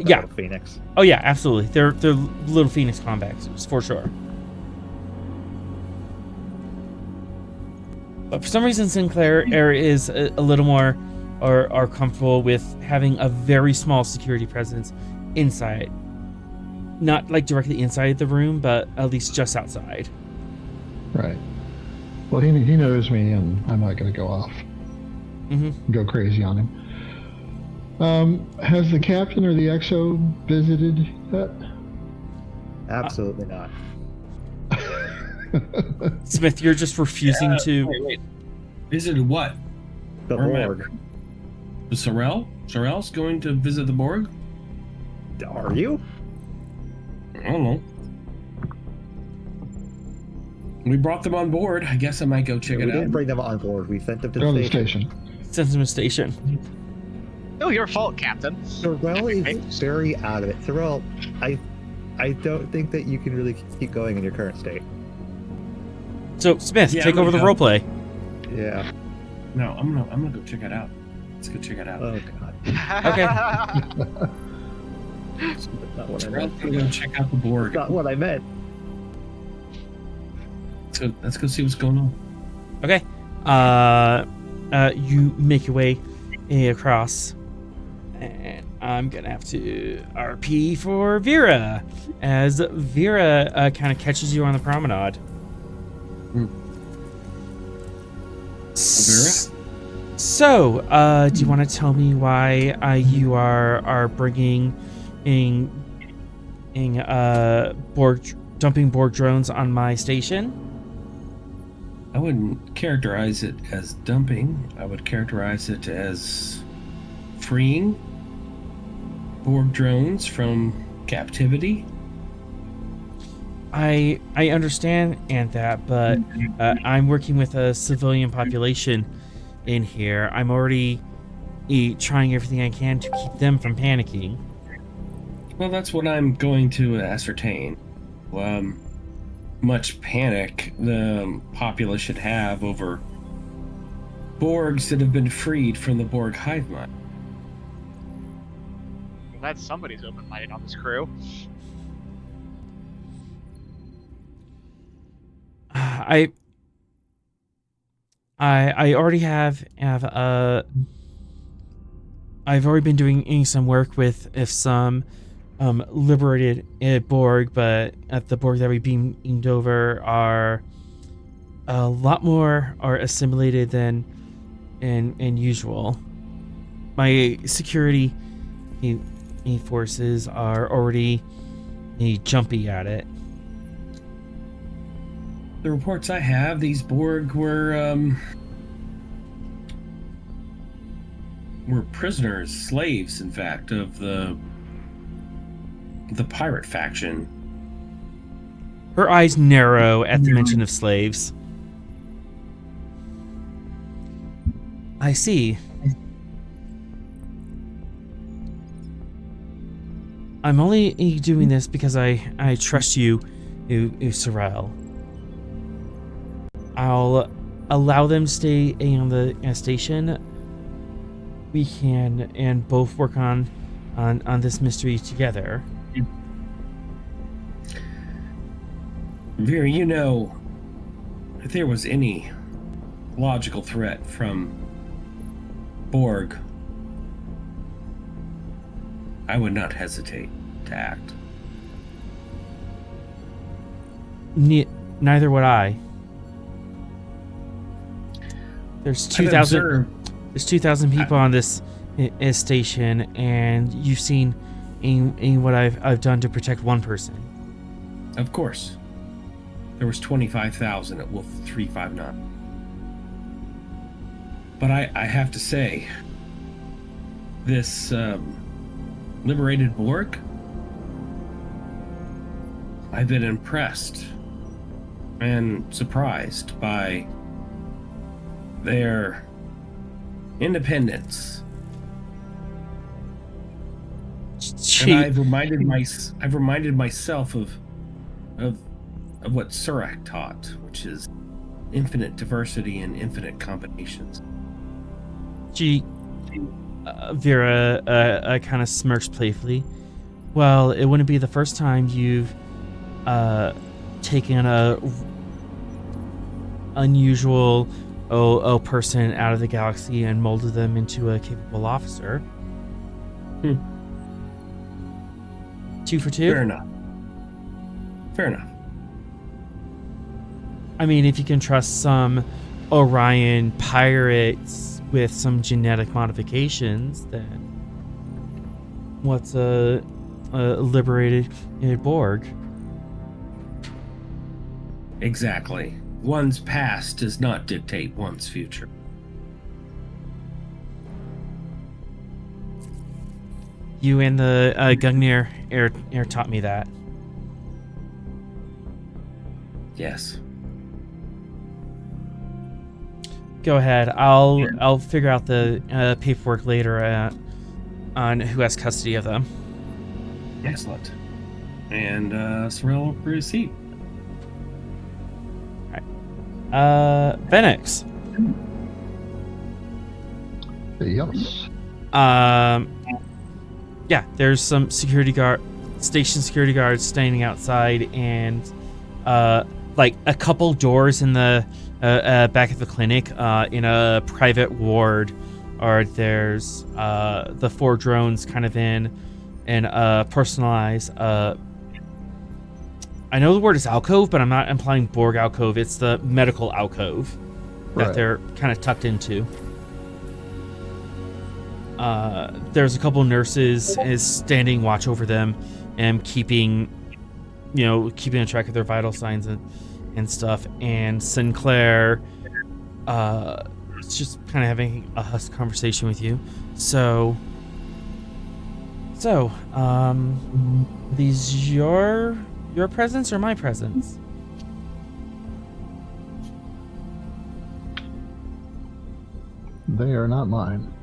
Yeah. Phoenix. Oh yeah, absolutely. They're little Phoenix combats for sure. But for some reason, Sinclair is a little more or comfortable with having a very small security presence inside. Not like directly inside the room, but at least just outside. Right. Well, he knows me, and I'm not going to go off. Mm-hmm. Go crazy on him. Has the captain or the XO visited yet? Absolutely not. Smith, you're just refusing to. Wait. Visited what? The Borg. Sorrel? Sorrel's going to visit the Borg? Are you? I don't know. We brought them on board. I guess I might go check it out. We didn't bring them on board. We sent them to They're the on the station. Send them to station. No, your fault, Captain. Sorrel is very out of it. Sorrel, I don't think that you can really keep going in your current state. So Smith, Yeah, take over the go. roleplay. Yeah. No, I'm gonna go check it out. Let's go check it out. Oh god. Okay. That's not what I Sorrel's meant. gonna go check out the Borg. That's not what I meant. So let's go see what's going on. Okay. You make your way across, and I'm gonna have to RP for Vera, as Vera kind of catches you on the promenade. Vera? So, do you want to tell me why you are bringing in dumping Borg drones on my station? I wouldn't characterize it as dumping. I would characterize it as freeing Borg drones from captivity. I understand and that, but I'm working with a civilian population in here. I'm already trying everything I can to keep them from panicking. Well, that's what I'm going to ascertain. Much panic the populace should have over Borgs that have been freed from the Borg hive mind. I'm glad somebody's open-minded on this crew. I already have I've already been doing some work with some liberated Borg, but the Borg that we beamed over are a lot more assimilated than in usual. My security forces are already jumpy at it. The reports I have, these Borg were prisoners, slaves, in fact, of the pirate faction. Her eyes narrow at the mention of slaves. I see. I'm only doing this because I trust you, Sorrel. I'll allow them to stay on the station. We can and both work on this mystery together. Vera, you know, if there was any logical threat from Borg, I would not hesitate to act. Neither would I. There's 2,000. There's 2,000 people on this station, and you've seen in what I've done to protect one person. Of course. There was 25,000 at Wolf 359. But I have to say, this liberated Borg, I've been impressed and surprised by their independence. And I've reminded myself of what Surak taught, which is infinite diversity and infinite combinations. Vera kind of smirks playfully. Well, it wouldn't be the first time you've taken a unusual person out of the galaxy and molded them into a capable officer. 2 for 2? Fair enough. I mean, if you can trust some Orion pirates with some genetic modifications, then what's a liberated Borg? Exactly. One's past does not dictate one's future. You and the Gungnir air taught me that. Yes. Go ahead. I'll figure out the paperwork later on who has custody of them. Excellent. And Sorrel will proceed. Venix. Yes. Yeah, there's some station security guards standing outside, and like a couple doors in the back of the clinic, in a private ward, or there's the 4 drones kind of in personalized. I know the word is alcove, but I'm not implying Borg alcove. It's the medical alcove that they're kind of tucked into. There's a couple nurses is standing watch over them and keeping a track of their vital signs and stuff. And Sinclair is just kind of having a husk conversation with you. So these your Your presence or my presence? They are not mine.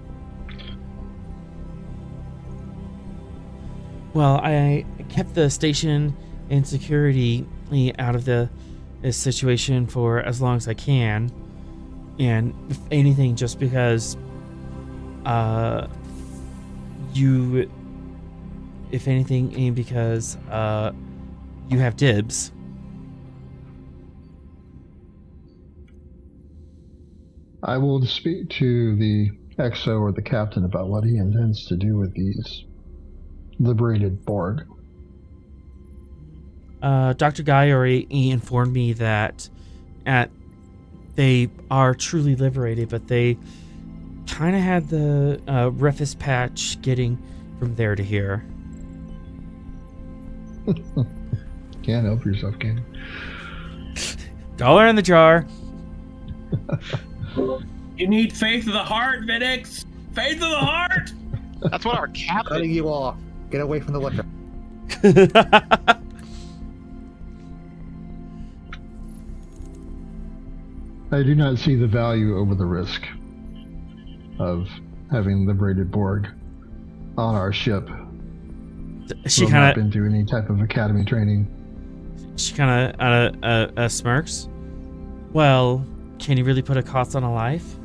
Well, I kept the station and security out of this situation for as long as I can. And if anything, just because if anything, because you have dibs. I will speak to the XO or the captain about what he intends to do with these liberated Borg. Dr. Guy already informed me that they are truly liberated, but they kind of had the roughest patch getting from there to here. Can't help yourself, can you? Dollar in the jar. You need faith of the heart, Vinix. Faith of the heart. That's what our captain. Cutting you off. Get away from the liquor. I do not see the value over the risk of having liberated Borg on our ship. She who have not kind been through any type of academy training. of smirks. Well, can you really put a cost on a life?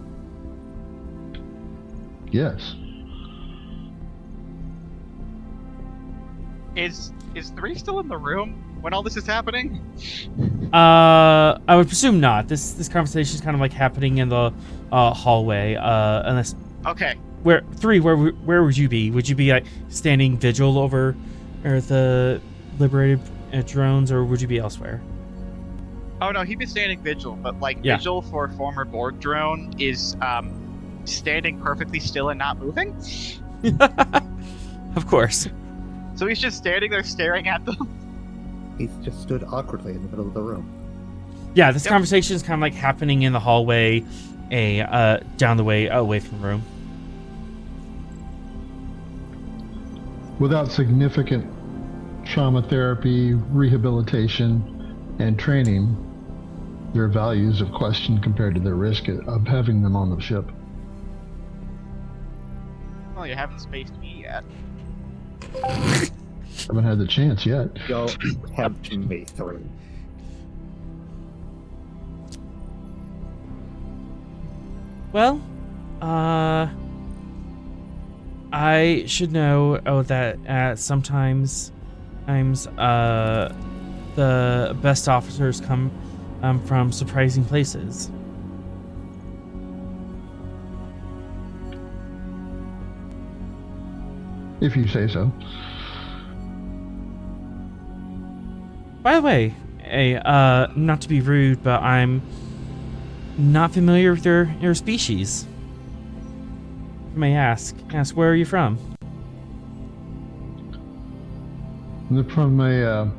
Yes. Is 3 still in the room when all this is happening? I would presume not. This conversation is kind of like happening in the hallway. Unless Okay. where would you be? Would you be like standing vigil over the liberated drones, or would you be elsewhere? Oh no, he'd be standing vigil, but like Yeah. vigil for a former Borg drone is standing perfectly still and not moving. Of course. So he's just standing there staring at them. He's just stood awkwardly in the middle of the room. Yeah, this Yep. conversation is kind of like happening in the hallway, down the way away from the room. Without significant trauma therapy, rehabilitation, and training, their values of question compared to their risk of having them on the ship. Well, you haven't spaced me yet. Haven't had the chance yet. Go tempt me through. Well, I should know that sometimes the best officers come from surprising places. If you say so. By the way, not to be rude, but I'm not familiar with your species. If I may ask where are you from? They're from a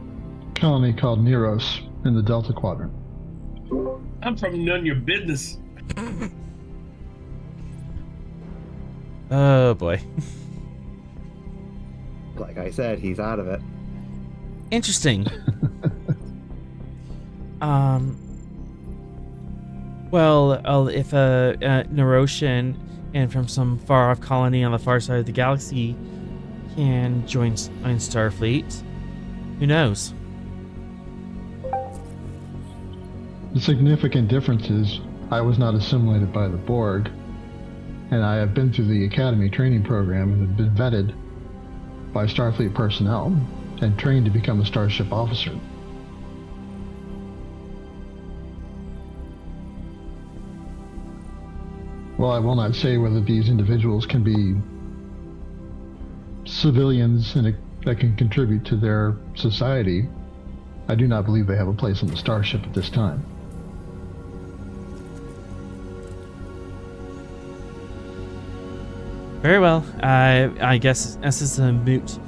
colony called Neros in the Delta Quadrant. I'm from none of your business. Oh boy. Like I said, he's out of it. Interesting. Well, if a Nerosian and from some far-off colony on the far side of the galaxy can join Starfleet, who knows? The significant difference is I was not assimilated by the Borg, and I have been through the Academy training program and have been vetted by Starfleet personnel and trained to become a Starship officer. While I will not say whether these individuals can be civilians that can contribute to their society, I do not believe they have a place on the Starship at this time. Very well. I guess this is a moot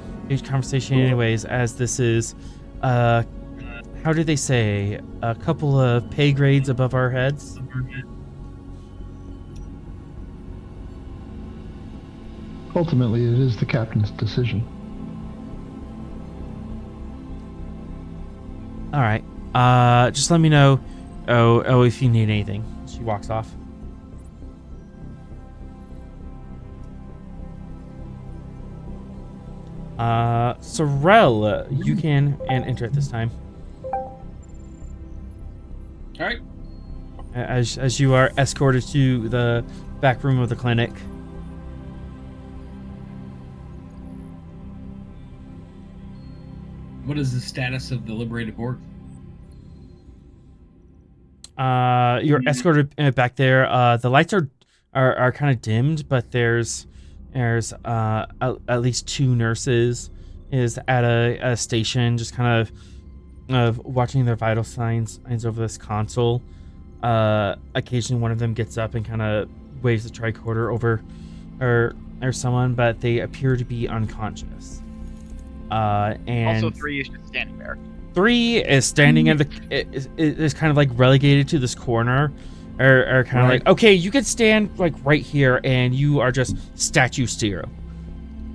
conversation anyways, as this is, how do they say, a couple of pay grades above our heads? Ultimately, it is the captain's decision. All right. Just let me know. Oh, if you need anything. She walks off. Sorrel, you can enter at this time. All right. As you are escorted to the back room of the clinic. What is the status of the liberated Borg? You're escorted back there. The lights are kind of dimmed, but there's at least 2 nurses is at a station, just kind of watching their vital signs over this console. Occasionally, one of them gets up and kind of waves the tricorder over or someone, but they appear to be unconscious. And Also, 3 is just standing there. 3 is standing in is kind of like relegated to this corner, or kind of like, okay, you can stand like right here, and you are just statue still.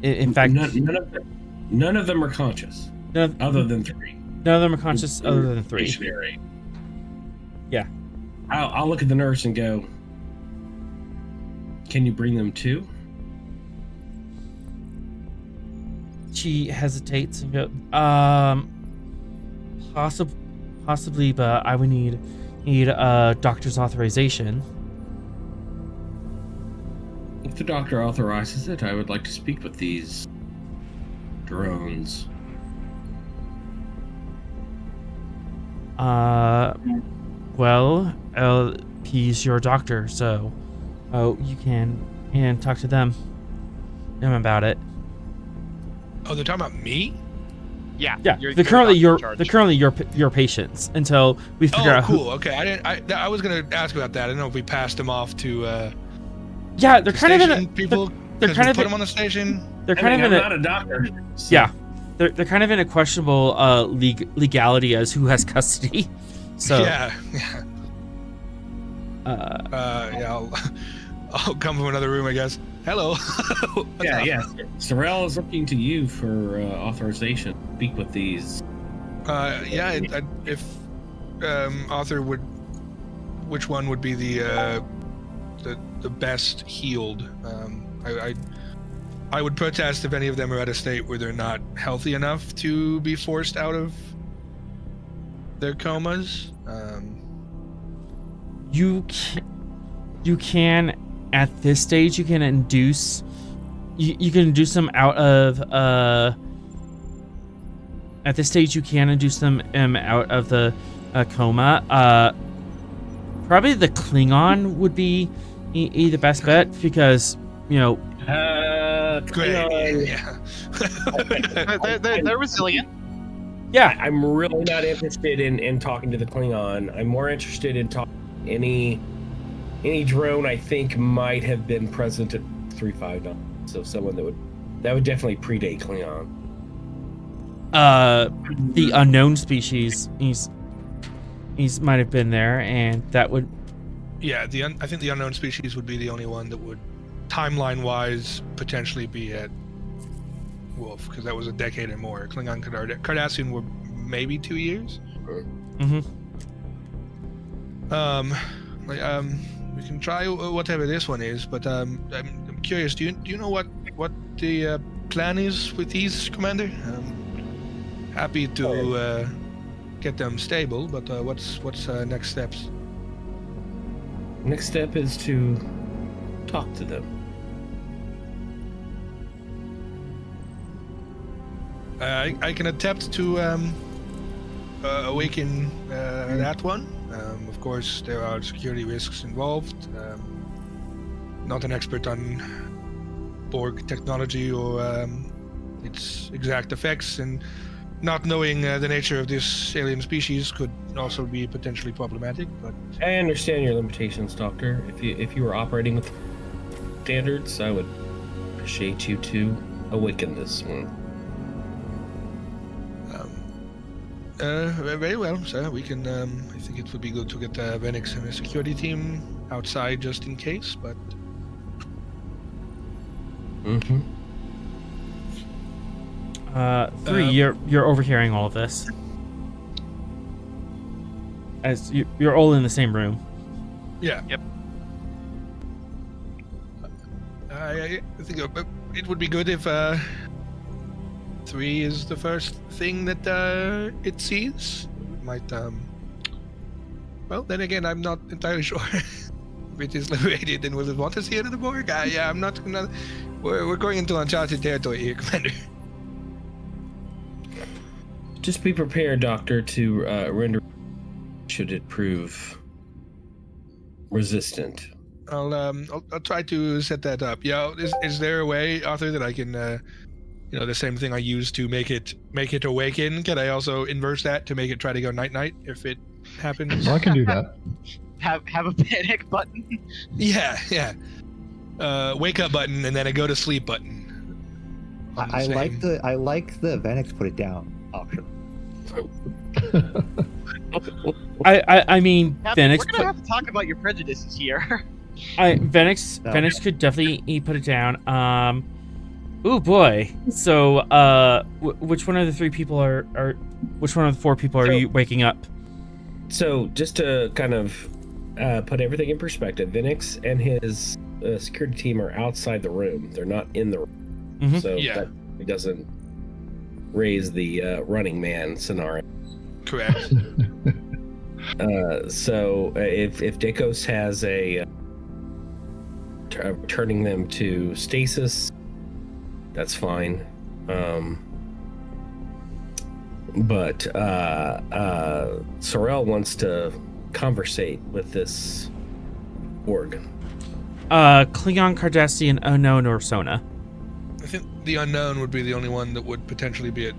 In fact, none of them are conscious. Other than 3. None of them are conscious other than 3. Stationary. Yeah. I'll look at the nurse and go, can you bring them too? She hesitates and goes, possibly, but I would need a doctor's authorization. If the doctor authorizes it, I would like to speak with these drones. Well, he's your doctor, so you can talk to them about it. Oh, they're talking about me? Yeah. They're currently your patients until we figure out. Oh, cool. Okay, I was gonna ask about that. I don't know if we passed them off to. Yeah, they're kind of in a people. They're kind of put them on the station. They're kind of in I'm not a doctor. So. Yeah, they're kind of in a questionable legality as who has custody. So yeah. I'll come from another room, I guess. Hello. Yeah. Sorrel is looking to you for authorization to speak with these. If Arthur would, which one would be the best healed? I would protest if any of them are at a state where they're not healthy enough to be forced out of their comas. You can at this stage you can induce them out of at this stage you can induce them out of the coma. Probably the Klingon would be the best bet because Great. Yeah. They're resilient. Yeah, I'm really not interested in talking to the Klingon. I'm more interested in talking any drone I think might have been present at 359. So someone that would definitely predate Klingon. The unknown species. He's might have been there, and that would. Yeah, I think the unknown species would be the only one that would, timeline-wise, potentially be at Wolf, because that was a decade or more. Klingon Cardassian were maybe 2 years. Mm-hmm. We can try whatever this one is, but I'm curious. Do you know what the plan is with these, Commander? Happy to get them stable, but what's next steps? Next step is to talk to them. I can attempt to awaken that one. Of course, there are security risks involved. Not an expert on Borg technology or its exact effects, and not knowing the nature of this alien species could also be potentially problematic. But I understand your limitations, Doctor. If you were operating with standards, I would appreciate you to awaken this one. Very well, sir. We can. I think it would be good to get Venix and a security team outside just in case. But. Mm-hmm. 3, you're overhearing all of this. as you're all in the same room. Yeah. Yep. I think it would be good if 3 is the first thing that it sees. Might well, then again, I'm not entirely sure. If it is liberated, then will it want to see it anymore? Yeah, I'm not gonna. We're going into uncharted territory here, Commander. Just be prepared, Doctor, to render should it prove resistant. I'll try to set that up. Yeah, is there a way, Arthur, that I can, the same thing I used to make it awaken? Can I also inverse that to make it try to go night if it happens? Well, I can do that. Have a panic button. Yeah. Wake up button and then a go to sleep button. I like the Venix put it down option. I mean, Venix. We're gonna have to talk about your prejudices here. Venix could definitely put it down. Oh boy. So, which one of the 3 people are which one of the 4 people are you waking up? So, just to kind of put everything in perspective, Venix and his security team are outside the room. They're not in the room. Mhm. So Yeah. that doesn't raise the running man scenario. Correct. So if Dacos has a turning them to stasis, that's fine. But Sorel wants to conversate with this org. Klingon, Cardassian, Unknown, or Sona. I think the unknown would be the only one that would potentially be at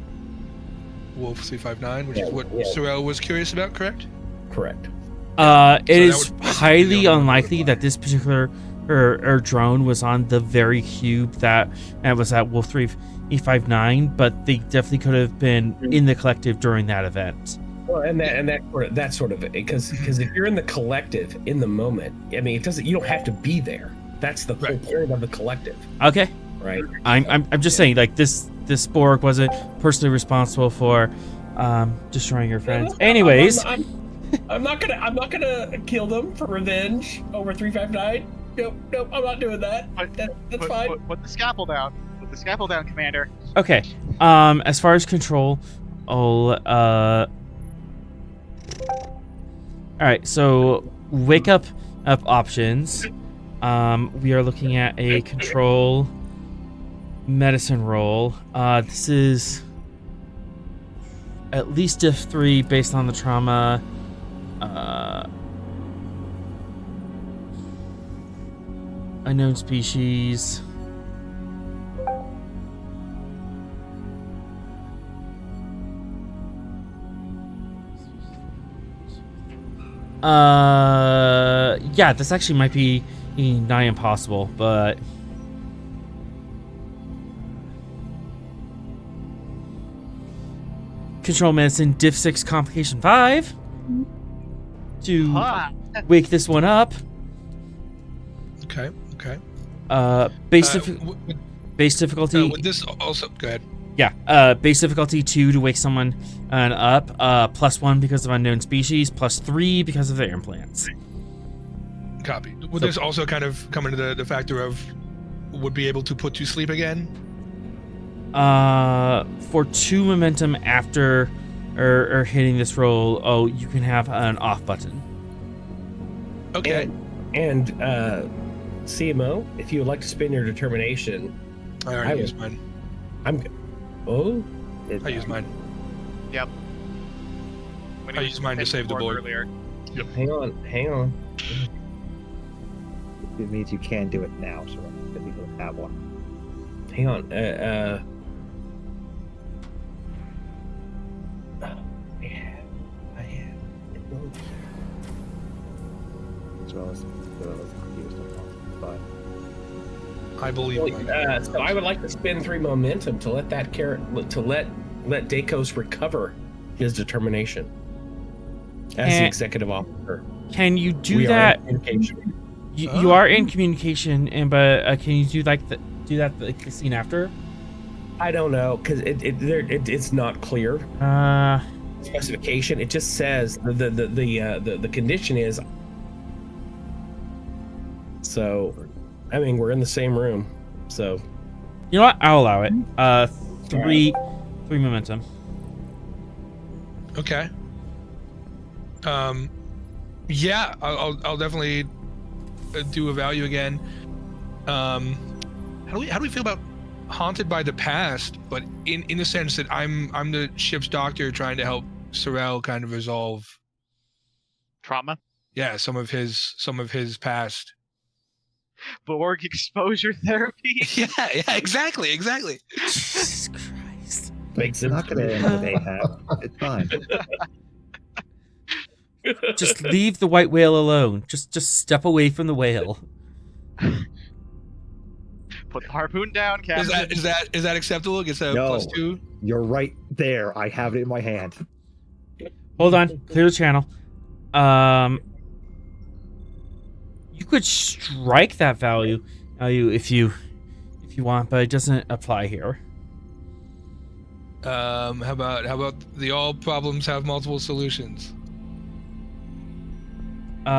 Wolf 359, which is what Sorel was curious about, correct? Correct. It So is that would highly be the only one unlikely would that this particular or drone was on the very cube that was at Wolf 359, but they definitely could have been in the collective during that event. Well, and that sort of because if you're in the collective in the moment, I mean, you don't have to be there. That's the whole point of the collective, Okay, right? I'm just saying, like, this Borg wasn't personally responsible for destroying your friends. Anyways, I'm not gonna kill them for revenge over 359. Nope, I'm not doing that. That's fine. Put the scalpel down. Put the scalpel down, Commander. okay. As far as control, all right. So wake up options. We are looking at a control medicine roll. This is at least diff 3 based on the trauma. Unknown species. Yeah, this actually might be nigh impossible, but control medicine diff 6 complication 5 to wake this one up. Okay. Base Base difficulty. would this also go ahead? Yeah, base difficulty 2 to wake someone up, +1 because of unknown species, +3 because of their implants. Copy. Would this also kind of come into the factor of would be able to put to sleep again? For 2 momentum after or hitting this roll, you can have an off button. Okay. And CMO, if you would like to spend your determination, I already used mine. I used mine. Yep. I used mine to save the board. Earlier. Yep. hang on. It means you can do it now, so that we don't have one. Hang on. I have. As well as confused but I believe mine. So I would like to spend 3 momentum to let that let Dacos recover his determination as the executive officer. Can you do We are that? in communication. You are in communication, but can you do that like the scene after? I don't know because it's not clear. specification. It just says the condition is. So, I mean, we're in the same room. So, You know what? I'll allow it. Three momentum. Okay. Yeah, I'll definitely do a value again. How do we feel about haunted by the past, but in the sense that I'm the ship's doctor trying to help Sorrel kind of resolve Trauma. some of his past. Borg exposure therapy. Yeah, exactly. Jesus Christ. It's not going to end with Ahab. It's fine. Just leave the white whale alone. Just step away from the whale. Put the harpoon down, Captain. Is that acceptable? Gets a No. +2. You're right there. I have it in my hand. Hold on. Clear the channel. You could strike that value if you want, but it doesn't apply here. How about the all problems have multiple solutions? What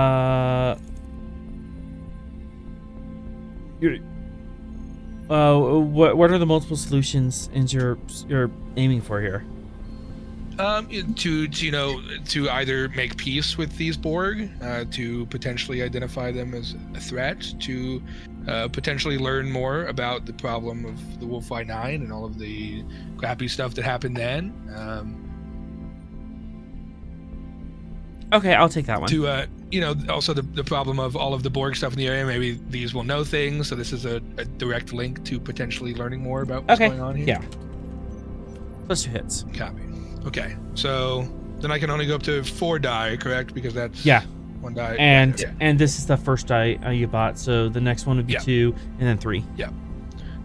are the multiple solutions you're aiming for here? To either make peace with these Borg, to potentially identify them as a threat, to potentially learn more about the problem of the Wolf I-9 and all of the crappy stuff that happened then. Okay, I'll take that one. To also the problem of all of the Borg stuff in the area. Maybe these will know things, so this is a direct link to potentially learning more about what's going on here. Yeah. +2 hits. Copy. Okay, so then I can only go up to 4 die, correct? Because that's 1 die. And this is the first die you bought, so the next one would be 2, and then 3. Yeah.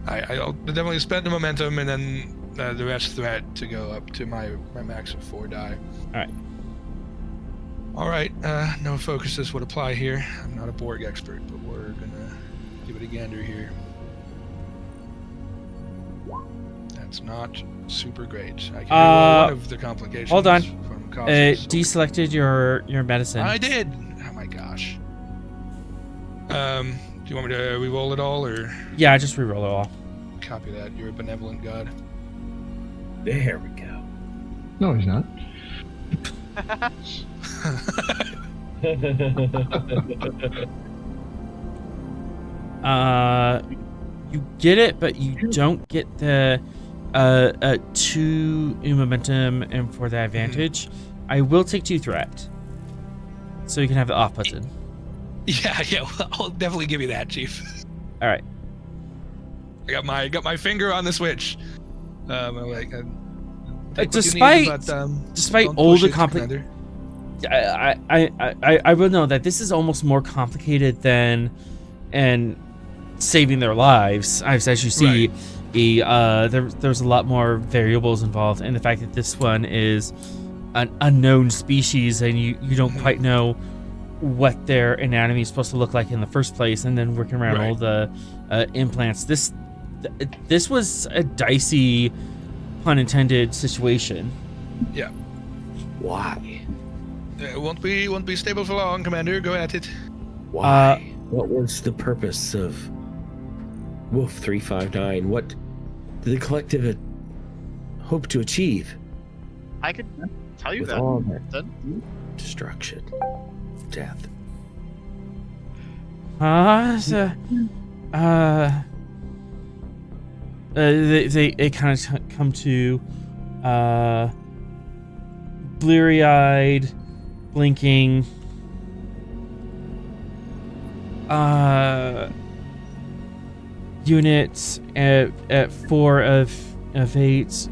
I'll definitely spend the momentum, and then the rest threat to go up to my max of 4 die. All right. No focuses would apply here. I'm not a Borg expert, but we're gonna give it a gander here. That's not super great. I can do one of the complications. Hold on. From causes, deselected your medicine. I did. Oh my gosh. Do you want me to re-roll it all, or? Yeah, just re-roll it all. Copy that. You're a benevolent god. there we go. No, he's not. You get it, but you don't get the 2 in momentum and for the advantage. I will take 2 threat, so you can have the off button. Yeah. Well, I'll definitely give you that, Chief. All right. I got my finger on the switch. Despite all the complications, I will know that this is almost more complicated than saving their lives. As you see, there's a lot more variables involved, and the fact that this one is an unknown species and you don't quite know what their anatomy is supposed to look like in the first place, and then working around all the implants. This was a dicey, pun intended, situation. Yeah. Why? It won't be stable for long, Commander. Go at it. Why? What was the purpose of Wolf 359? What did the collective hope to achieve? I could tell you With that. all that destruction, death. They kind of come to bleary-eyed, blinking. Units at 4 of 8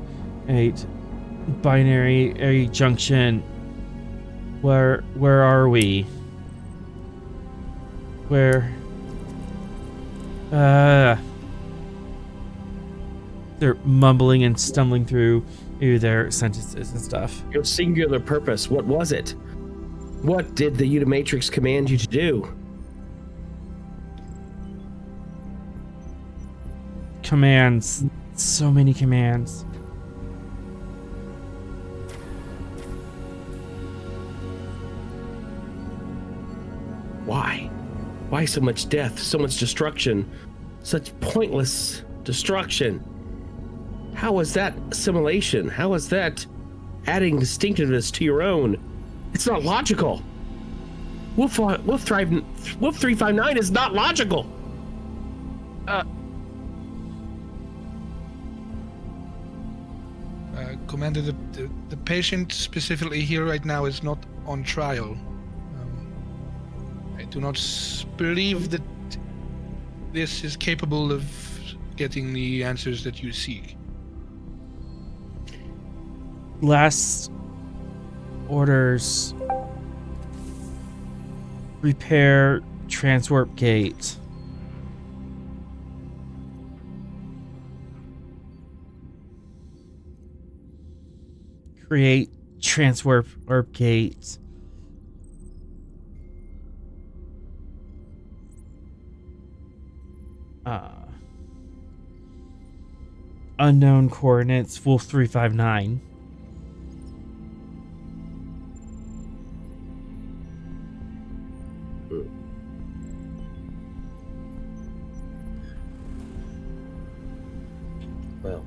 binary junction. Where are we? Where? They're mumbling and stumbling through their sentences and stuff. Your singular purpose, what was it? What did the Unimatrix command you to do? Commands. So many commands. Why so much death, so much destruction, such pointless destruction? How is that assimilation? How is that adding distinctiveness to your own? It's not logical. Wolf 359 is not logical. Commander, the patient specifically here right now is not on trial. I do not believe that this is capable of getting the answers that you seek. Last orders: repair transwarp gate. Create transwarp gate. Unknown coordinates, Wolf 359. Well,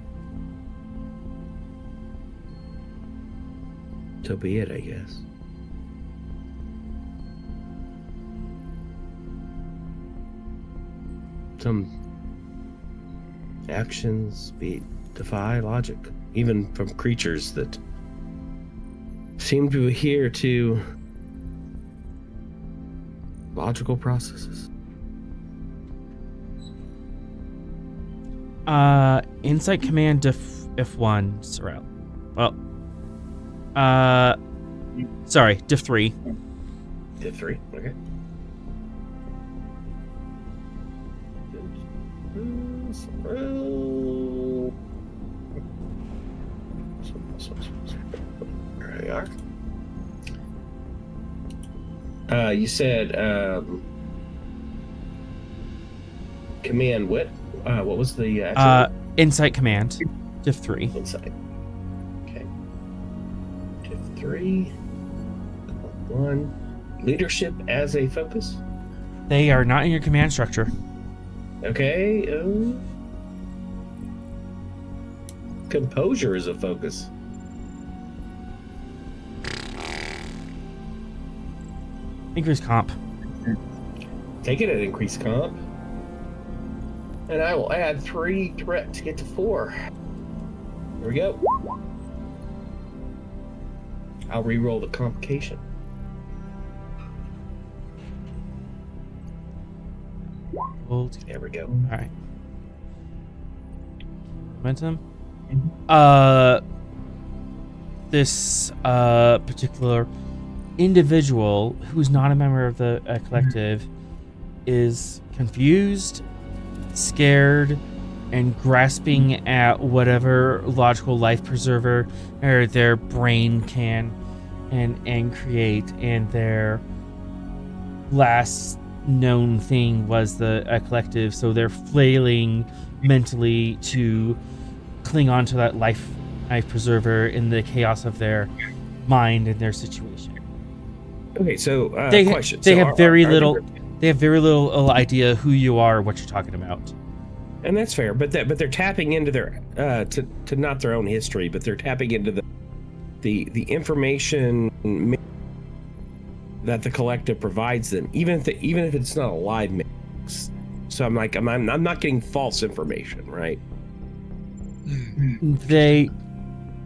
so be it, I guess. Some actions defy logic, even from creatures that seem to adhere to logical processes. Insight command diff 1, Sorrel. Well, sorry, diff 3. Diff 3, okay. There they are. You said command what? What was the actual insight command diff 3. Insight. Okay. Diff 3. 1. Leadership as a focus. They are not in your command structure. Okay. Composure is a focus. Increase comp. Take it at increased comp. And I will add 3 threat to get to 4. Here we go. I'll re-roll the complication. Hold. There we go. All right. Momentum. This particular individual who's not a member of the collective is confused, scared, and grasping at whatever logical life preserver or their brain can and create, and their last known thing was the collective, so they're flailing mentally to cling on to that life preserver in the chaos of their mind and their situation. Okay, so question. They So have very little. They have very little idea who you are, or what you're talking about. And that's fair, but they're tapping into their to not their own history, but they're tapping into the information that the collective provides them, even if it's not a live mix. So I'm not getting false information, right? They,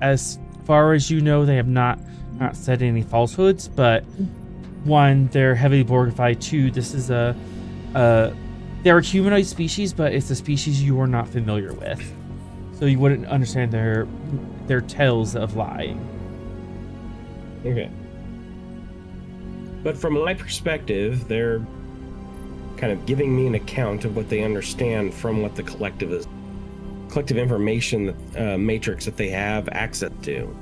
as far as you know, they have not said any falsehoods. But one, they're heavily Borgified. 2, this is they're a humanoid species, but it's a species you are not familiar with, so you wouldn't understand their tales of lying. Okay. But from my perspective, they're kind of giving me an account of what they understand from what the collective information matrix that they have access to.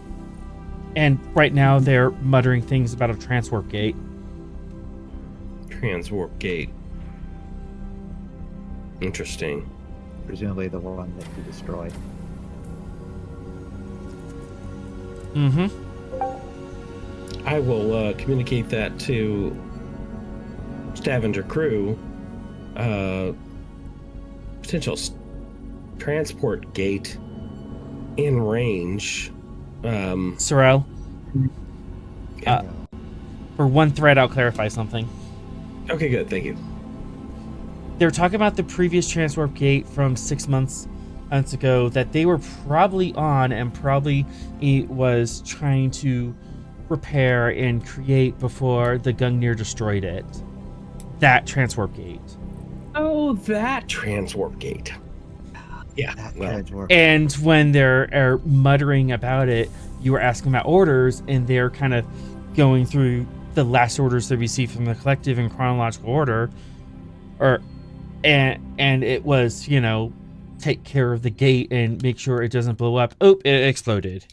And right now they're muttering things about a transwarp gate. Transwarp gate. Interesting. Presumably the one that you destroyed. I will communicate that to Stavanger crew, potential transport gate in range. Sorrel, Yeah. for one thread, I'll clarify something. Okay, good. Thank you. They were talking about the previous transport gate from 6 months ago that they were probably on, and probably it was trying to repair and create before the Gungnir destroyed it. That transport gate. Oh, that transport gate. Yeah. That Well, transport. And when they're muttering about it, you were asking about orders, and they're kind of going through the last orders that we see from the collective in chronological order, and it was, take care of the gate and make sure it doesn't blow up. Oh, it exploded.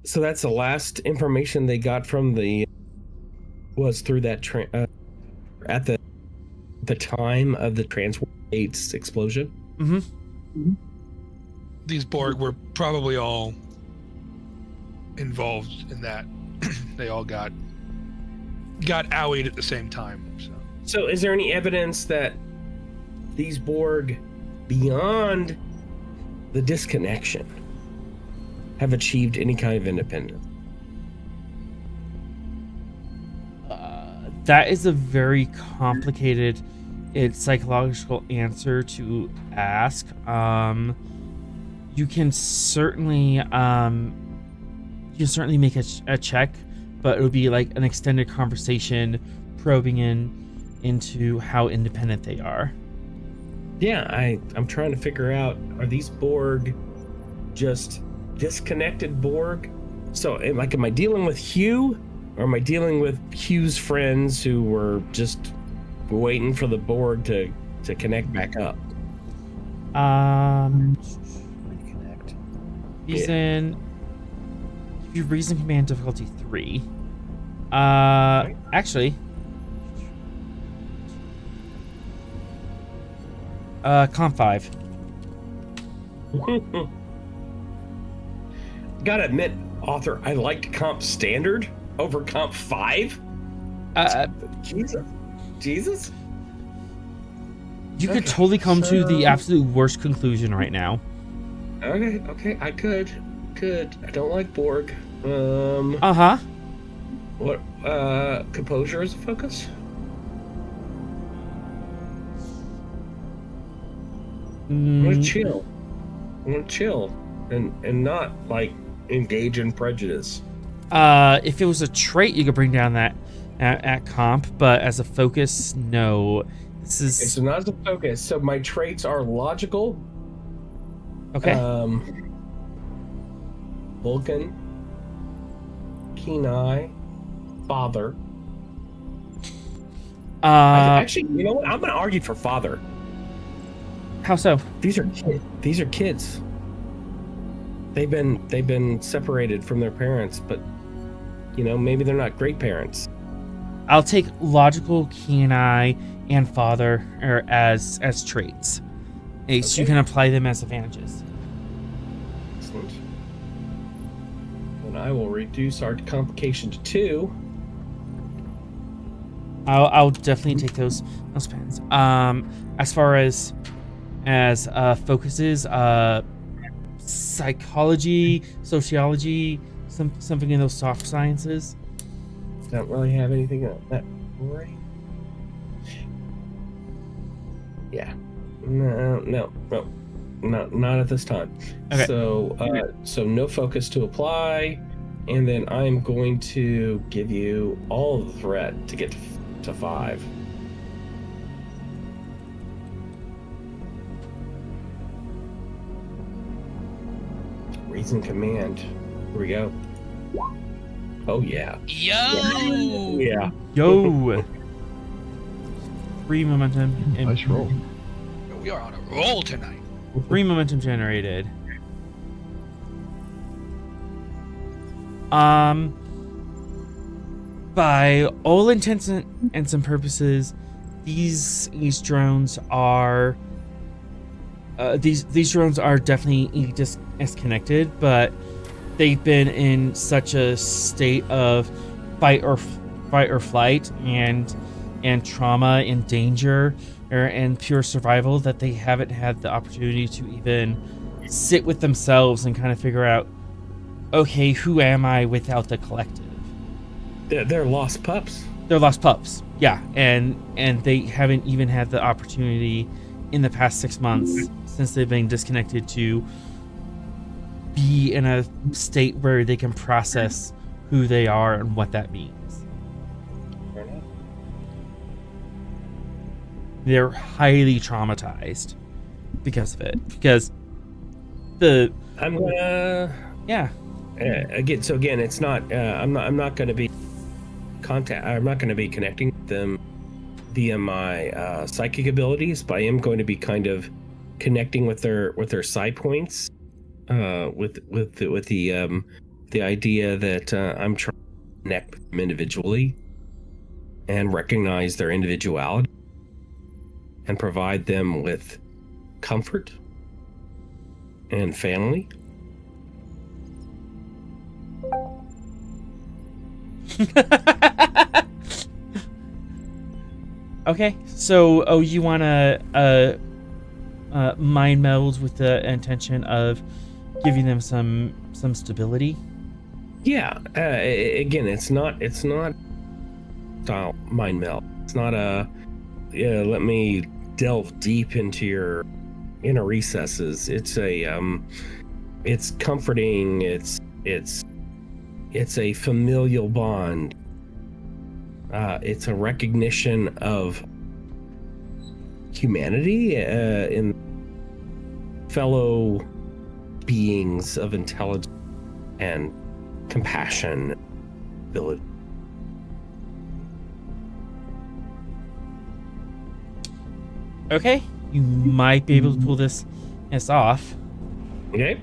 so that's the last information they got from was through that at the time of the transport gate's explosion. Mm-hmm. These Borg were probably all involved in that. They all got owied at the same time. So is there any evidence that these Borg, beyond the disconnection, have achieved any kind of independence? That is a very complicated, psychological answer to ask. You can certainly make a check, but it would be like an extended conversation probing into how independent they are. Yeah, I'm trying to figure out, are these Borg just disconnected Borg? So am I dealing with Hugh, or am I dealing with Hugh's friends who were just waiting for the Borg to connect back up? Reconnect. Reason command difficulty 3. Actually, comp 5. Gotta admit, author, I liked comp standard over comp 5. Jesus. You could totally come to the absolute worst conclusion right now. Okay, I could. I don't like Borg. What? Composure is a focus? I'm gonna chill. And not engage in prejudice. If it was a trait, you could bring down that at comp, but as a focus, no. This is Okay, so not as a focus. So my traits are logical. okay. Vulcan, keen eye, father. Actually, you know what? I'm gonna argue for father. How so? These are kids. They've been separated from their parents, but maybe they're not great parents. I'll take logical, keen eye, and father as traits. So you can apply them as advantages. Excellent. And I will reduce our complication to 2. I'll definitely take those pens. As far as focuses, psychology, sociology, something in those soft sciences. Don't really have anything on that right. Yeah. No, not at this time. Okay. So no focus to apply, and then I'm going to give you all of the threat to get to 5. Reason command. Here we go. Oh yeah. Yo! Yeah. Yo. 3 momentum. Nice roll. We are on a roll tonight. 3 momentum generated. By all intents and some purposes, these drones are these drones are definitely disconnected, but they've been in such a state of fight or fight or flight and trauma and danger and pure survival that they haven't had the opportunity to even sit with themselves and kind of figure out, okay, who am I without the collective? They're lost pups. They're lost pups, yeah, and they haven't even had the opportunity in the past 6 months since they've been disconnected to be in a state where they can process who they are and what that means. They're highly traumatized because of it. Because I'm gonna again. It's not. I'm not going to be I'm not going to be connecting them via my psychic abilities, but I am going to be kind of connecting with their side points. With the idea that I'm trying to connect with them individually and recognize their individuality and provide them with comfort and family. Okay, so you want to mind meld with the intention of giving them some stability? Yeah. Again, it's not style mind meld. It's not let me delve deep into your inner recesses. It's comforting. It's a familial bond. It's a recognition of humanity in fellow beings of intelligence and compassion, ability. Okay, you might be able to pull this off. Okay.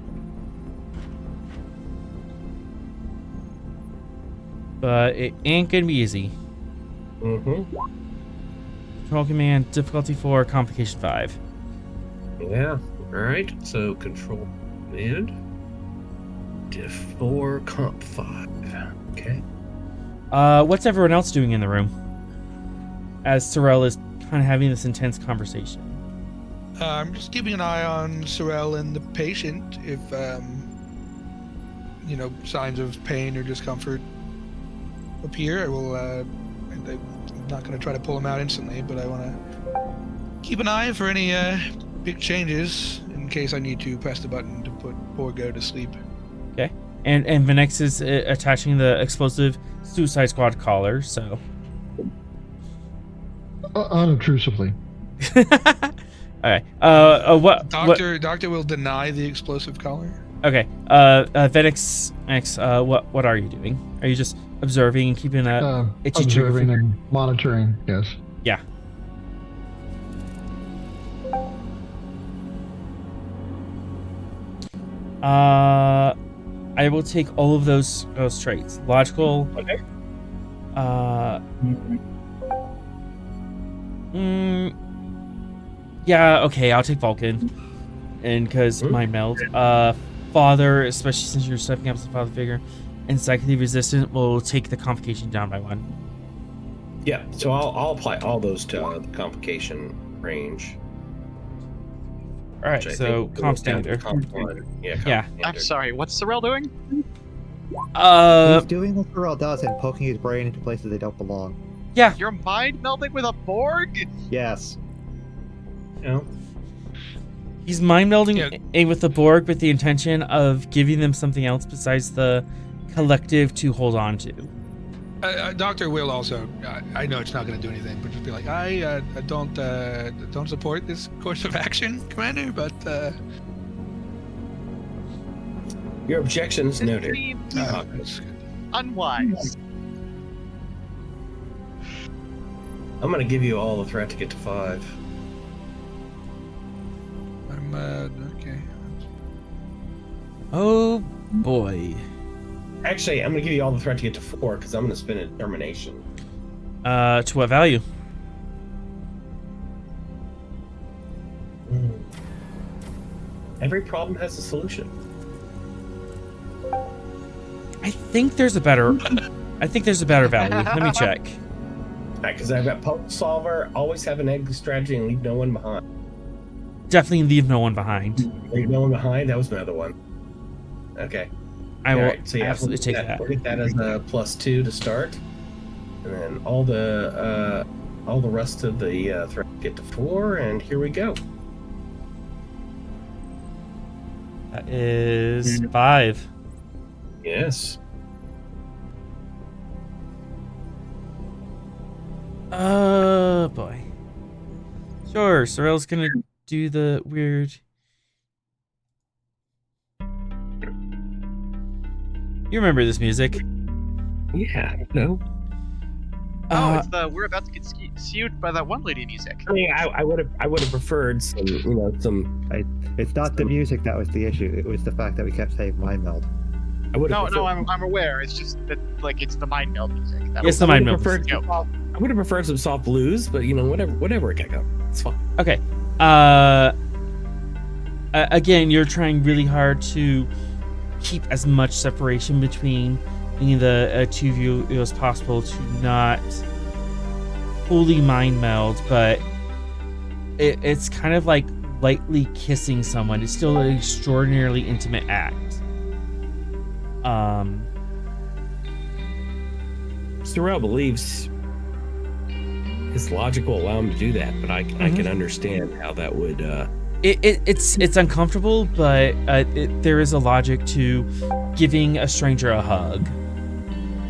But it ain't gonna be easy. Mm-hmm. Control command, difficulty 4, complication 5. Yeah. All right. So control command, diff 4, comp 5. Okay. What's everyone else doing in the room? As Sorrel is kind of having this intense conversation. I'm just keeping an eye on Sorrel and the patient. If signs of pain or discomfort appear, I will. I'm not going to try to pull him out instantly, but I want to keep an eye for any big changes in case I need to press the button to put poor Go to sleep. Okay. And Vinex is attaching the explosive Suicide Squad collar, so. Unobtrusively. Alright. What? Doctor will deny the explosive collar. Okay. Vinex, what are you doing? Are you just observing and keeping a itchy trigger Observing finger? and monitoring, yes. Yeah. I will take all of those traits. Logical. Okay. Yeah, okay, I'll take Vulcan. And because mind meld. Father, especially since you're stepping up as a father figure, and psychically resistant will take the complication down by 1. Yeah. So I'll apply all those to the complication range. Alright, so comp standard. Yeah. I'm sorry, what's Sorrel doing? He's doing what Grel does and poking his brain into places they don't belong. Yeah. You're mind melding with a Borg? Yes. He's mind melding with the Borg with the intention of giving them something else besides the collective to hold on to. Doctor will also. I know it's not going to do anything, but just be like, I don't support this course of action, Commander. But your objections This noted. seems that's good. unwise. I'm going to give you all the threat to get to 5. I'm okay. Oh boy. Actually, I'm going to give you all the threat to get to 4 because I'm going to spin a determination. To what value? Every problem has a solution. I think there's a better I think there's a better value. Let me check. Because I've got Puzzle Solver, always have an exit strategy, and leave no one behind. Definitely leave no one behind. Leave no one behind? That was my other one. Okay. I will Alright, so yeah, absolutely take that. We'll get that as a +2 to start. And then all the rest of the threats get to 4, and here we go. That is 5. Yes. Oh boy. Sure, Sorrel's gonna do the weird. You remember this music? Yeah, no. It's the we're about to get sued by that one lady music. I mean, I would have preferred some. It's not the music that was the issue. It was the fact that we kept saying mind meld. No, I'm aware. It's just that it's the mind meld music. It's the mind meld. I would have preferred some soft blues, but whatever it can go. It's fine. Okay. Again, you're trying really hard to keep as much separation between the two of you as possible to not fully mind meld, but it's kind of like lightly kissing someone. It's still an extraordinarily intimate act. Sorrel believes his logic will allow him to do that, but I can understand how that would. It's uncomfortable, but there is a logic to giving a stranger a hug.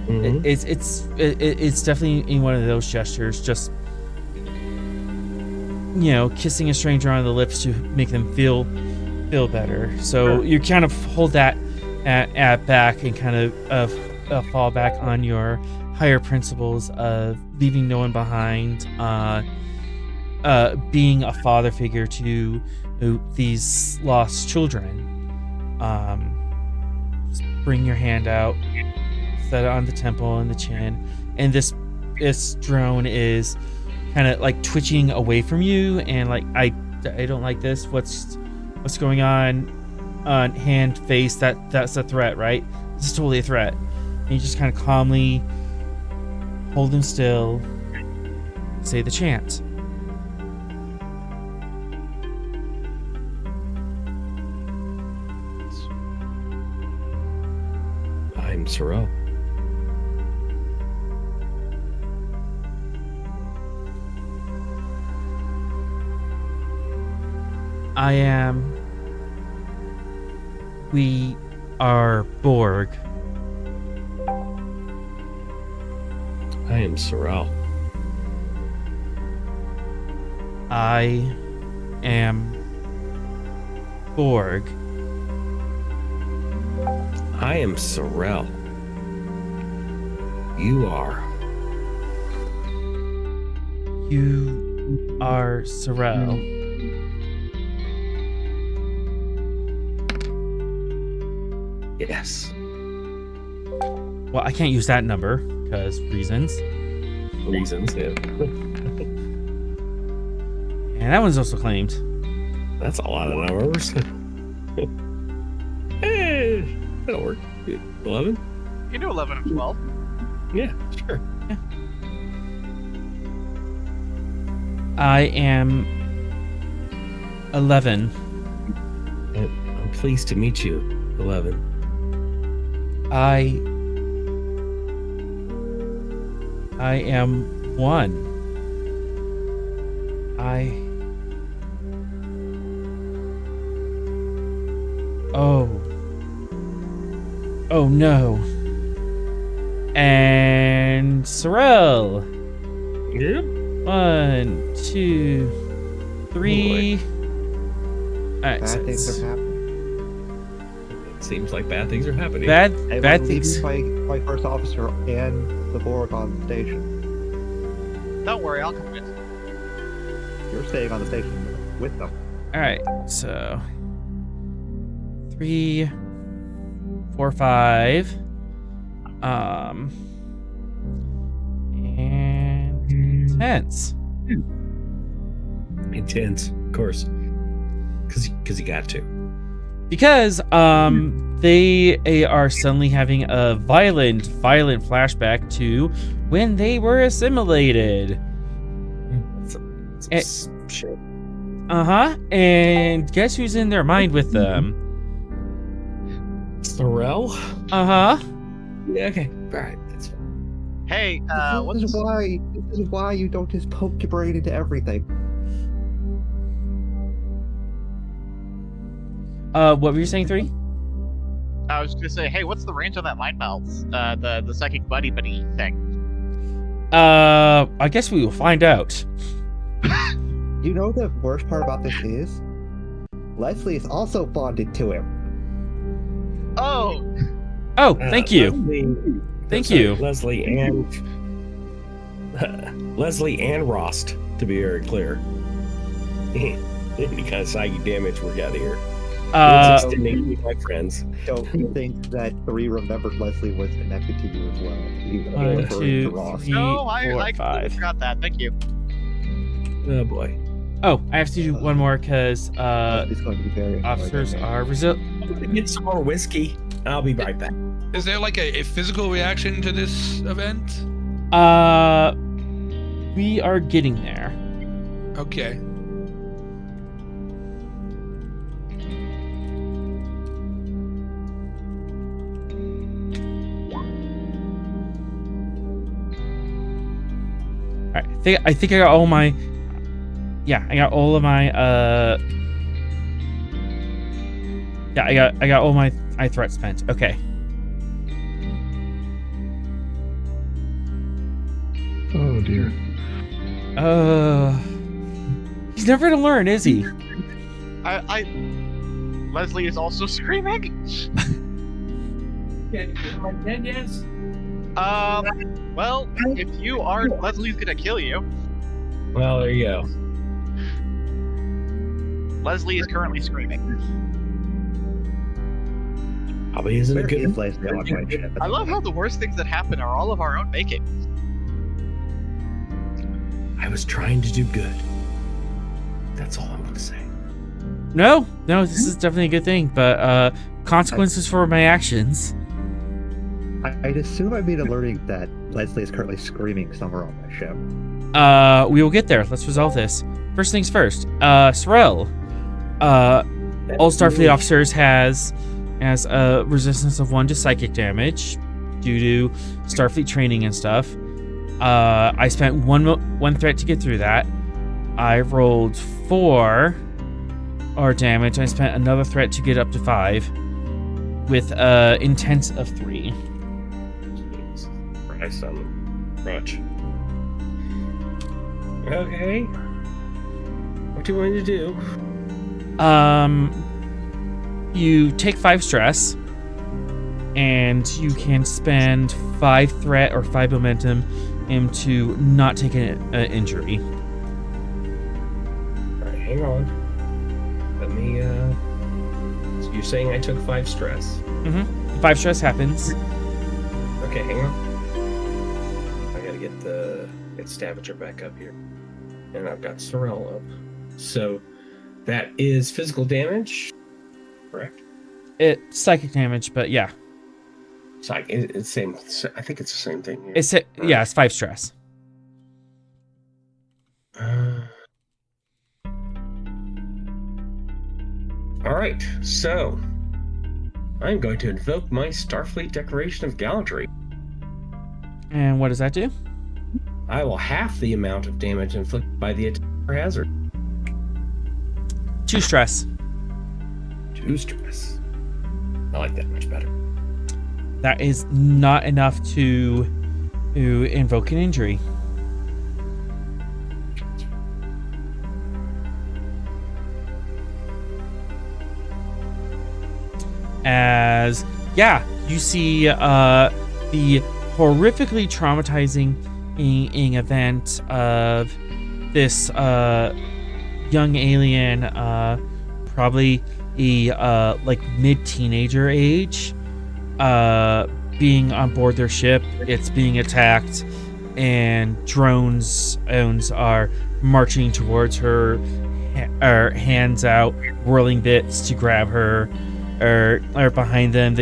Mm-hmm. It's definitely in one of those gestures, just kissing a stranger on the lips to make them feel better. So you kind of hold that at back and kind of fall back on your higher principles of leaving no one behind, being a father figure to these lost children. Just bring your hand out, set it on the temple and the chin, and this drone is kind of like twitching away from you, and like I don't like this. What's going on? Hand, face. That's a threat, right? This is totally a threat. And you just kind of calmly hold him still. Say the chant. I'm Sorrel. I am. We are Borg. I am Sorrel. I am Borg. I am Sorrel. You are. You are Sorrel. Yes. Well, I can't use that number because reasons. Yeah. And that one's also claimed. That's a lot of numbers. Hey, that'll work. 11? You can do 11 and 12. Yeah, sure. Yeah. I am 11. I'm pleased to meet you, 11. I am 1. Oh no. And Sorrel. Yep. 1, 2, 3. Alright, Bad things are happening. Seems like bad things are happening. bad I'm things. leaving my first officer and the Borg on the station. Don't worry, I'll come with. You're staying on the station with them. Alright, so 3, 4, 5. And intense. Intense, of course. Because you got to. because they are suddenly having a violent flashback to when they were assimilated. Shit. And guess who's in their mind with them? Sorrel? Yeah, Okay. Alright, that's fine. Hey, This is why you don't just poke your brain into everything. What were you saying, 3? I was gonna say, hey, what's the range on that mind melt? The psychic buddy thing. I guess we will find out. You know the worst part about this is? Leslie is also bonded to him. Oh, Thank you. Thank you. Leslie and Rost, to be very clear. Any kind of psychic damage we got here. It's extending to my friends. Don't you think that 3 remembered Leslie was connected to you as well? Even though 1, you're referring 2, to Ross. 3, no, 4, I completely 5. forgot that. Thank you. Oh boy. Oh, I have to do one more because Leslie's going to be very annoyed officers at me. are I'm gonna get some more whiskey. I'll be right back. Is there like a physical reaction to this event? we are getting there. Okay. All right, I think I got all my. Yeah, I got all of my. Yeah, I got all my threats spent. Okay. Oh dear. He's never gonna learn, is he? Leslie is also screaming. Yes. Well, if you are, Leslie's gonna kill you. Well, there you go. Leslie is currently screaming. Probably isn't a Where good is Leslie on my ship? I love how the worst things that happen are all of our own making. I was trying to do good. That's all I'm gonna say. No, this is definitely a good thing, but consequences for my actions. I'd assume I made a learning that Leslie is currently screaming somewhere on my ship. We will get there. Let's resolve this. First things first. Sorrel. All Starfleet officers has a resistance of 1 to psychic damage due to Starfleet training and stuff. I spent one threat to get through that. I rolled 4 damage. I spent another threat to get up to 5 with intense of 3. Christ on the crutch. Okay. What do you want to do? You take 5 stress, and you can spend 5 threat or 5 momentum into not taking an injury. Alright, hang on. Let me, so you're saying I took 5 stress? 5 stress happens. Okay, hang on. I gotta get Stavanger back up here. And I've got Sorrel up. So, that is physical damage, correct? It's psychic damage, but yeah. It's same. I think it's the same thing here. It's 5 stress. All right, so I'm going to invoke my Starfleet Declaration of Gallantry. And what does that do? I will half the amount of damage inflicted by the attack or hazard. 2 stress. 2 stress. I like that much better. That is not enough to invoke an injury. As you see the horrifically traumatizing event of this young alien, probably a mid-teenager age, being on board their ship. It's being attacked, and drones are marching towards her, hands out, whirling bits to grab her. are behind them.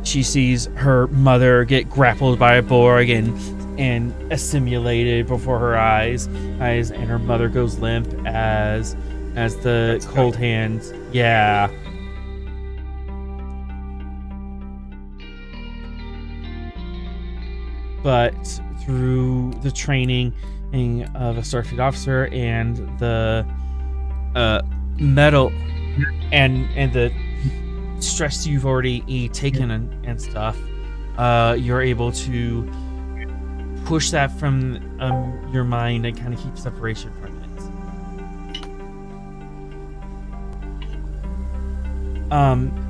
She sees her mother get grappled by a Borg and assimilated before her eyes, and her mother goes limp as the cold hands. Yeah. But through the training of a Starfleet officer and the metal and the stress you've already taken and stuff, you're able to push that from your mind and kind of keep separation from it.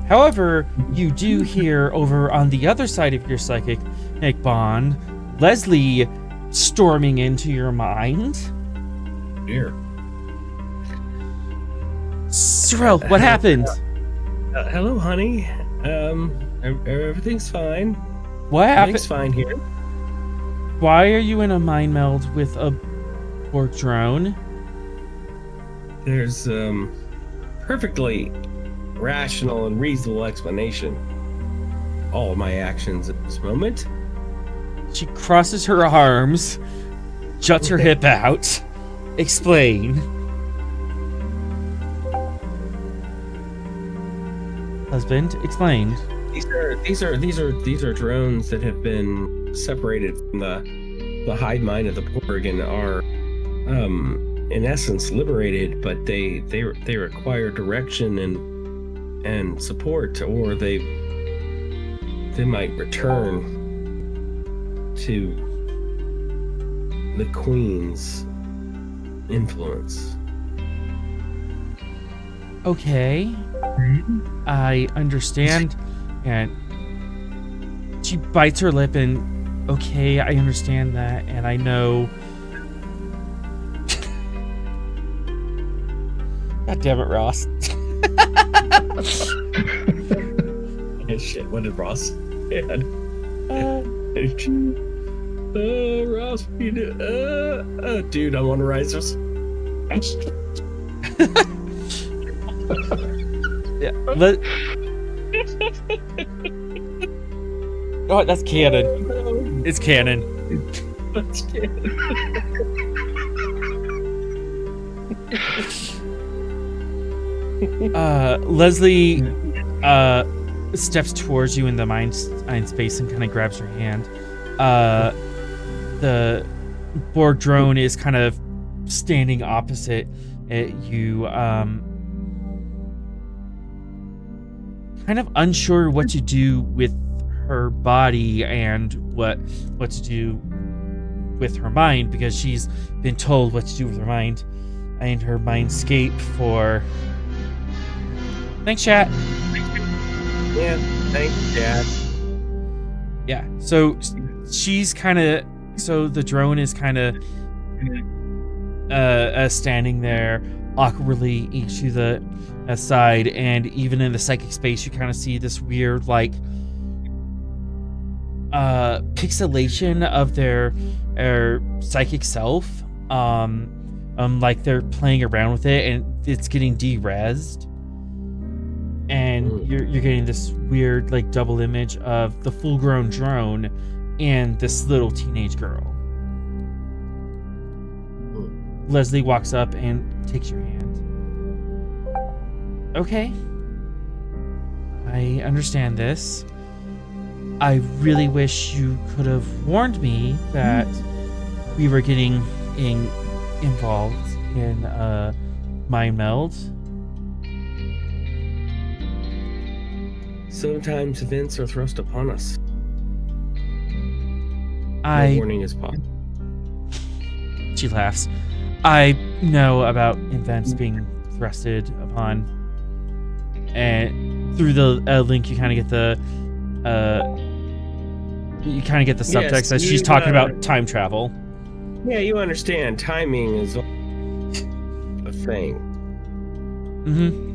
However, you do hear over on the other side of your psychic bond, Leslie storming into your mind. Here. Sorrel, what happened? Hello, honey. Everything's fine. What happened? Everything's fine here. Why are you in a mind meld with a Borg drone? There's perfectly rational and reasonable explanation. All of my actions at this moment. She crosses her arms, juts her hip out. Explain. Husband, explain. These are drones that have been separated from the hive mind of the Borg and are in essence liberated, but they require direction and support, or they might return to the Queen's influence. Okay. I understand. And she bites her lip and, okay, I understand that, and I know. God damn it, Ross. Shit, what did Ross add? Ross, dude, I'm on risers. Yeah. Oh, that's canon. It's canon. That's canon. Leslie steps towards you in the mind space and kind of grabs your hand. The Borg drone is kind of standing opposite you, kind of unsure what to do with her body and what to do with her mind, because she's been told what to do with her mind and her mindscape for... Thanks, chat. Yeah, thanks, Dad. Yeah, so she's kind of... So the drone is kind of standing there awkwardly each to the side, and even in the psychic space you kind of see this weird like pixelation of their psychic self, like they're playing around with it and it's getting de-rezzed, and you're getting this weird like double image of the full-grown drone and this little teenage girl. Leslie walks up and takes your hand. Okay. I understand this. I really wish you could have warned me that we were getting involved in mind meld. Sometimes events are thrust upon us. No warning is possible. She laughs. I know about events being thrusted upon, and through the link you kind of get the subtext that she's talking about time travel. Yeah, you understand. Timing is a thing. Mm-hmm.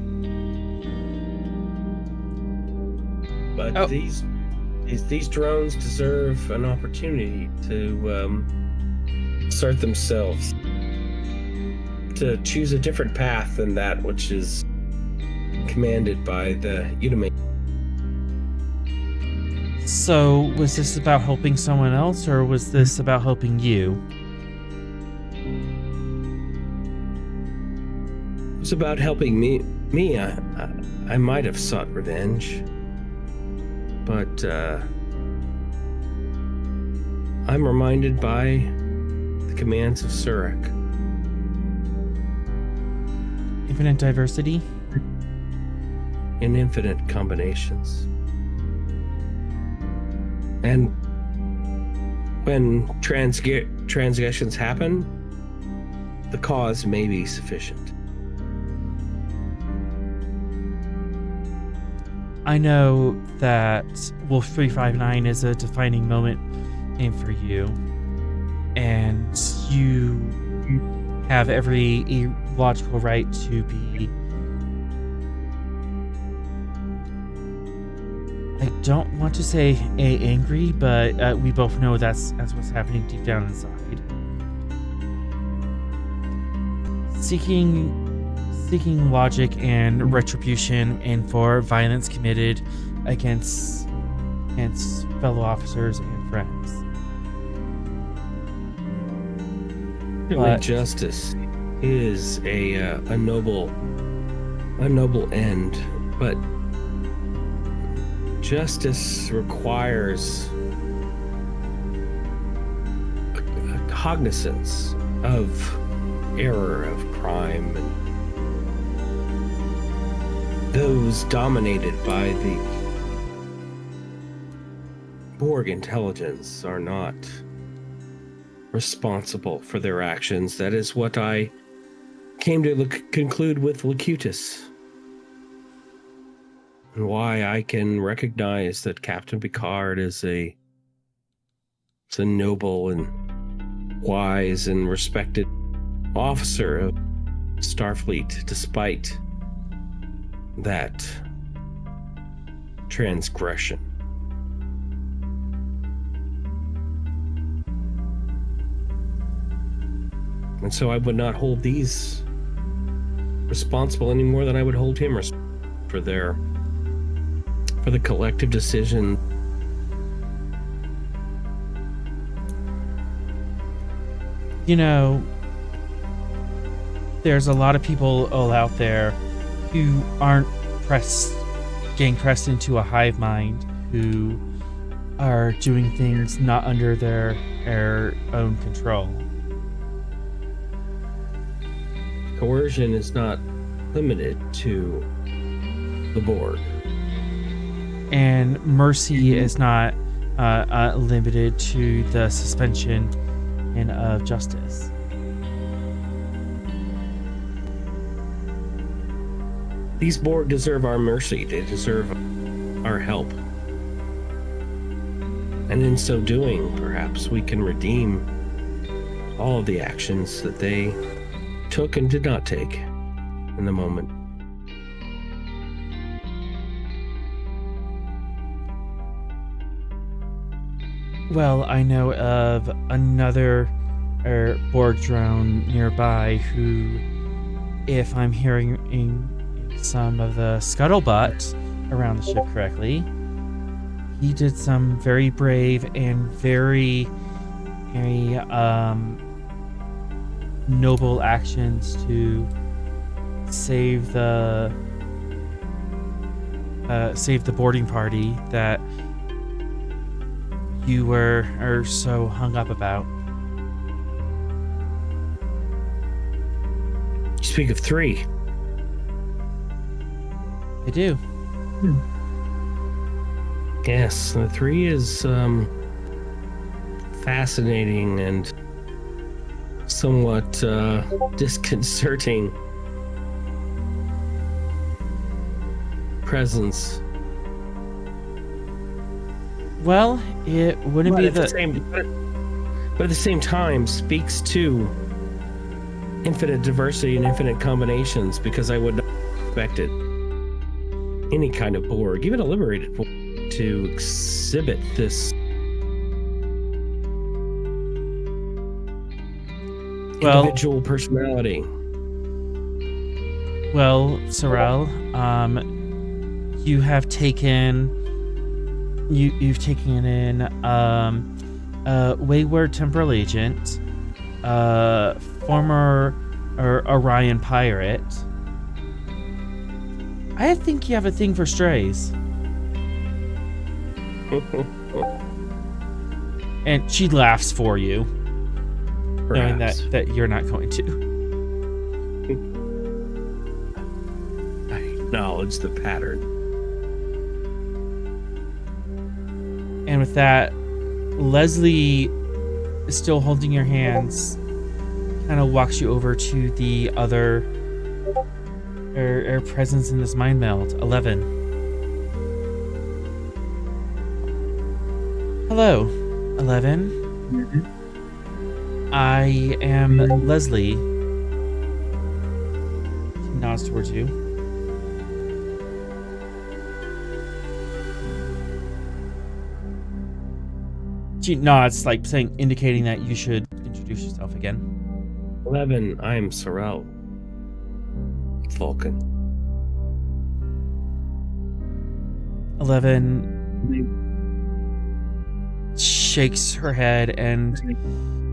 But these drones deserve an opportunity to assert themselves, to choose a different path than that which is commanded by the Udemy. So, was this about helping someone else, or was this about helping you? It was about helping me. I might have sought revenge, but I'm reminded by the commands of Surik. Infinite diversity? In infinite combinations. And when transgressions happen, the cause may be sufficient. I know that Wolf 359 is a defining moment for you, and you have every logical right to be. I don't want to say angry, but we both know that's what's happening deep down inside. Seeking logic and retribution, and for violence committed against fellow officers and friends. But justice is a noble end, but justice requires a cognizance of error, of crime, and those dominated by the Borg intelligence are not responsible for their actions. That is what I came to conclude with Locutus. And why I can recognize that Captain Picard is a noble and wise and respected officer of Starfleet, despite that transgression. And so I would not hold these responsible any more than I would hold him for the collective decision. You know, there's a lot of people all out there who aren't getting pressed into a hive mind, who are doing things not under their own control. Coercion is not limited to the Borg. And mercy is not limited to the suspension of justice. These Borg deserve our mercy. They deserve our help. And in so doing, perhaps we can redeem all of the actions that they took and did not take in the moment. Well, I know of another Borg drone nearby who, if I'm hearing some of the scuttlebutt around the ship correctly, he did some very brave and very noble actions to save the boarding party that you are so hung up about. You speak of 3. I do. Yes, the 3 is fascinating and somewhat disconcerting presence. Well, it wouldn't be but at the same time speaks to infinite diversity and infinite combinations, because I would not have expected any kind of Borg, even a liberated Borg, to exhibit this individual personality. Well, Sorrel, you have taken you've taken in wayward temporal agent, former Orion pirate. I think you have a thing for strays. And she laughs for you, knowing that you're not going to. I acknowledge the pattern. And with that, Leslie is still holding your hands, kind of walks you over to the other presence in this mind meld, 11. Hello, 11. I am Leslie. She nods towards you. She nods, like indicating that you should introduce yourself again. 11, I'm Sorrel. Vulcan. 11 shakes her head, and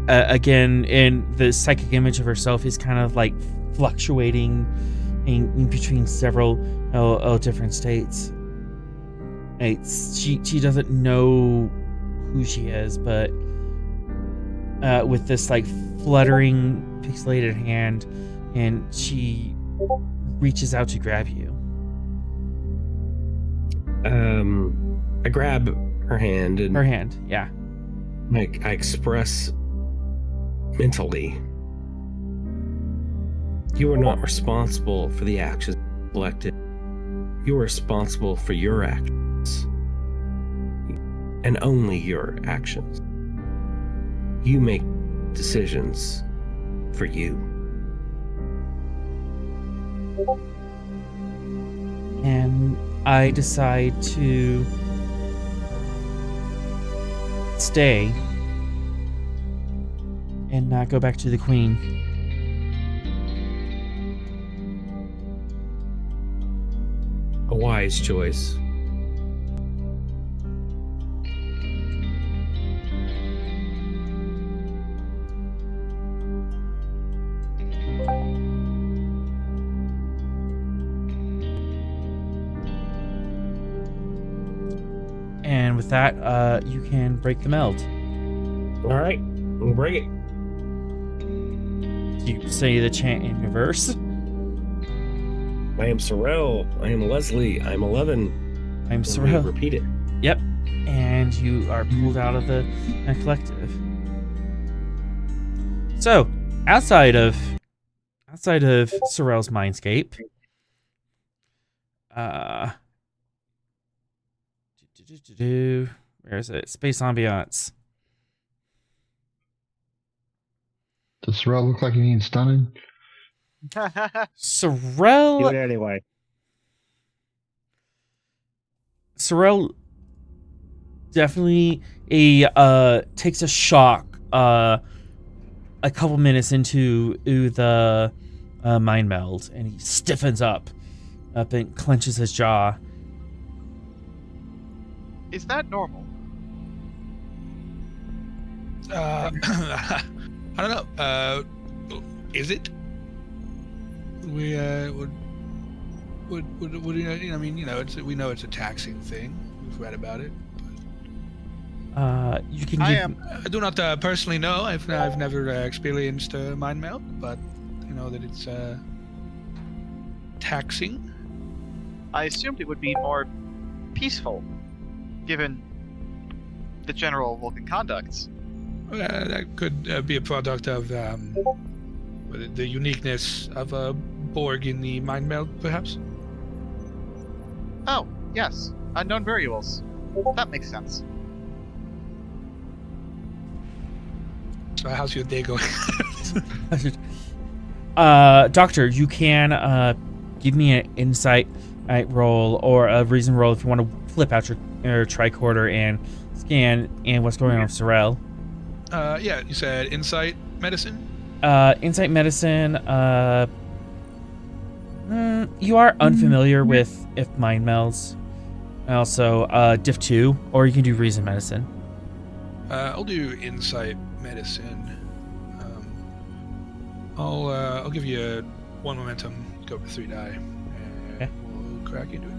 again, in the psychic image of herself is kind of like fluctuating in between several different states. She doesn't know who she is, but with this like fluttering pixelated hand, and she reaches out to grab you. I grab her hand and Her hand, yeah. I express mentally, you are not responsible for the actions collected. You are responsible for your actions, and only your actions. You make decisions for you. And I decide to stay and not go back to the Queen. A wise choice. And with that, you can break the meld. All right, we'll break it. You say the chant in reverse. I am Sorrel. I am Leslie. I'm 11. I'm Sorrel. Repeat it. Yep. And you are pulled out of the collective. So, outside of Sorrel's mindscape, where is it? Space ambiance. Does Sorrel look like he needs stunning? Sorrel. Do it anyway. Sorrel definitely takes a shock a couple minutes into the mind meld, and he stiffens up and clenches his jaw. Is that normal? I don't know. Is it? We would you know, I mean, you know, we know it's a taxing thing. We've read about it. You can. I do not personally know. I've never experienced mind meld, but you know that it's taxing. I assumed it would be more peaceful, given the general Vulcan conduct. That could be a product of the uniqueness of a Borg in the mind meld, perhaps. Oh, yes. Unknown variables. That makes sense. So how's your day going? Doctor, you can give me an insight roll or a reason roll if you want to flip out your tricorder and scan and what's going on with Sorrel. Yeah, you said insight medicine? Insight medicine, You are unfamiliar with if mind melds. Also, diff 2, or you can do reason medicine. I'll do insight medicine. I'll give you 1 momentum, go up to 3 die, and Okay. we'll crack into it.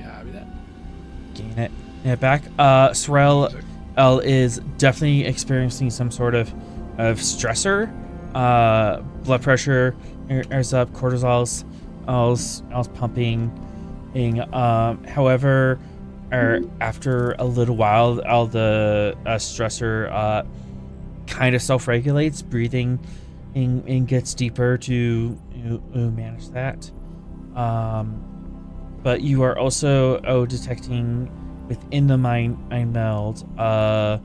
Copy that. Gain it back. Sorrel is definitely experiencing some sort of stressor. Blood pressure is up, cortisol's pumping. However, after a little while, all the stressor kind of self-regulates, breathing and gets deeper to manage that. But you are also detecting within the mind meld kind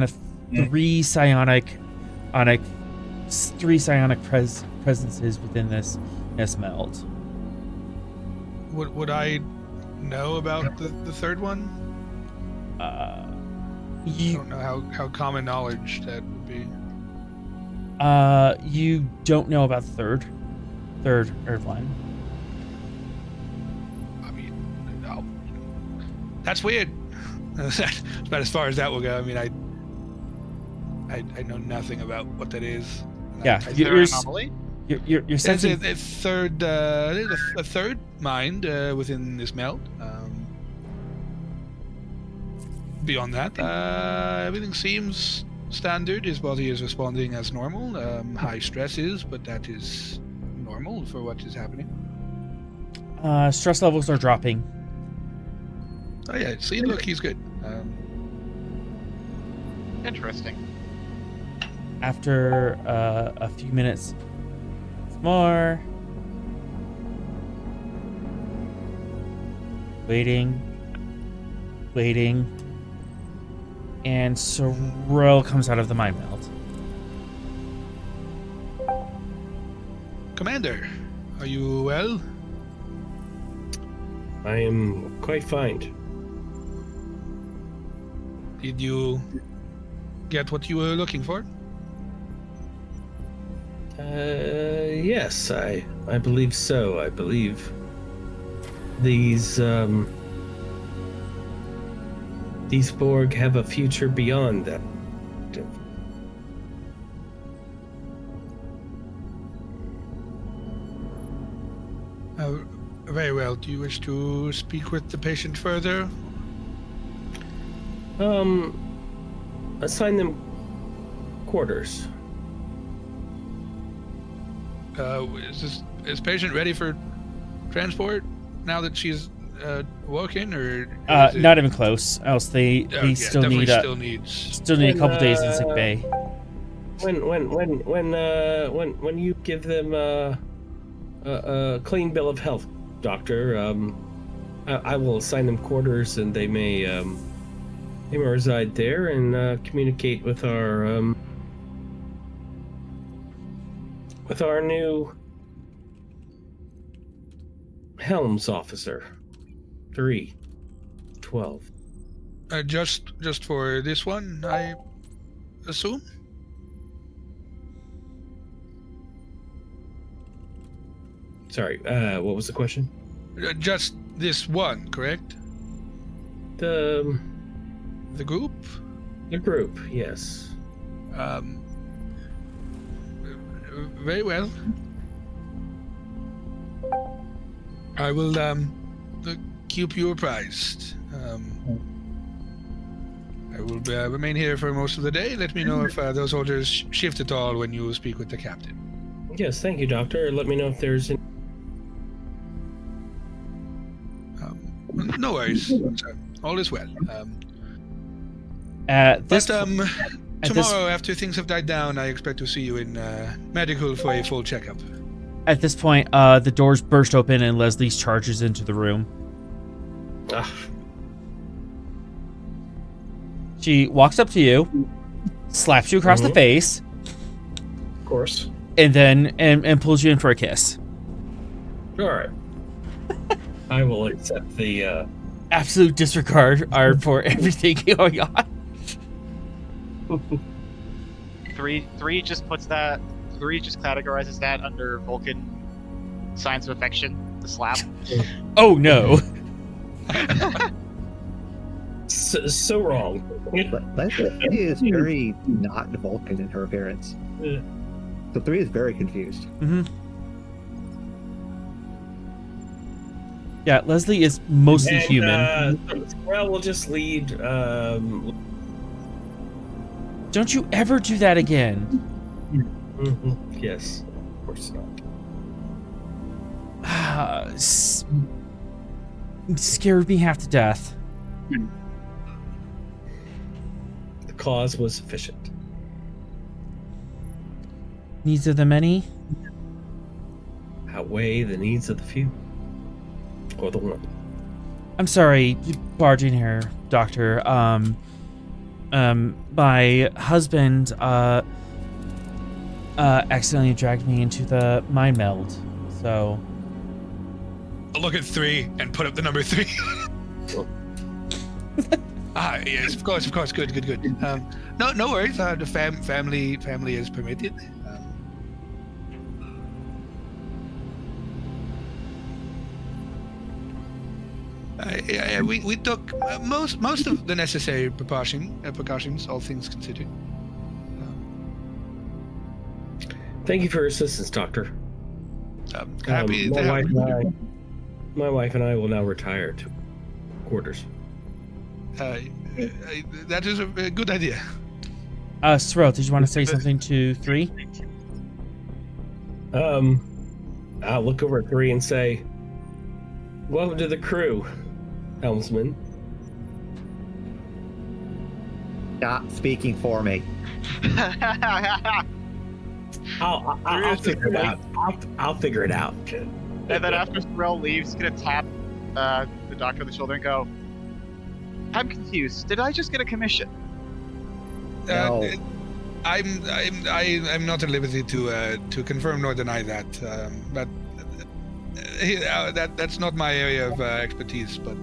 of three psionic presences within this meld. Would I know about the third one? I don't know how common knowledge that would be. You don't know about the third one. I mean, no. That's weird. That's about as far as that will go. I mean, I know nothing about what that is. Yeah, Is there an anomaly? You're There's sensing a third, there's a third mind within this meld. Beyond that, everything seems standard. His body is responding as normal. High stress is, but that is normal for what is happening. stress levels are dropping. Oh yeah, see, look, he's good. Interesting. After a few minutes more, waiting, and Sorrel comes out of the mind meld. Commander, are you well? I am quite fine. Did you get what you were looking for? Yes, I believe so. I believe these Borg have a future beyond that. Very well. Do you wish to speak with the patient further? Assign them quarters. Is patient ready for transport now that she's woken, or Not even close. Else they yeah, still definitely need a couple days in sick bay. When you give them a clean bill of health, Doctor, I will assign them quarters, and they may reside there and communicate with our new Helms officer, 312. Just for this one, I assume. Sorry, what was the question? Just this one, correct? The group? The group, yes. Very well. I will keep you apprised. I will remain here for most of the day. Let me know if those orders shift at all when you speak with the captain. Yes, thank you, Doctor. Let me know if there's any... No worries. All is well. Tomorrow, after things have died down, I expect to see you in medical for a full checkup. At this point, the doors burst open and Leslie charges into the room. She walks up to you, slaps you across the face, Of course. and then and pulls you in for a kiss. All right. I will accept the... Absolute disregard for everything going on. Three just puts that 3 just categorizes that under Vulcan signs of affection, the slap. Oh no. So wrong. Leslie is very not Vulcan in her appearance. So 3 is very confused. Mm-hmm. Yeah, Leslie is mostly human. Well, we'll just lead. Don't you ever do that again. Yes, of course not. Scared me half to death. The cause was sufficient. Needs of the many Outweigh the needs of the few. Or the one. I'm sorry, barging here, Doctor. My husband accidentally dragged me into the mind meld, so. I'll look at 3 and put up the number 3. Yes, of course. Good. No worries. The family is permitted. We took most of the necessary precautions, all things considered. Thank you for your assistance, Doctor. Happy to my, have wife my wife and I will now retire to quarters. that is a good idea. Sorrel, did you want to say something to 3? I'll look over at 3 and say, "Welcome to the crew, helmsman." Stop speaking for me. I'll figure it out. I'll figure it out. And then after Sorrel leaves, he's gonna tap the doctor on the shoulder and go, "I'm confused. Did I just get a commission?" No. I'm not at liberty to confirm nor deny that, but that's not my area of expertise. But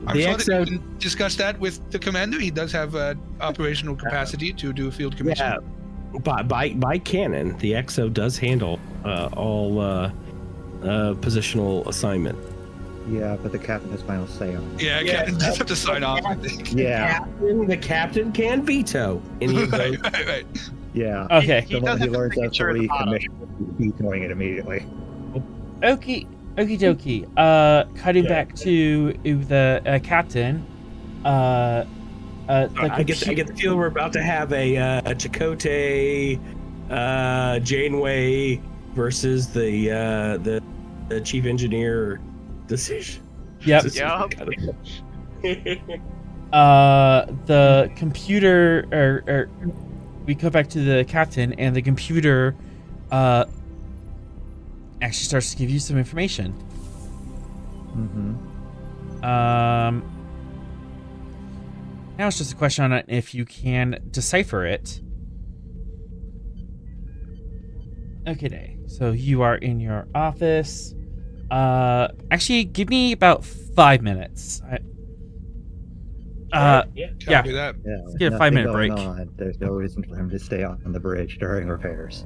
I'm The sure XO that you can discuss that with the commander. He does have operational capacity to do a field commission. Yeah, by canon, the XO does handle all positional assignment. Yeah, but the captain has final say on it. Yeah, Captain does have to sign off, I think. Yeah, The captain can veto any of those. Right. yeah. Okay. The He moment does he have learns the that's signature at the already bottom. commissioned, he's vetoing it immediately. Okie dokie. Cutting back to the captain. I get the feel we're about to have a Chakotay, Janeway versus the chief engineer decision. Yep. The computer, or we go back to the captain, and the computer actually starts to give you some information. Mm-hmm. Now it's just a question on if you can decipher it. Okay, so you are in your office. Actually, give me about 5 minutes. Copy that. Yeah, Let's get a nothing 5-minute going break. on. There's no reason for him to stay on the bridge during repairs.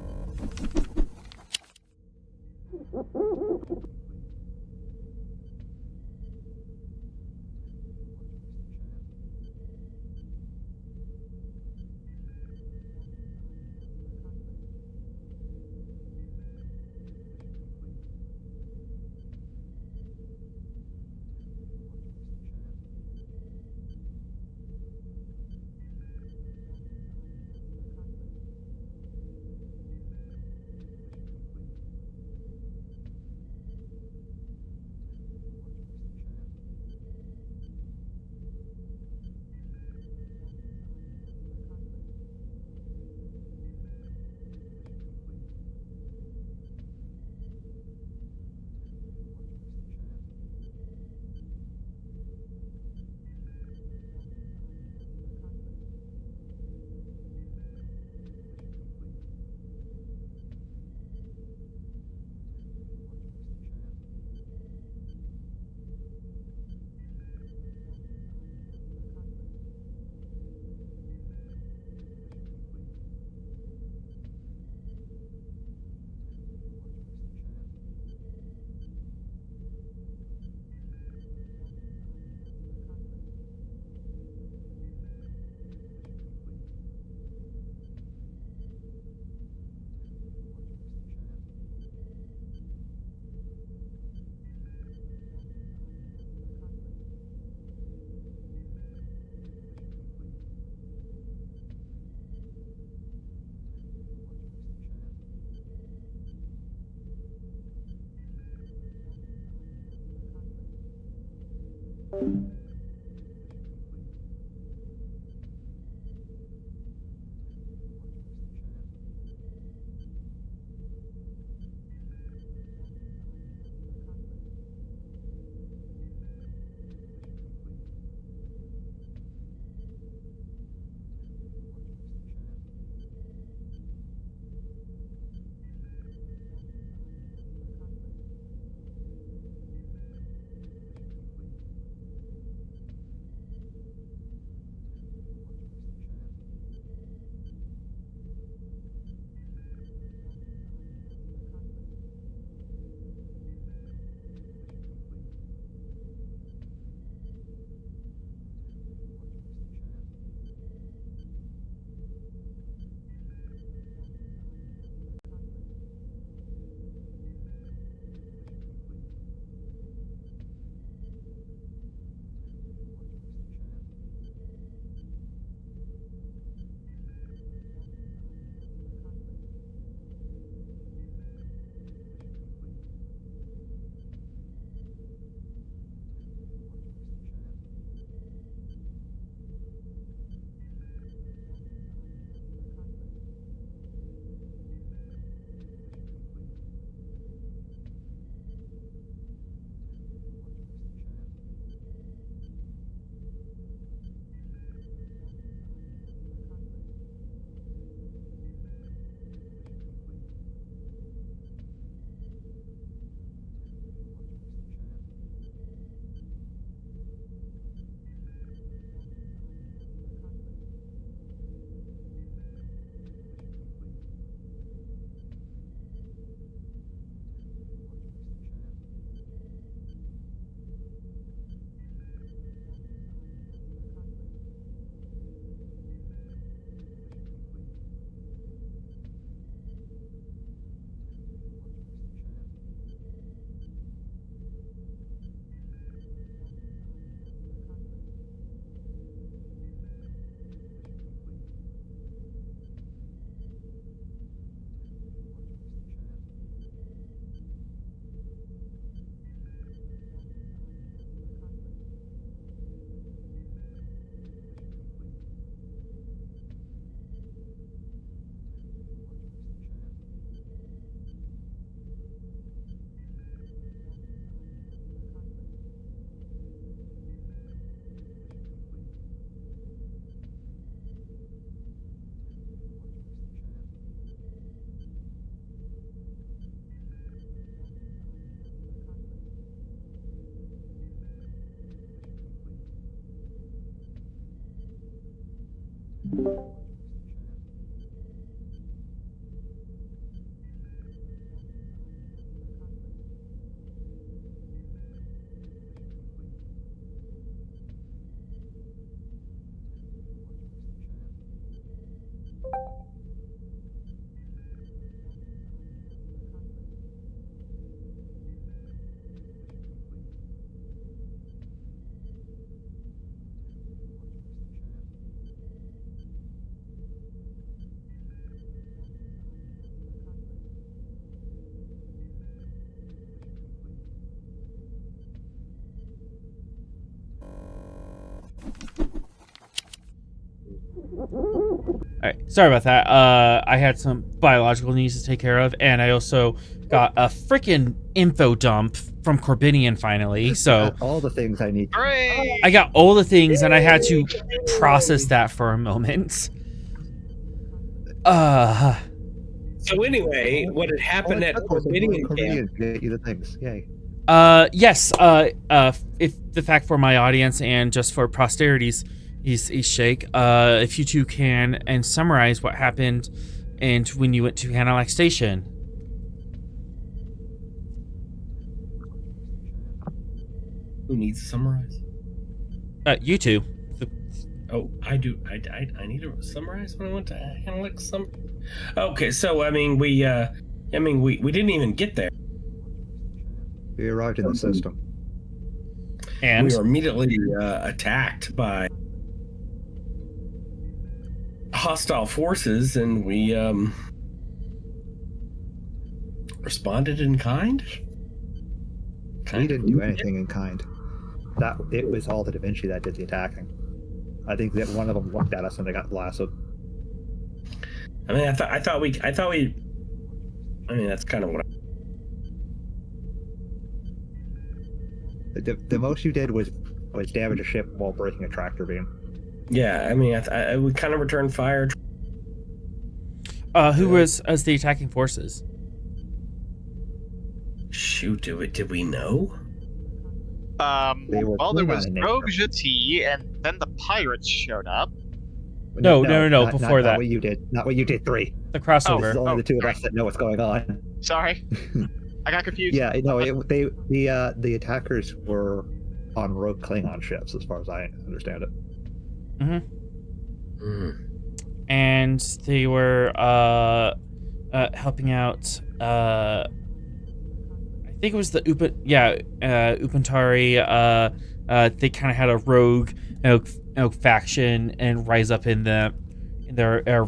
Alright, sorry about that. I had some biological needs to take care of, and I also got a freaking info dump from Corbinian finally, so... all the things I need. Hooray! I got all the things, and I had to process that for a moment. So anyway, what had happened at Corbinian camp? Get you the things. Yay. Yes, if the fact for my audience and just for posterity's sake, if you two can and summarize what happened and when you went to Hanalak Station. Who needs to summarize? You two. Oh, I do. I need to summarize when I went to Hanalak. Okay, so we didn't even get there. We arrived in the system. And we were immediately attacked by hostile forces, and we responded in kind. We didn't do anything in kind. that it was all the Da Vinci that did the attacking. I think that one of them looked at us and they got blasted. I mean, I thought we. I mean, that's kind of what. The most you did was damage a ship while breaking a tractor beam. Yeah, I mean, I we kind of returned fire. Who was as the attacking forces? Shoot, did we know? Well, there was Klingon in Rogue nature. Jati, and then the pirates showed up. No, not- before that. Not what you did. Not what you did. 3. The This crossover. is only Oh, the two of sorry. us that know what's going on. Sorry, I got confused. Yeah, no, the attackers were on rogue Klingon ships, as far as I understand it. And they were helping out. I think it was the Upantari. They kind of had a rogue faction and rise up in their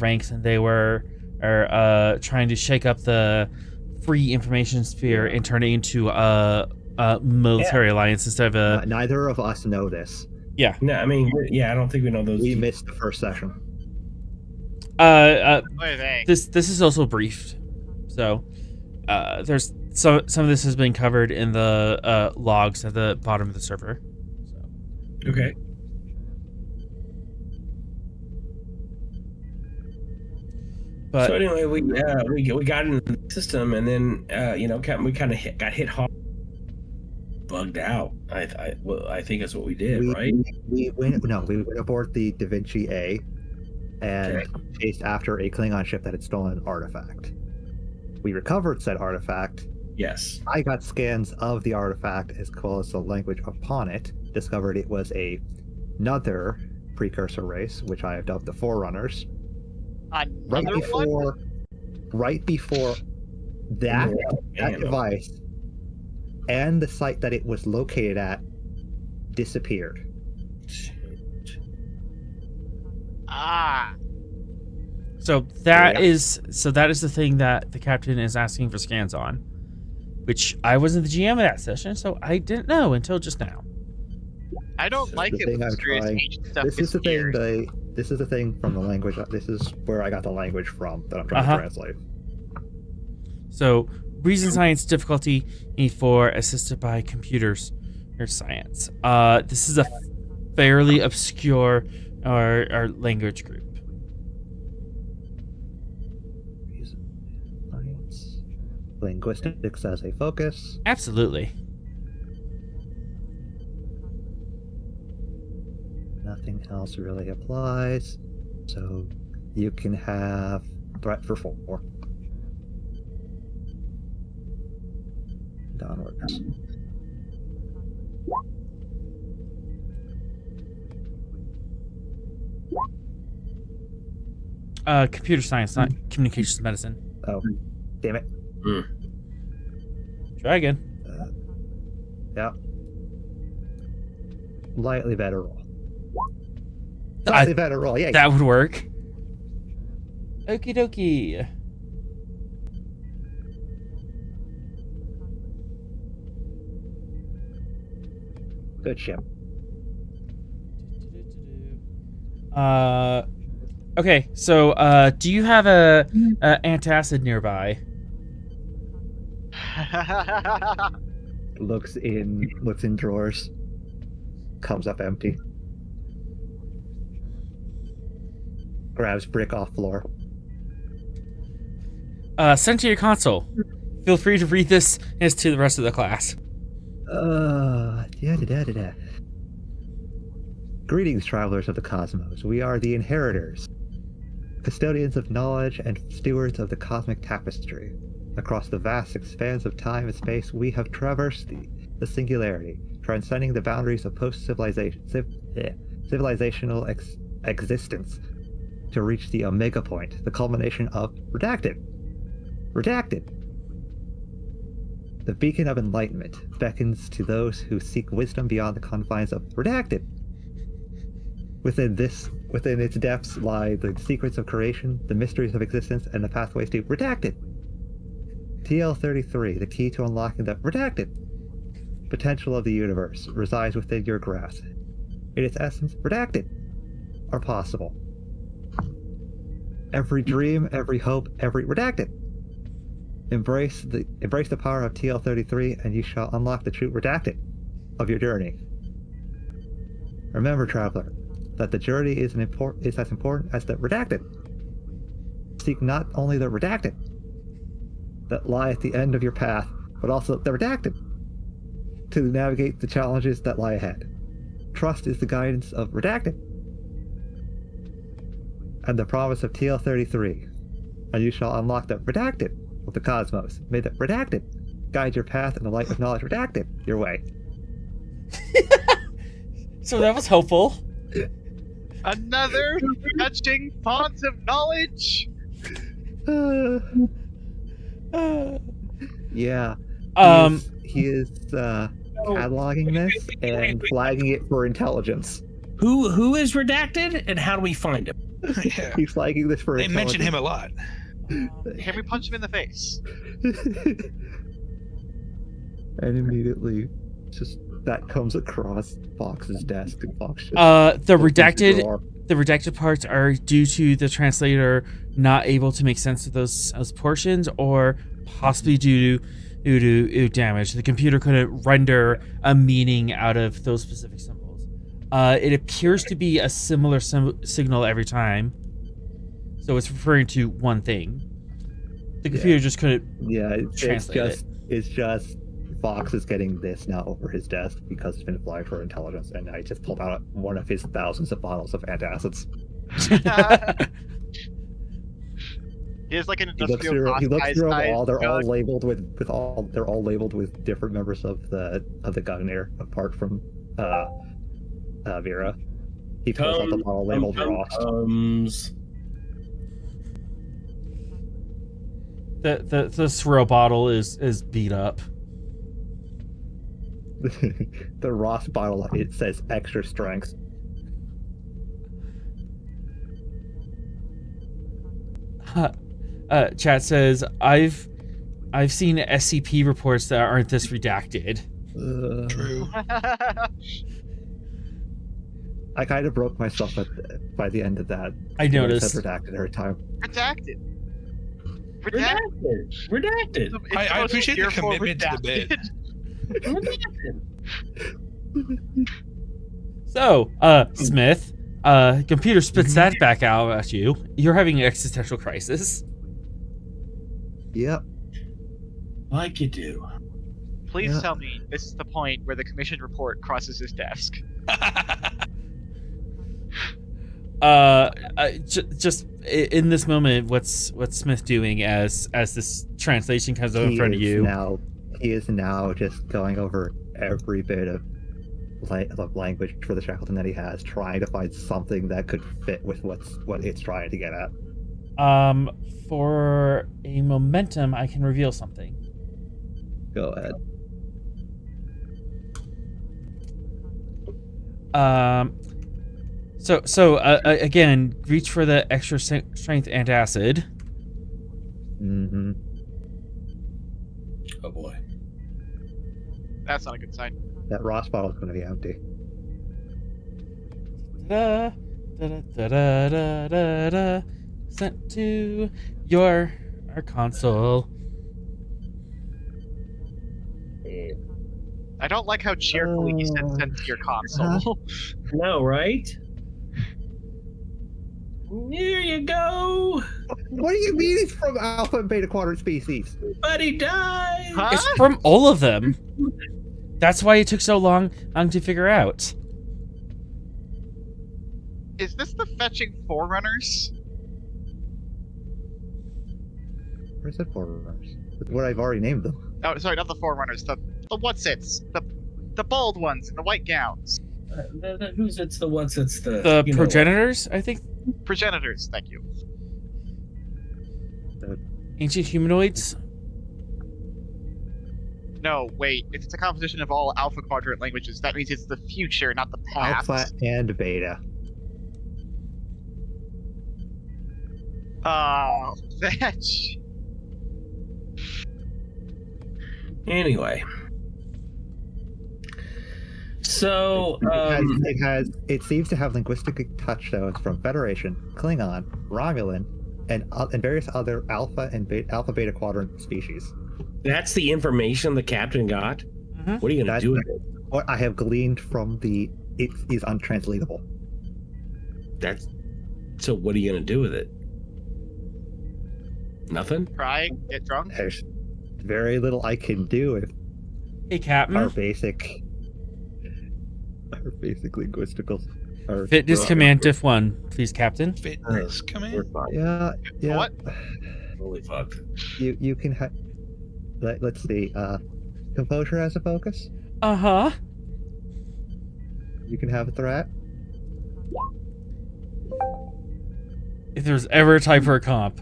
ranks, and they were trying to shake up the free information sphere and turn it into a military alliance instead of a. Neither of us know this. No, I mean, I don't think we know those. We missed the first session. What are they? This is also briefed, so there's some of this has been covered in the logs at the bottom of the server. So. Okay. But So anyway, we got into the system, and then we kind of got hit hard, bugged out. I think that's what we did, right? We went aboard the Da Vinci A and chased after a Klingon ship that had stolen an artifact. We recovered said artifact. Yes. I got scans of the artifact as well as the language upon it. Discovered it was another precursor race, which I have dubbed the Forerunners. Another one? Right before that device and the site that it was located at disappeared. So that is the thing that the captain is asking for scans on, which I wasn't the GM of that session, so I didn't know until just now. I don't like The it thing when I'm mysterious trying- agent stuff This is the thing. disappears. This is the thing from the language. This is where I got the language from that I'm trying to translate. So reason science difficulty for assisted by computers or science. This is a fairly obscure or language group. Science, linguistics as a focus. Absolutely. Nothing else really applies, so you can have threat for 4. Downwards. Computer science, not communications medicine. Oh, damn it. Try again. Yeah. Lightly better roll. Slightly better roll, yeah. That would work. Okie dokie. Good ship. Okay, so do you have a antacid nearby? Looks in drawers. Comes up empty. Grabs brick off floor. Send to your console. Feel free to read this as to the rest of the class. Da-da-da-da-da. Greetings, travelers of the cosmos. We are the Inheritors, custodians of knowledge and stewards of the cosmic tapestry. Across the vast expanse of time and space, we have traversed the singularity, transcending the boundaries of civilizational existence to reach the omega point, the culmination of Redacted. Redacted! The beacon of enlightenment beckons to those who seek wisdom beyond the confines of Redacted. Within its depths lie the secrets of creation, the mysteries of existence, and the pathways to Redacted. TL33, the key to unlocking the Redacted. potential of the universe resides within your grasp. In its essence, redacted are possible. Every dream, every hope, every redacted. Embrace the power of TL33, and you shall unlock the true redacted of your journey. Remember, traveler, that the journey is as important as the redacted. Seek not only the redacted that lie at the end of your path, but also the redacted to navigate the challenges that lie ahead. Trust is the guidance of redacted and the promise of TL33, and you shall unlock the redacted of the cosmos. May the redacted guide your path in the light of knowledge redacted your way. So that was helpful. Another touching font of knowledge. Yeah. He is cataloging this and flagging it for intelligence. Who is redacted, and how do we find him? Yeah. He's flagging this for They intelligence. mention him a lot. Can we punch him in the face? And immediately, just that comes across Fox's desk, and Fox just The opens redacted door. the redacted parts are due to the translator not able to make sense of those portions, or possibly due to damage. The computer couldn't render a meaning out of those specific symbols. It appears to be a similar signal every time, so it's referring to one thing. The computer just couldn't. Yeah, translate it's just Fox is getting this now over his desk because it's been flagged for intelligence, and I just pulled out one of his thousands of bottles of antacids. He has like an He looks through them all. They're all gun. labeled they're all labeled with different members of the Gungnir, apart from Vera. He pulls out the bottle labeled Rost. The swirl bottle is beat up. The Rost bottle, it says extra strength. Chat says I've seen SCP reports that aren't this redacted. True. I kind of broke myself by the end of that. I noticed. It said redacted every time. Redacted. Redacted. It's I the most appreciate the fearful commitment to the bit. So, Smith, computer spits that back out at you. You're having an existential crisis. Yep. Like you do. Please Yeah. tell me this is the point where the commission report crosses his desk. Just in this moment, what's Smith doing as this translation comes up in front of you? He is now just going over every bit of language for the Shackleton that he has, trying to find something that could fit with what it's trying to get at. For a momentum, I can reveal something. Go ahead. So again, reach for the extra strength antacid. Mm-hmm. Oh boy. That's not a good sign. That Ross bottle is going to be empty. Da, da, da, da, da, da, da, sent to our console. I don't like how cheerfully he said send to your console. No, right? Here you go. What do you mean it's from Alpha and Beta Quadrant species? Buddy died. Huh? It's from all of them. That's why it took so long to figure out. Is this the fetching Forerunners? Where's that Forerunners? That's what I've already named them. Oh, sorry, not the Forerunners. The what's-its. The bald ones in the white gowns. Who's it's the what's it's the The you know progenitors, I think. Progenitors, thank you. Ancient humanoids. No, wait. If it's a composition of all Alpha Quadrant languages, that means it's the future, not the past. Alpha and Beta. Oh, fetch. Anyway, So it seems to have linguistic touchstones from Federation, Klingon, Romulan, and various other Alpha Beta Quadrant species. that's the information the captain got. Mm-hmm. What are you gonna do with it? What I have gleaned from it is untranslatable. So what are you gonna do with it? Nothing. Cry, get drunk. There's very little I can do with Hey, Captain. our basic linguistical. Fitness command diff 1, please, Captain. Fitness command. Yeah. What? Holy fuck. You can have. Let's see. Composure as a focus. Uh-huh. You can have a threat. If there's ever a time for a comp.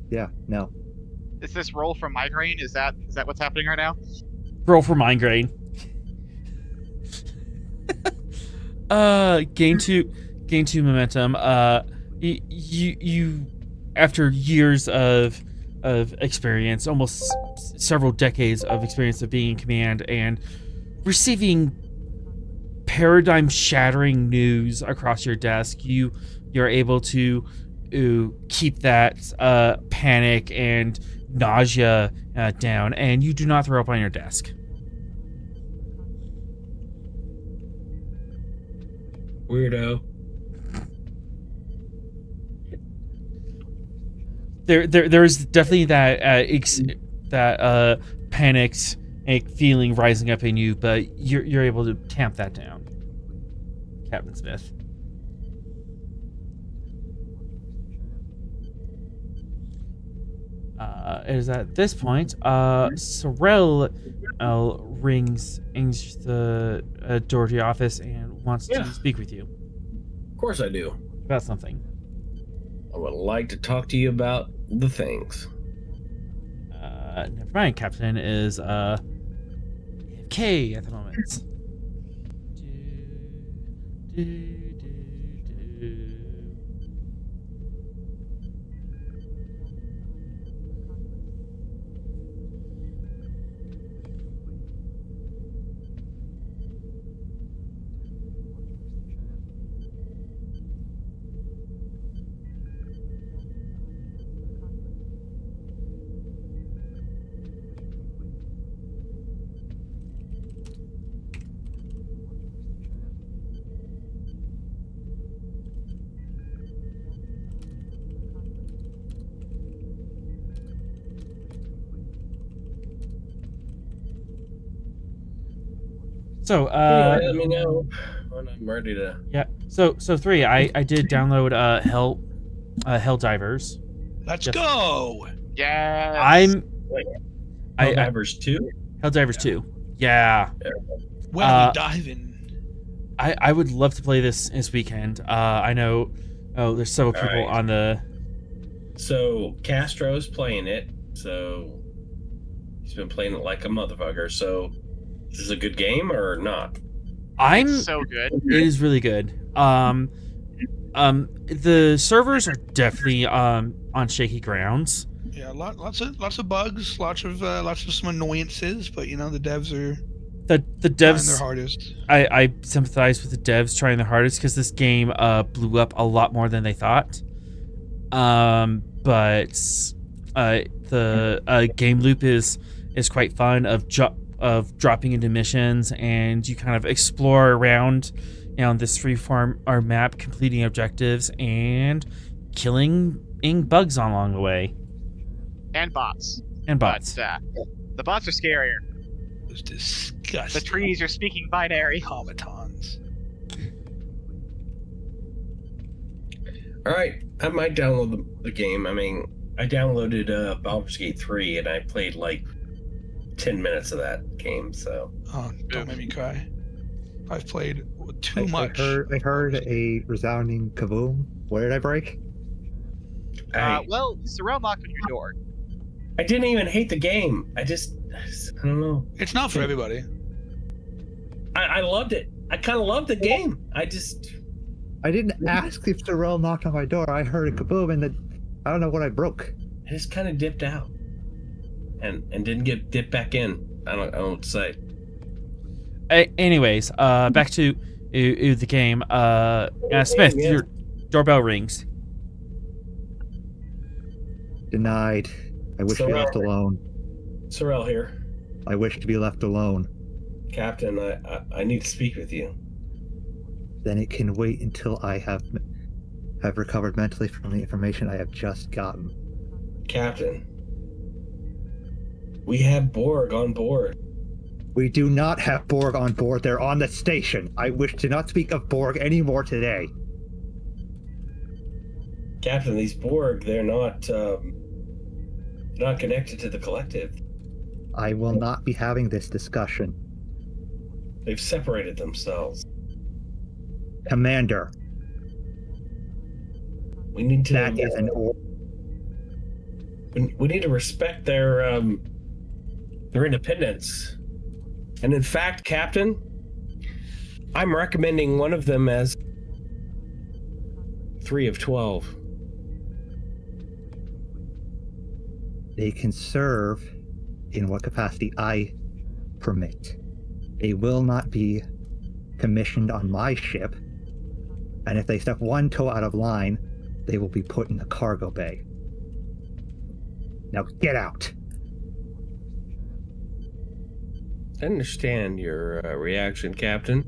Yeah. No. Is this roll from migraine? Is that what's happening right now? Roll for migraine. Gain two momentum. You after years of experience, almost several decades of experience of being in command and receiving paradigm shattering news across your desk, you're able to keep that panic and nausea down, and you do not throw up on your desk. Weirdo. There's definitely that panicked feeling rising up in you, but you're able to tamp that down, Captain Smith. It is at this point, Sorrel rings the door to your office and wants to speak with you. Of course I do. About something. I would like to talk to you about the things. Never mind, Captain is AFK at the moment. So, let me know when I'm ready to. Yeah. So 3. I did download Helldivers. Let's go. Yeah. Helldivers 2. Helldivers 2. Yeah. Well, we dive in. I would love to play this weekend. I know. Oh, there's several people on the. So Castro's playing it. So he's been playing it like a motherfucker. So. Is this a good game or not? It's so good. It is really good. The servers are definitely on shaky grounds. Yeah, lots of bugs, lots of some annoyances, but the devs are the devs trying their hardest. I sympathize with the devs trying their hardest because this game blew up a lot more than they thought. But the game loop is quite fun of dropping into missions, and you kind of explore around this freeform map, completing objectives and killing bugs along the way. And bots. And bots. But, the bots are scarier. It was disgusting. The trees are speaking binary. Automatons. All right, I might download the game. I mean, I downloaded Baldur's Gate 3 and I played like 10 minutes of that game, so. Oh, don't make me cry. I've played too much. I heard a resounding kaboom. Where did I break? Well, Sorrel knocked on your door. I didn't even hate the game. I don't know. It's not for everybody. I loved it. I kind of loved the game. I didn't ask if Sorrel knocked on my door. I heard a kaboom, and I don't know what I broke. I just kind of dipped out. And didn't get dipped back in. I don't know what to say. anyways, back to the game. Smith, yeah. your doorbell rings. Denied. I wish to be left alone. Sorrel here. I wish to be left alone. Captain, I need to speak with you. Then it can wait until I have recovered mentally from the information I have just gotten. Captain, we have Borg on board. We do not have Borg on board. They're on the station. I wish to not speak of Borg anymore today. Captain, these Borg, they're not connected to the collective. I will not be having this discussion. They've separated themselves. Commander, We need to. that is an order. We need to respect their independence. And in fact, Captain, I'm recommending one of them as 3 of 12. They can serve in what capacity I permit. They will not be commissioned on my ship, and if they step one toe out of line, they will be put in the cargo bay. Now get out! I understand your reaction, Captain.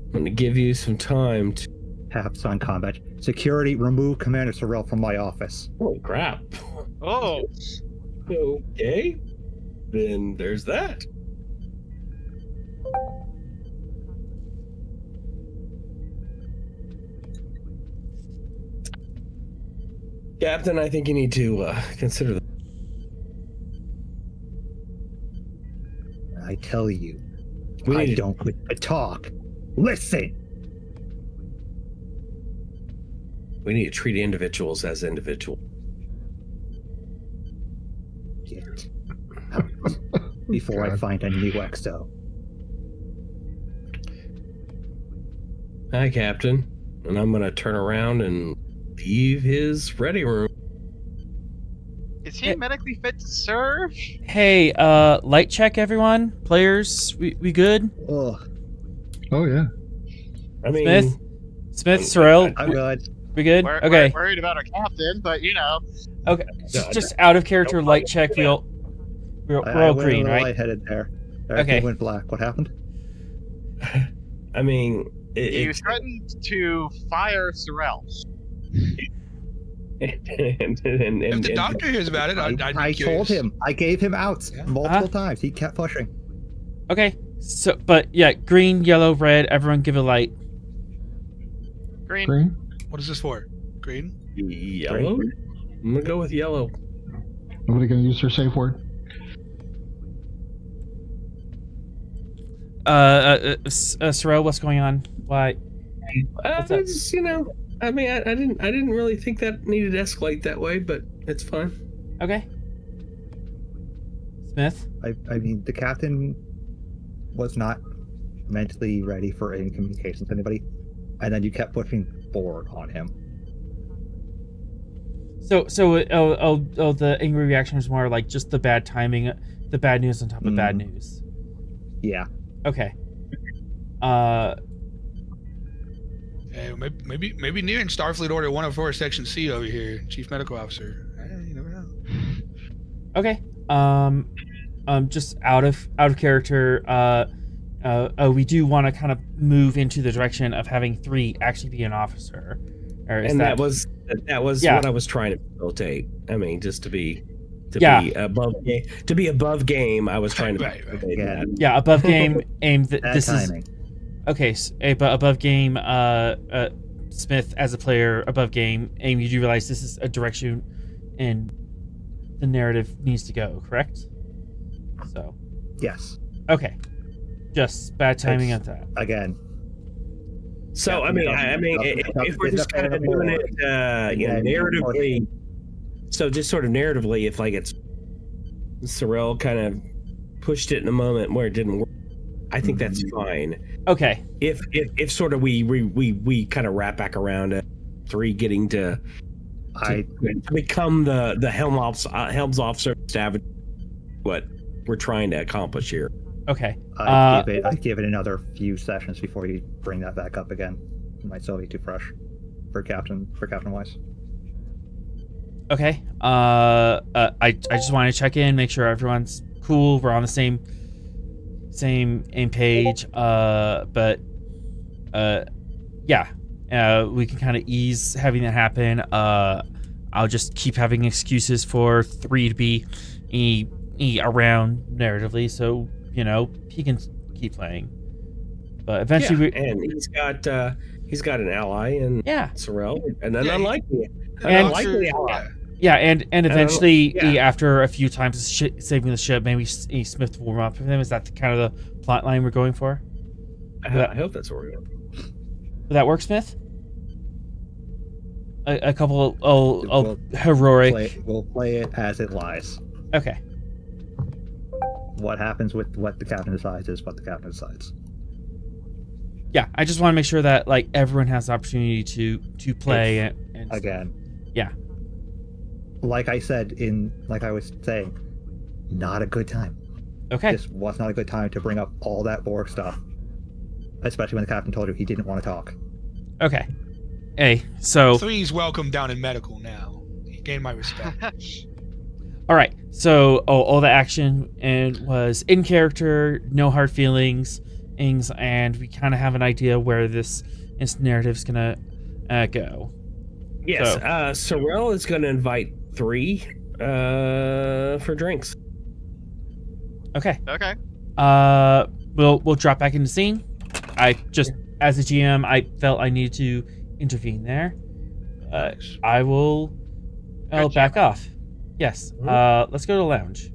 I'm going to give you some time to... Have some combat. Security, remove Commander Sorrel from my office. Holy crap. Oh, Okay. Then there's that. Captain, I think you need to consider... I tell you, We I need- don't quit to talk. Listen! We need to treat individuals as individuals. Get out before I God. find a new exo. Hi, Captain. And I'm going to turn around and leave his ready room. is he medically fit to serve? Hey, light check, everyone. Players, we good? Ugh, Oh yeah. I mean... Smith, Sorrel, I'm good. we good? We're Okay. worried about our captain, but you know. Okay. Just out of character light check. We're all I went green, a little right? lightheaded there. Everything Okay. went black. What happened? I mean... You threatened to fire Sorrel. If the doctor hears about it, I'd be I curious. told him. I gave him outs Yeah. multiple times. He kept pushing. Okay. So, but yeah, green, yellow, red. Everyone, give a light. Green. Green. What is this for? Green? Yellow? I'm going to go with yellow. Nobody gonna use their safe word. Sorrel, what's going on? Why? What's up? It's, you know, I mean, I didn't really think that needed to escalate that way, but it's fine. Okay. Smith. I mean, the captain was not mentally ready for any communication with anybody, and then you kept pushing forward on him. So, the angry reaction was more like just the bad timing, the bad news on top of bad news. Yeah. Okay. Hey, maybe near in Starfleet Order 104 Section C over here, Chief Medical Officer. You never know. Okay. Just out of character. We do want to kind of move into the direction of having 3 actually be an officer. Or is And that was Yeah. what I was trying to facilitate. I mean, just to be Yeah. be above game. I was trying to Right. facilitate Yeah. that. Yeah, above game aim. Bad This timing. is okay. But above game, Smith as a player, above game aim. You do realize this is a direction, and the narrative needs to go. Correct. So Yes. okay, just bad timing It's- at that. Again. So Yeah, I mean, it's if we're just kind of nothing doing more. it, narratively. So just sort of narratively, if like it's Sorrel kind of pushed it in a moment where it didn't work, I think that's fine. Okay. If sort of we kind of wrap back around at 3 getting to become the helms officer Stavanger, what we're trying to accomplish here. Okay. I'd give it another few sessions before you bring that back up again. It might still be too fresh for Captain Weiss. Okay. I just want to check in, make sure everyone's cool. We're on the same page. Yeah. We can kind of ease having that happen. I'll just keep having excuses for 3 to be around narratively, so he can keep playing. But eventually, and he's got an ally in Sorrel, and an unlikely ally. Yeah, and eventually, after a few times saving the ship, maybe Smith will warm up with him. Is that kind of the plot line we're going for? I hope that's what we're going. Would that work, Smith? A couple heroic. We'll play it as it lies. Okay. What happens with what the captain decides is what the captain decides. Yeah, I just want to make sure that everyone has the opportunity to play and again. Yeah. Like I was saying, not a good time. Okay. This was not a good time to bring up all that Borg stuff, especially when the captain told you he didn't want to talk. Okay. Hey, so 3's welcome down in medical now. He gained my respect. All right. So all the action was in character, no hard feelings, and we kind of have an idea where this narrative's gonna go. Yes. Sorrel is going to invite 3 for drinks. Okay. Okay. We'll drop back into scene. I just, as a GM, I felt I needed to intervene there. I'll back off. Yes. Let's go to the lounge.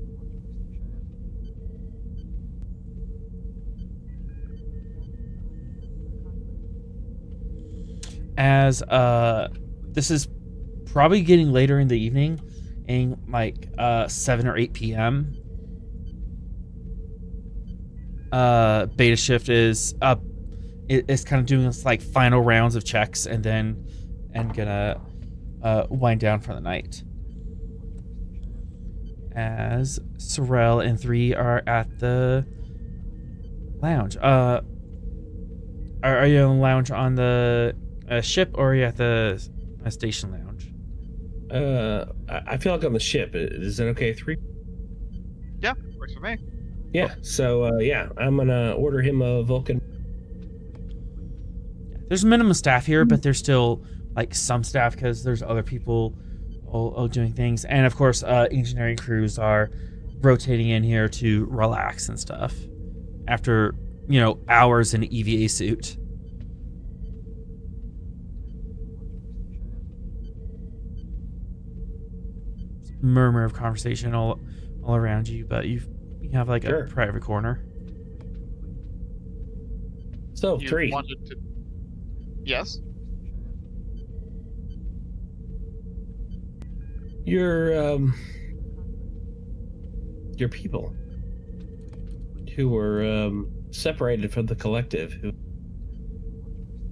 As this is probably getting later in the evening, in 7 or 8 p.m. Beta Shift is up. It's kind of doing this final rounds of checks and gonna wind down for the night. As Sorrel and 3 are at the lounge. Are you in the lounge on the ship, or are you at the station lounge? I feel like on the ship. Is that okay, 3? Yeah, works for me. Yeah. So I'm gonna order him a Vulcan. There's minimum staff here, but there's still some staff because there's other people all doing things, and of course, engineering crews are rotating in here to relax and stuff after hours in an EVA suit. Murmur of conversation all around you, but you have a private corner. So You 3. wanted to... Yes. Your people who were separated from the collective, who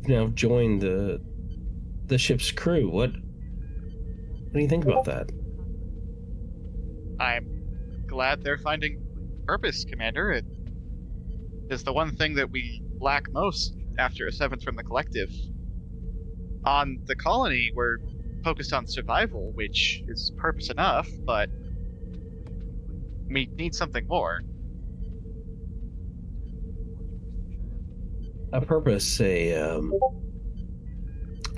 now joined the ship's crew. What do you think about that? I'm glad they're finding purpose, Commander. It is the one thing that we lack most after a 7th from the collective. On the colony, we're focused on survival, which is purpose enough, but we need something more. A purpose, a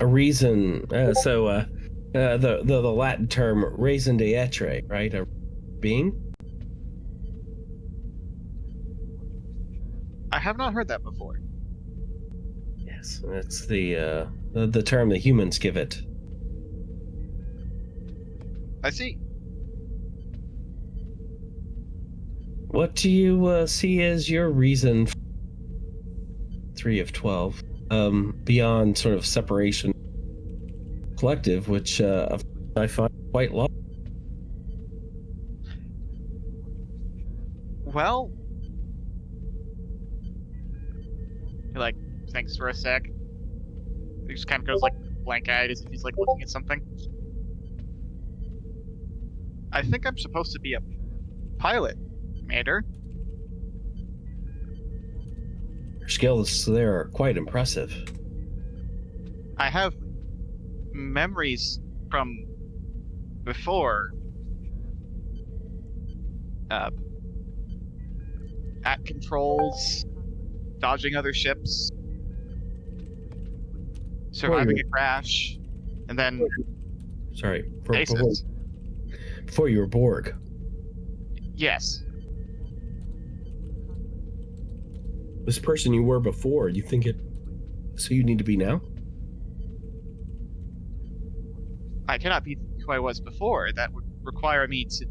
reason. The Latin term raison d'etre, right? A being. I have not heard that before. Yes, that's the term the humans give it. I see. What do you see as your reason? 3 of 12, beyond sort of separation collective, which I find quite long. Well, he thinks for a sec. He just kind of goes blank-eyed as if he's looking at something. I think I'm supposed to be a pilot, Commander. skills there are quite impressive. I have memories from before. At controls, dodging other ships, surviving a crash, and then Sorry, aces. before you were Borg. Yes. This person you were before, you think it... So you need to be now? I cannot be who I was before. That would require me to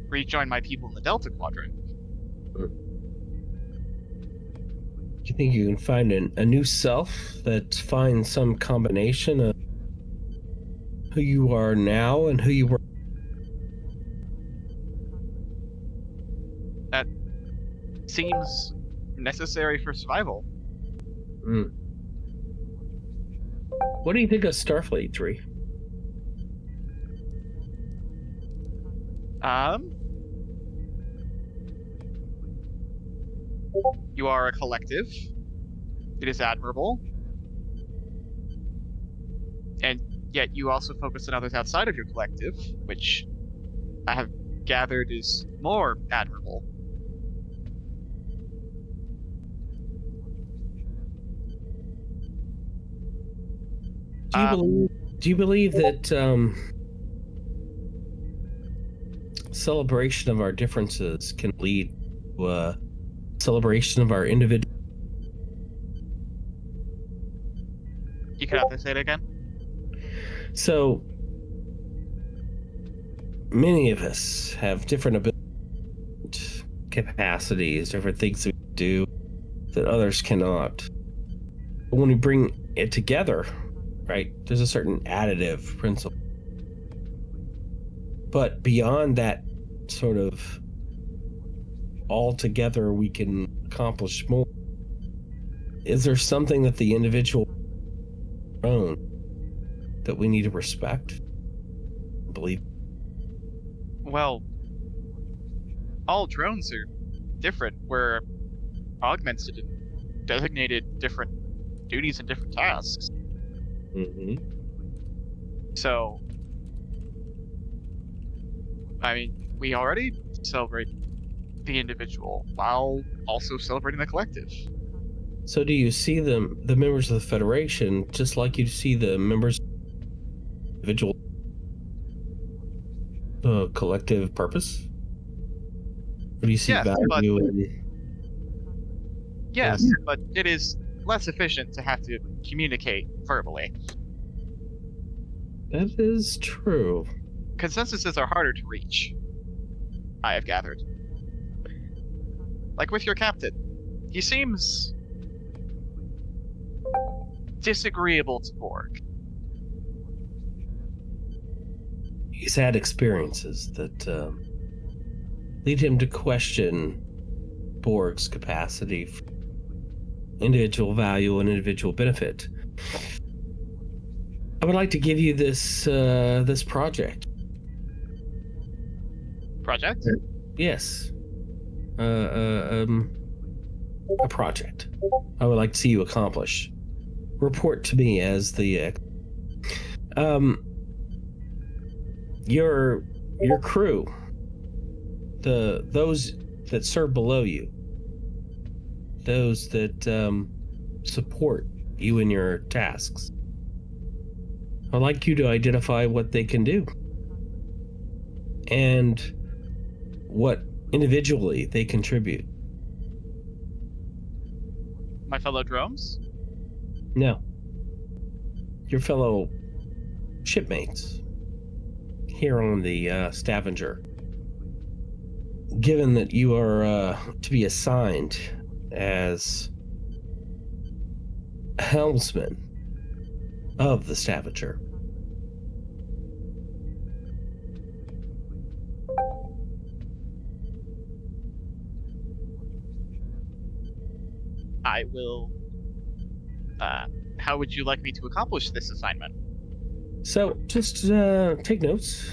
rejoin my people in the Delta Quadrant. Do you think you can find a new self that finds some combination of who you are now and who you were? That seems necessary for survival. What do you think of Starfleet 3? You are a collective. It is admirable. And yet you also focus on others outside of your collective, which I have gathered is more admirable. Do you believe that celebration of our differences can lead to a celebration of our individual? You could have to say it again. So many of us have different abilities, capacities, different things that we do that others cannot. But when we bring it together, right, there's a certain additive principle. But beyond that sort of all together we can accomplish more, is there something that the individual own that we need to respect, believe? Well, all drones are different. We're augmented and designated different duties and different tasks. So, I mean, we already celebrate the individual while also celebrating the collective. So do you see the members of the Federation just like you see the members of the individual collective purpose? Or do you see value in... Yes, but it is less efficient to have to communicate verbally. That is true. Consensuses are harder to reach, I have gathered. Like with your captain. He seems disagreeable to Borg. He's had experiences that lead him to question Borg's capacity for individual value and individual benefit. I would like to give you this this project. Project? Yes. A project I would like to see you accomplish. Report to me as the your crew, those that serve below you, those that support you in your tasks. I'd like you to identify what they can do and what individually they contribute. My fellow drones? No. Your fellow shipmates here on the Stavanger. Given that you are to be assigned as helmsman of the Stavanger. I will... how would you like me to accomplish this assignment? So, just take notes.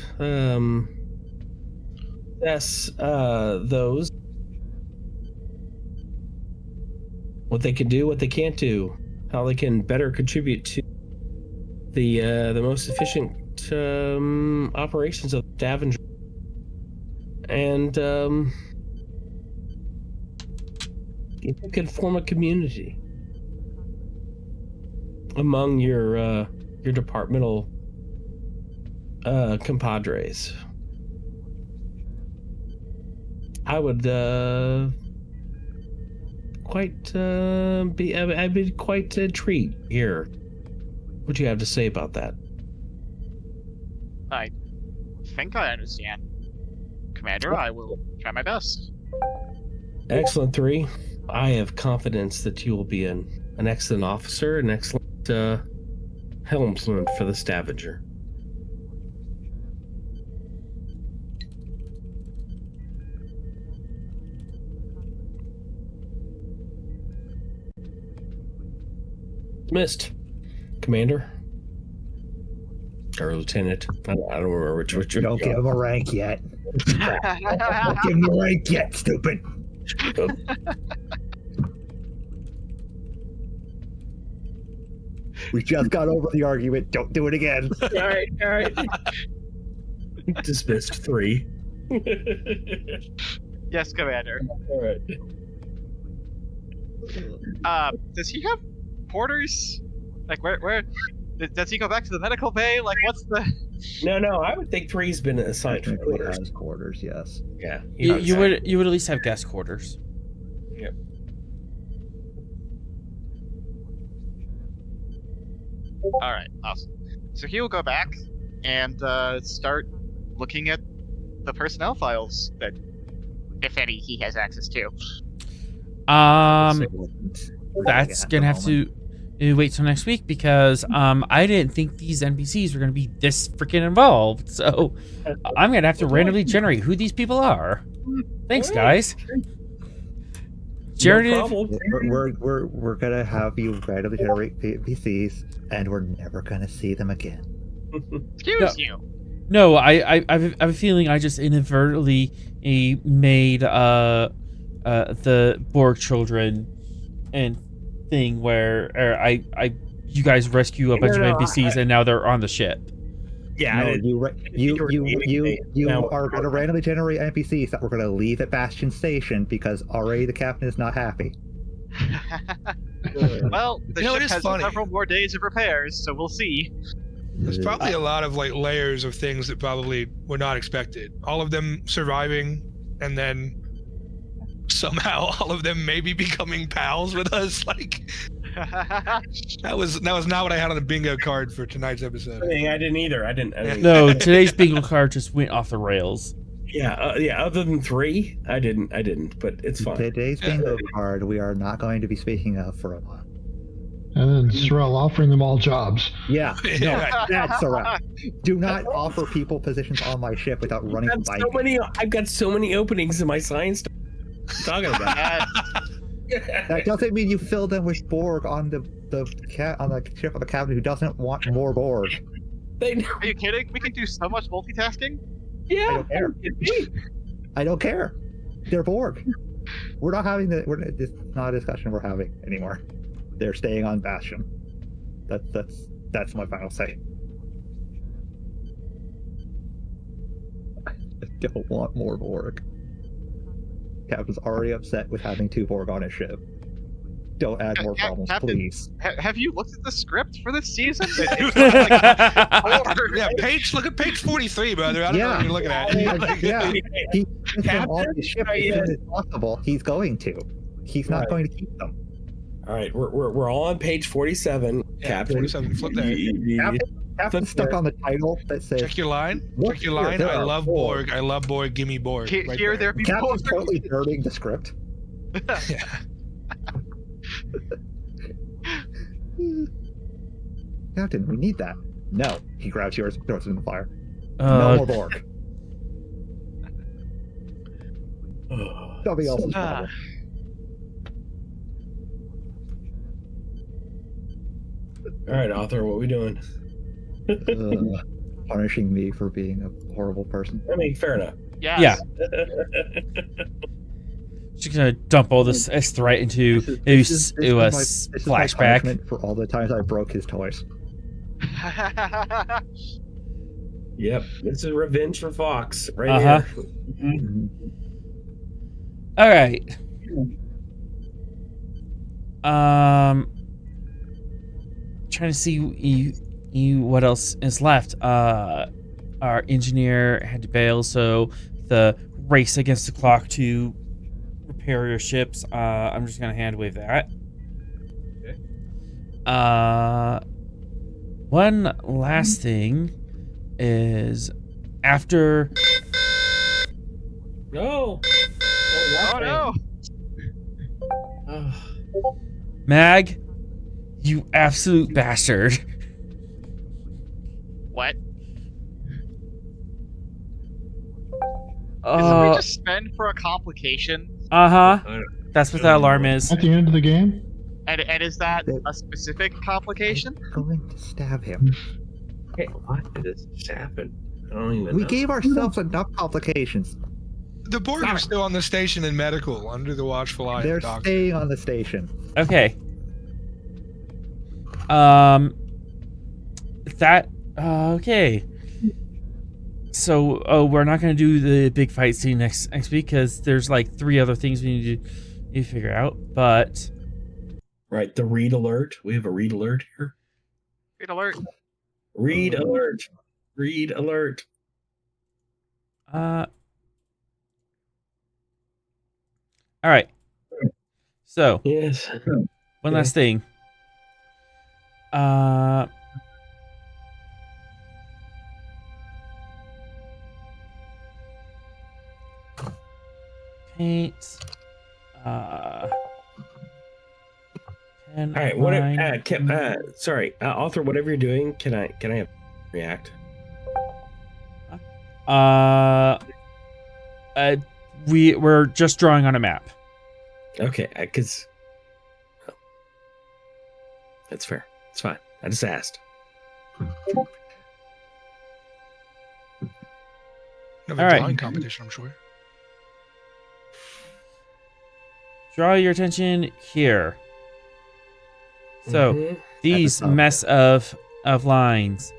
Yes, those what they can do, what they can't do, how they can better contribute to the most efficient operations of Stavanger, and you can form a community among your departmental compadres. I would I'd be quite intrigued here. What do you have to say about that? I think I understand. Commander, I will try my best. Excellent, 3. I have confidence that you will be an excellent officer, an excellent helmsman for the Stavanger. Dismissed, Commander. Or Lieutenant. I don't remember which Don't give him a rank yet. Don't give him a rank yet, stupid. We just got over the argument. Don't do it again. All right. Dismissed, 3. Yes, Commander. All right. Does he have quarters? Like, where does he go back to the medical bay? Like, what's the... No, I would think 3's been assigned to Technically quarters. has quarters, yes. Yeah. You would at least have guest quarters. Yep. All right, awesome. So he will go back and start looking at the personnel files that, if any, he has access to. That's gonna have to wait till next week because I didn't think these NPCs were gonna be this freaking involved. So I'm gonna have to randomly generate who these people are. Thanks, guys. Jared, We're gonna have you randomly generate NPCs, and we're never gonna see them again. Excuse you. No, I have a feeling I just inadvertently made the Borg children and thing where you guys rescue a bunch of NPCs and now they're on the ship. Yeah, no, you are going to randomly generate NPCs that we're going to leave at Bastion Station because already the captain is not happy. Well, the ship it is has funny. several more days of repairs, so we'll see. There's probably a lot of like layers of things that probably were not expected. All of them surviving, and then somehow all of them maybe becoming pals with us. Like that was not what I had on the bingo card for tonight's episode. I didn't either. I didn't. No, today's bingo card just went off the rails. Yeah. Other than 3, I didn't. But it's fine. Today's bingo card we are not going to be speaking of for a while. And then Sorrel offering them all jobs. Yeah, no, that's Sorrel. Do not offer people positions on my ship without running by me. I've got so many openings in my science. Talking about That doesn't mean you fill them with Borg on the ship of the captain who doesn't want more Borg. Are you kidding? We can do so much multitasking. I don't care. I don't care. They're Borg. We're not having it's not a discussion we're having anymore. They're staying on Bastion. That's my final say. I don't want more Borg. Captain's already upset with having 2 Borg on his ship. Don't add more problems, Captain, please. Have you looked at the script for this season? Yeah, look at page 43, brother. I don't know what you're looking at. Yeah. He wants them on his ship as soon as possible. He's going to. He's not going to keep them. All right, we're all on page 47. Yeah, Captain, 47. Flip there. Captain's stuck on the title that says. Check your line. What's Check your line. here? I There are love Borg. Borg. I love Borg. Give me Borg. Right Here, there be Borg. Captain's totally dirtying the script. Yeah. Captain, we need that. No. He grabs yours, throws it in the fire. No more Borg. Something else is problem. All right, author, what are we doing? Punishing me for being a horrible person. I mean, fair enough. Yes. Yeah. She's gonna dump all this S3 into a flashback. Punishment for all the times I broke his toys. Yep, this is revenge for Fox right Uh-huh. here. All right. Trying to see what else is left. Our engineer had to bail, so the race against the clock to repair your ships. I'm just gonna hand wave that. Okay. One last thing is after. No. Oh no! Mag, you absolute bastard. What? Isn't we just spend for a complication? Uh-huh. That's what that alarm is. At the end of the game? And is that a specific complication? I'm going to stab him. Hey, why did this just happen? I don't even We know. gave ourselves enough complications. The Borg are still on the station in medical, under the watchful eye They're of the doctor. staying on the station. Okay. Okay. So, we're not going to do the big fight scene next week because there's like 3 other things we need to figure out, but... Right, the read alert. We have a read alert here. Read alert. Read alert. Read alert. All right. So, Yes. one last thing. Paint. All right. What? Sorry, author. Whatever you're doing, can I react? We're just drawing on a map. Okay, because that's fair. It's fine. I just asked. Another All right. drawing competition, I'm sure. Draw your attention here. So Mhm. these At the top mess of lines.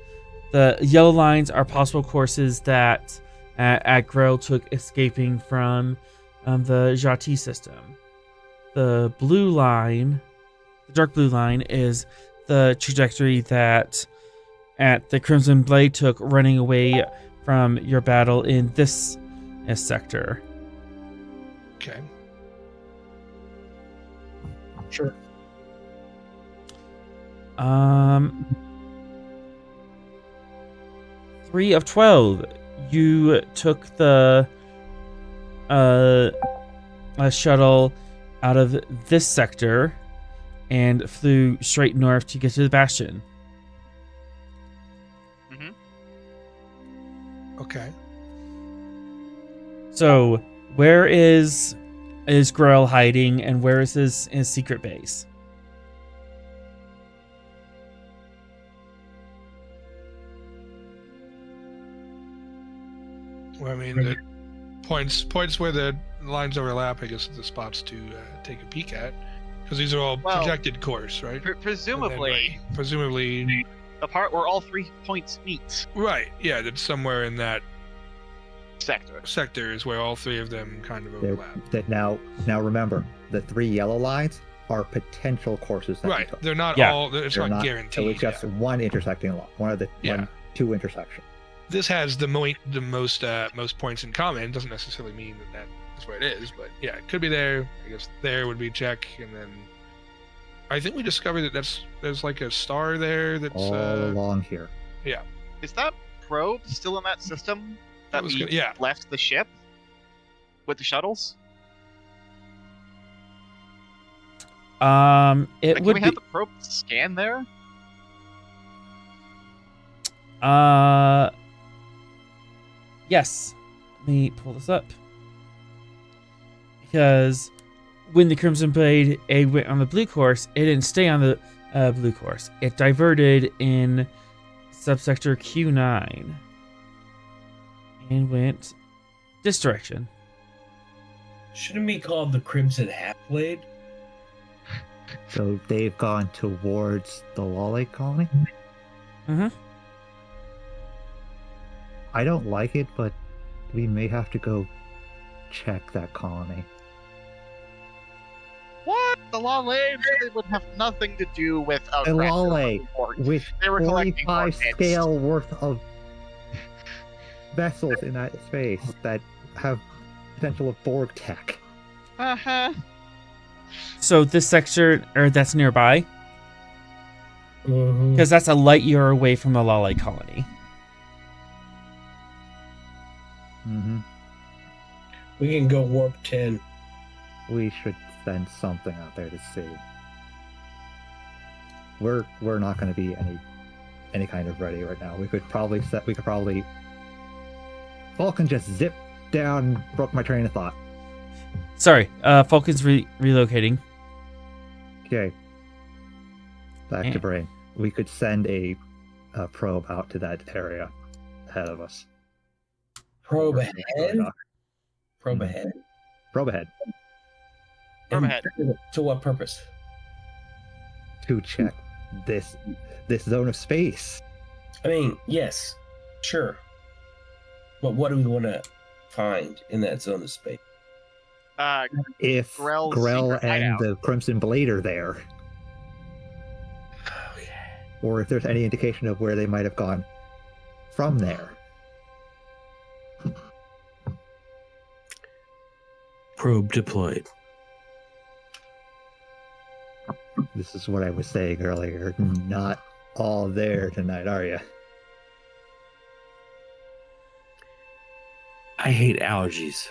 The yellow lines are possible courses that at Grel took escaping from the Jati system. The blue line, the dark blue line, is the trajectory that at the Crimson Blade took running away from your battle in this sector. Okay. Sure. 3 of 12. You took the a shuttle out of this sector and flew straight north to get to the Bastion. Okay. So, where is Grel hiding, and where is his secret base? Well, I mean, the points where the lines overlap, I guess, are the spots to take a peek at, because these are all Well, projected course, right? Presumably, Presumably, the part where all 3 points meet. right? Yeah, that's somewhere in that Sector. sector is where all 3 of them kind of overlap. That now remember, the 3 yellow lines are potential courses that we Right. took. They're not Yeah. all. It's They're not So guaranteed. it's just yeah. one intersecting line. Two intersections. This has the most points in common. It doesn't necessarily mean that that's where it is, but yeah, it could be there. I guess there would be check, and then I think we discovered that there's like a star there that's All along here. Is that probe still in that system that was we good, yeah. left the ship with the shuttles? It Like, would can we be have the probe scan there? yes. Let me pull this up. Because when the Crimson Blade went on the blue course, it didn't stay on the blue course. It diverted in subsector Q9 and went this direction. Shouldn't be called the Crimson Half-Blade. So they've gone towards the Law Lake colony? Mhm. I don't like it, but we may have to go check that colony. What? The Law Lake really would have nothing to do with The Law Lake, with They were collecting 45 ornaments. scale worth of vessels in that space that have potential of Borg tech. Uh-huh. So this sector, or that's nearby, Mm-hmm. because that's a light year away from the Law Lake colony. Mm-hmm. We can go warp 10. We should send something out there to see. We're not going to be any kind of ready right now. We could probably Vulcan just zipped down, broke my train of thought. Sorry, Falcon's relocating. Okay. Back to brain. We could send a probe out to that area ahead of us. Probe ahead? Probe Mhm. ahead. Probe ahead Probe ahead. To what purpose? to check this zone of space. I mean, yes, sure. But what do we want to find in that zone of space? If Grel's Grel secret and hideout. the Crimson Blade are there, Okay. or if there's any indication of where they might have gone from there. Probe deployed. This is what I was saying earlier. Not all there tonight, are you? I hate allergies.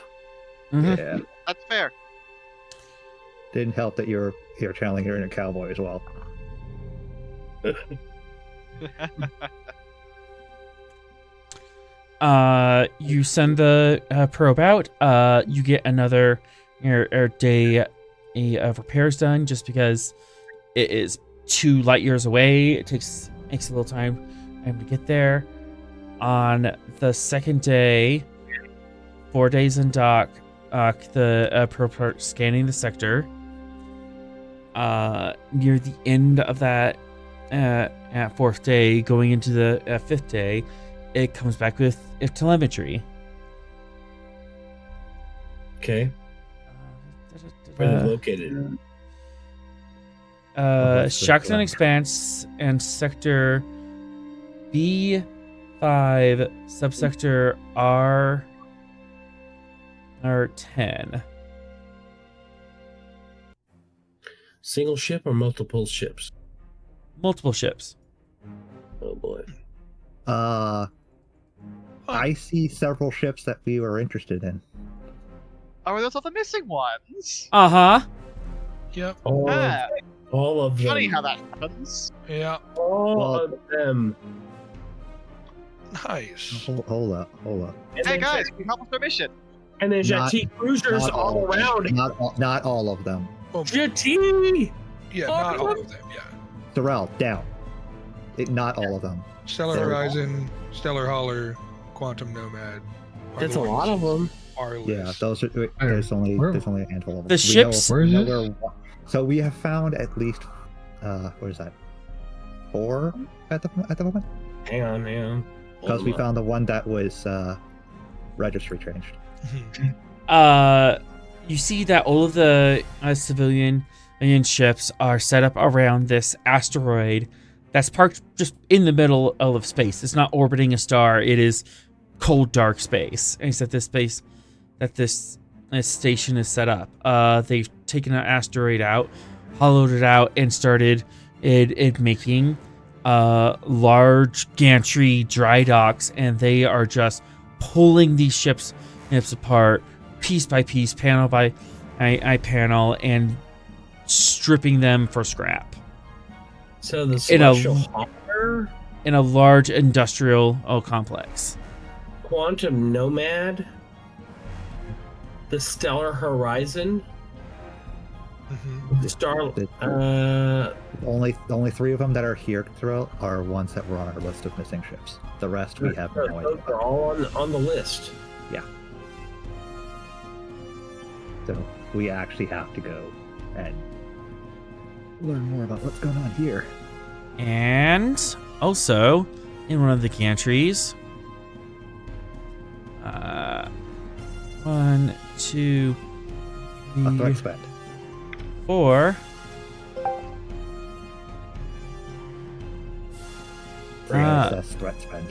Mhm. Yeah. That's fair. Didn't help that you're channeling your inner cowboy as well. You send the probe out. You get another day of repairs done, just because it is 2 light years away. It takes a little time to get there. On the second day, 4 days in dock, the probe starts scanning the sector. Near the end of that, at 4th day, going into the 5th day, it comes back with telemetry. Okay. Where they're located. Shackleton Expanse and Sector B5, subsector R10. Single ship or multiple ships? Multiple ships. Oh boy. I see several ships that we were interested in. Are those all the missing ones? Uh-huh. Yep. All of them. Funny how that happens. Yeah. All of them. Nice. Hold up. And Hey then guys, jet- we accomplished our mission. and then Not- Jetty cruisers Not all of them. around. Not all of them. Well, Jetty. yeah, not all of them. Yeah. Sorrel, down. Not all of them. Stellar Sorry. Horizon, Stellar Hauler, Quantum Nomad. are That's the a lot ones of them. on our Yeah, list. those are. There's only a handful of them. The ships- Where is know this? so we have found at least what is that? 4 at the moment? Hang on. Because we found the one that was registry changed. You see that all of the civilian ships are set up around this asteroid that's parked just in the middle of space. It's not orbiting a star. It is cold, dark space. And it's at this space that this station is set up. They've taken an asteroid out, hollowed it out, and started making large gantry dry docks, and they are just pulling these ships apart piece by piece, panel by panel, and stripping them for scrap So the In a- Celestial Hopper, in a large industrial complex. Quantum Nomad, the Stellar Horizon, the Star. The only 3 of them that are here throughout are ones that were on our list of missing ships. The rest we have no Those idea. are all on the list. Yeah. So we actually have to go and learn more about what's going on here. And also, in one of the gantries, 1, 2, A 3, threat spend. 4. That's threat spend.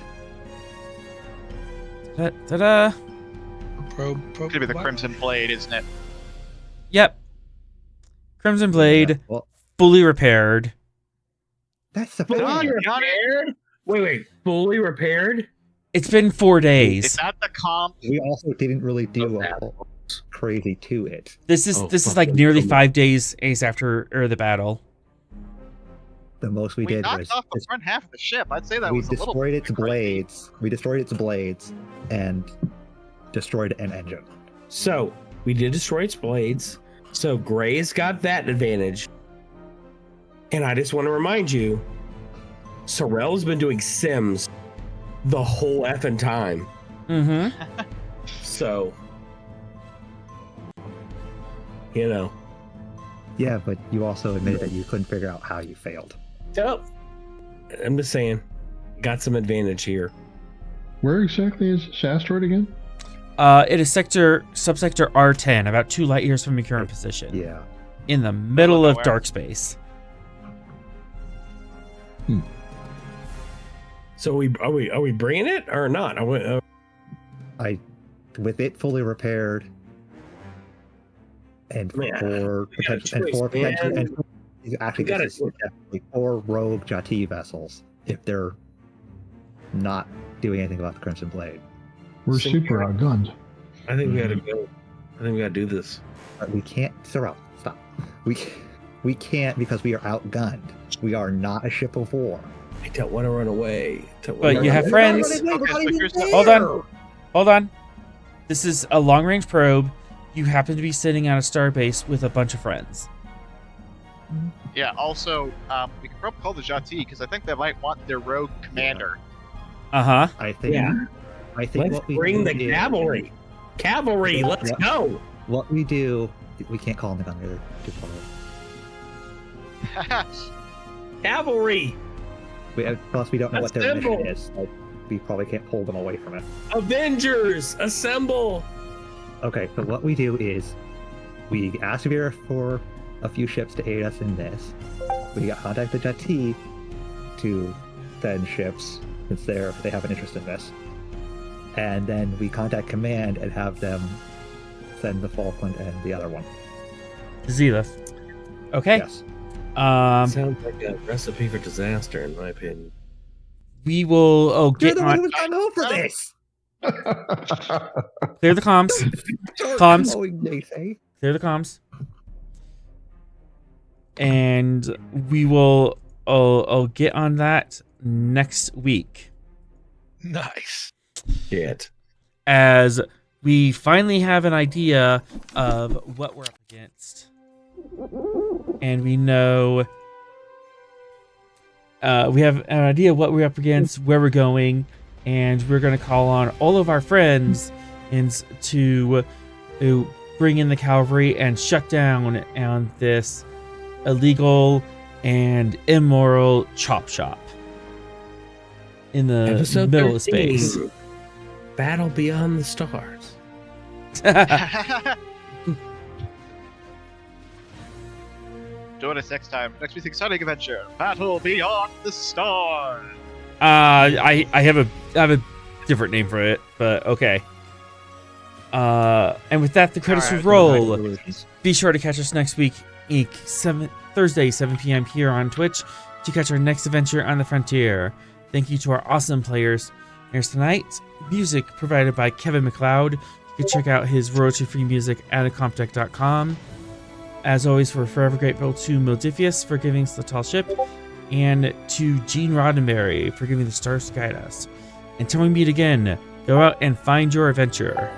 Ta-da! Probe. It's gonna be the Crimson Blade, isn't it? Yep. Crimson Blade, Yeah, well, fully repaired. that's the Fully Got it. repaired? Wait. Fully repaired? It's been 4 Is days. that the comp? We also didn't really do a whole crazy to it. This is like nearly 5 days after the battle. The most we We did knocked was off the front half of the ship. I'd say that we was a little destroyed its crazy. blades. We destroyed its blades and destroyed an engine. So, we did destroy its blades. So, Gray's got that advantage. And I just want to remind you, Sorrel's been doing Sims the whole effing time. Mm-hmm. So, you know. Yeah, but you also admitted that you couldn't figure out how you failed. So, I'm just saying, got some advantage here. Where exactly is this asteroid again? It is subsector R10, about 2 light years from your current position. Yeah. In the middle of nowhere. dark space. So are we bringing it or not? With it fully repaired and Man, for we got a potential and choice, for potential man. and actually We gotta- this is definitely 4 rogue Jati vessels if they're not doing anything about the Crimson Blade. We're Singular. super outgunned. I think we gotta go. I think we gotta do this. But we can't Sorrel, stop. We can't because we are outgunned. We are not a ship of war. I don't want to run away. But you have friends. Okay, so here's the- Hold on. This is a long-range probe. You happen to be sitting at a starbase with a bunch of friends. Yeah, also, we can probably call the Jati, because I think they might want their rogue commander. Uh-huh. I think Yeah. I think Let's what we bring do the is- cavalry. Cavalry, let's Yeah. go. What we do, we can't call them the gun. They're too far away. Cavalry, Plus, we don't know what their Assemble. mission is. So we probably can't pull them away from it. Avengers, assemble. Okay, so what we do is we ask Vera for a few ships to aid us in this. We contact the Jati to send ships since they have an interest in this. And then we contact Command and have them send the Falkland and the other one. Zenith. Okay. Yes. Sounds like a recipe for disaster, in my opinion. We will You're get the one on. who was gonna go for this! Clear the comms. Start Comms. going, they say. Clear the comms. And we will I'll get on that next week. Nice. Shit. As we finally have an idea of what we're up against. And we know we have an idea of what we're up against, where we're going, and we're going to call on all of our friends to bring in the cavalry and shut down on this illegal and immoral chop shop in the Episode middle 13, of space. Battle Beyond the Stars. Join us next time. Next week's exciting adventure, Battle Beyond the Stars. I have a different name for it, but okay. And with that, the credits Alright. roll. Be sure to catch us next week, Thursday, 7 p.m. here on Twitch to catch our next adventure on the frontier. Thank you to our awesome players. Here's tonight. Music provided by Kevin Macloud. You can check out his royalty-free music at incomptech.com. As always, we're forever grateful to Mildifius for giving us the tall ship, and to Gene Roddenberry for giving the stars to guide us. Until we meet again, go out and find your adventure.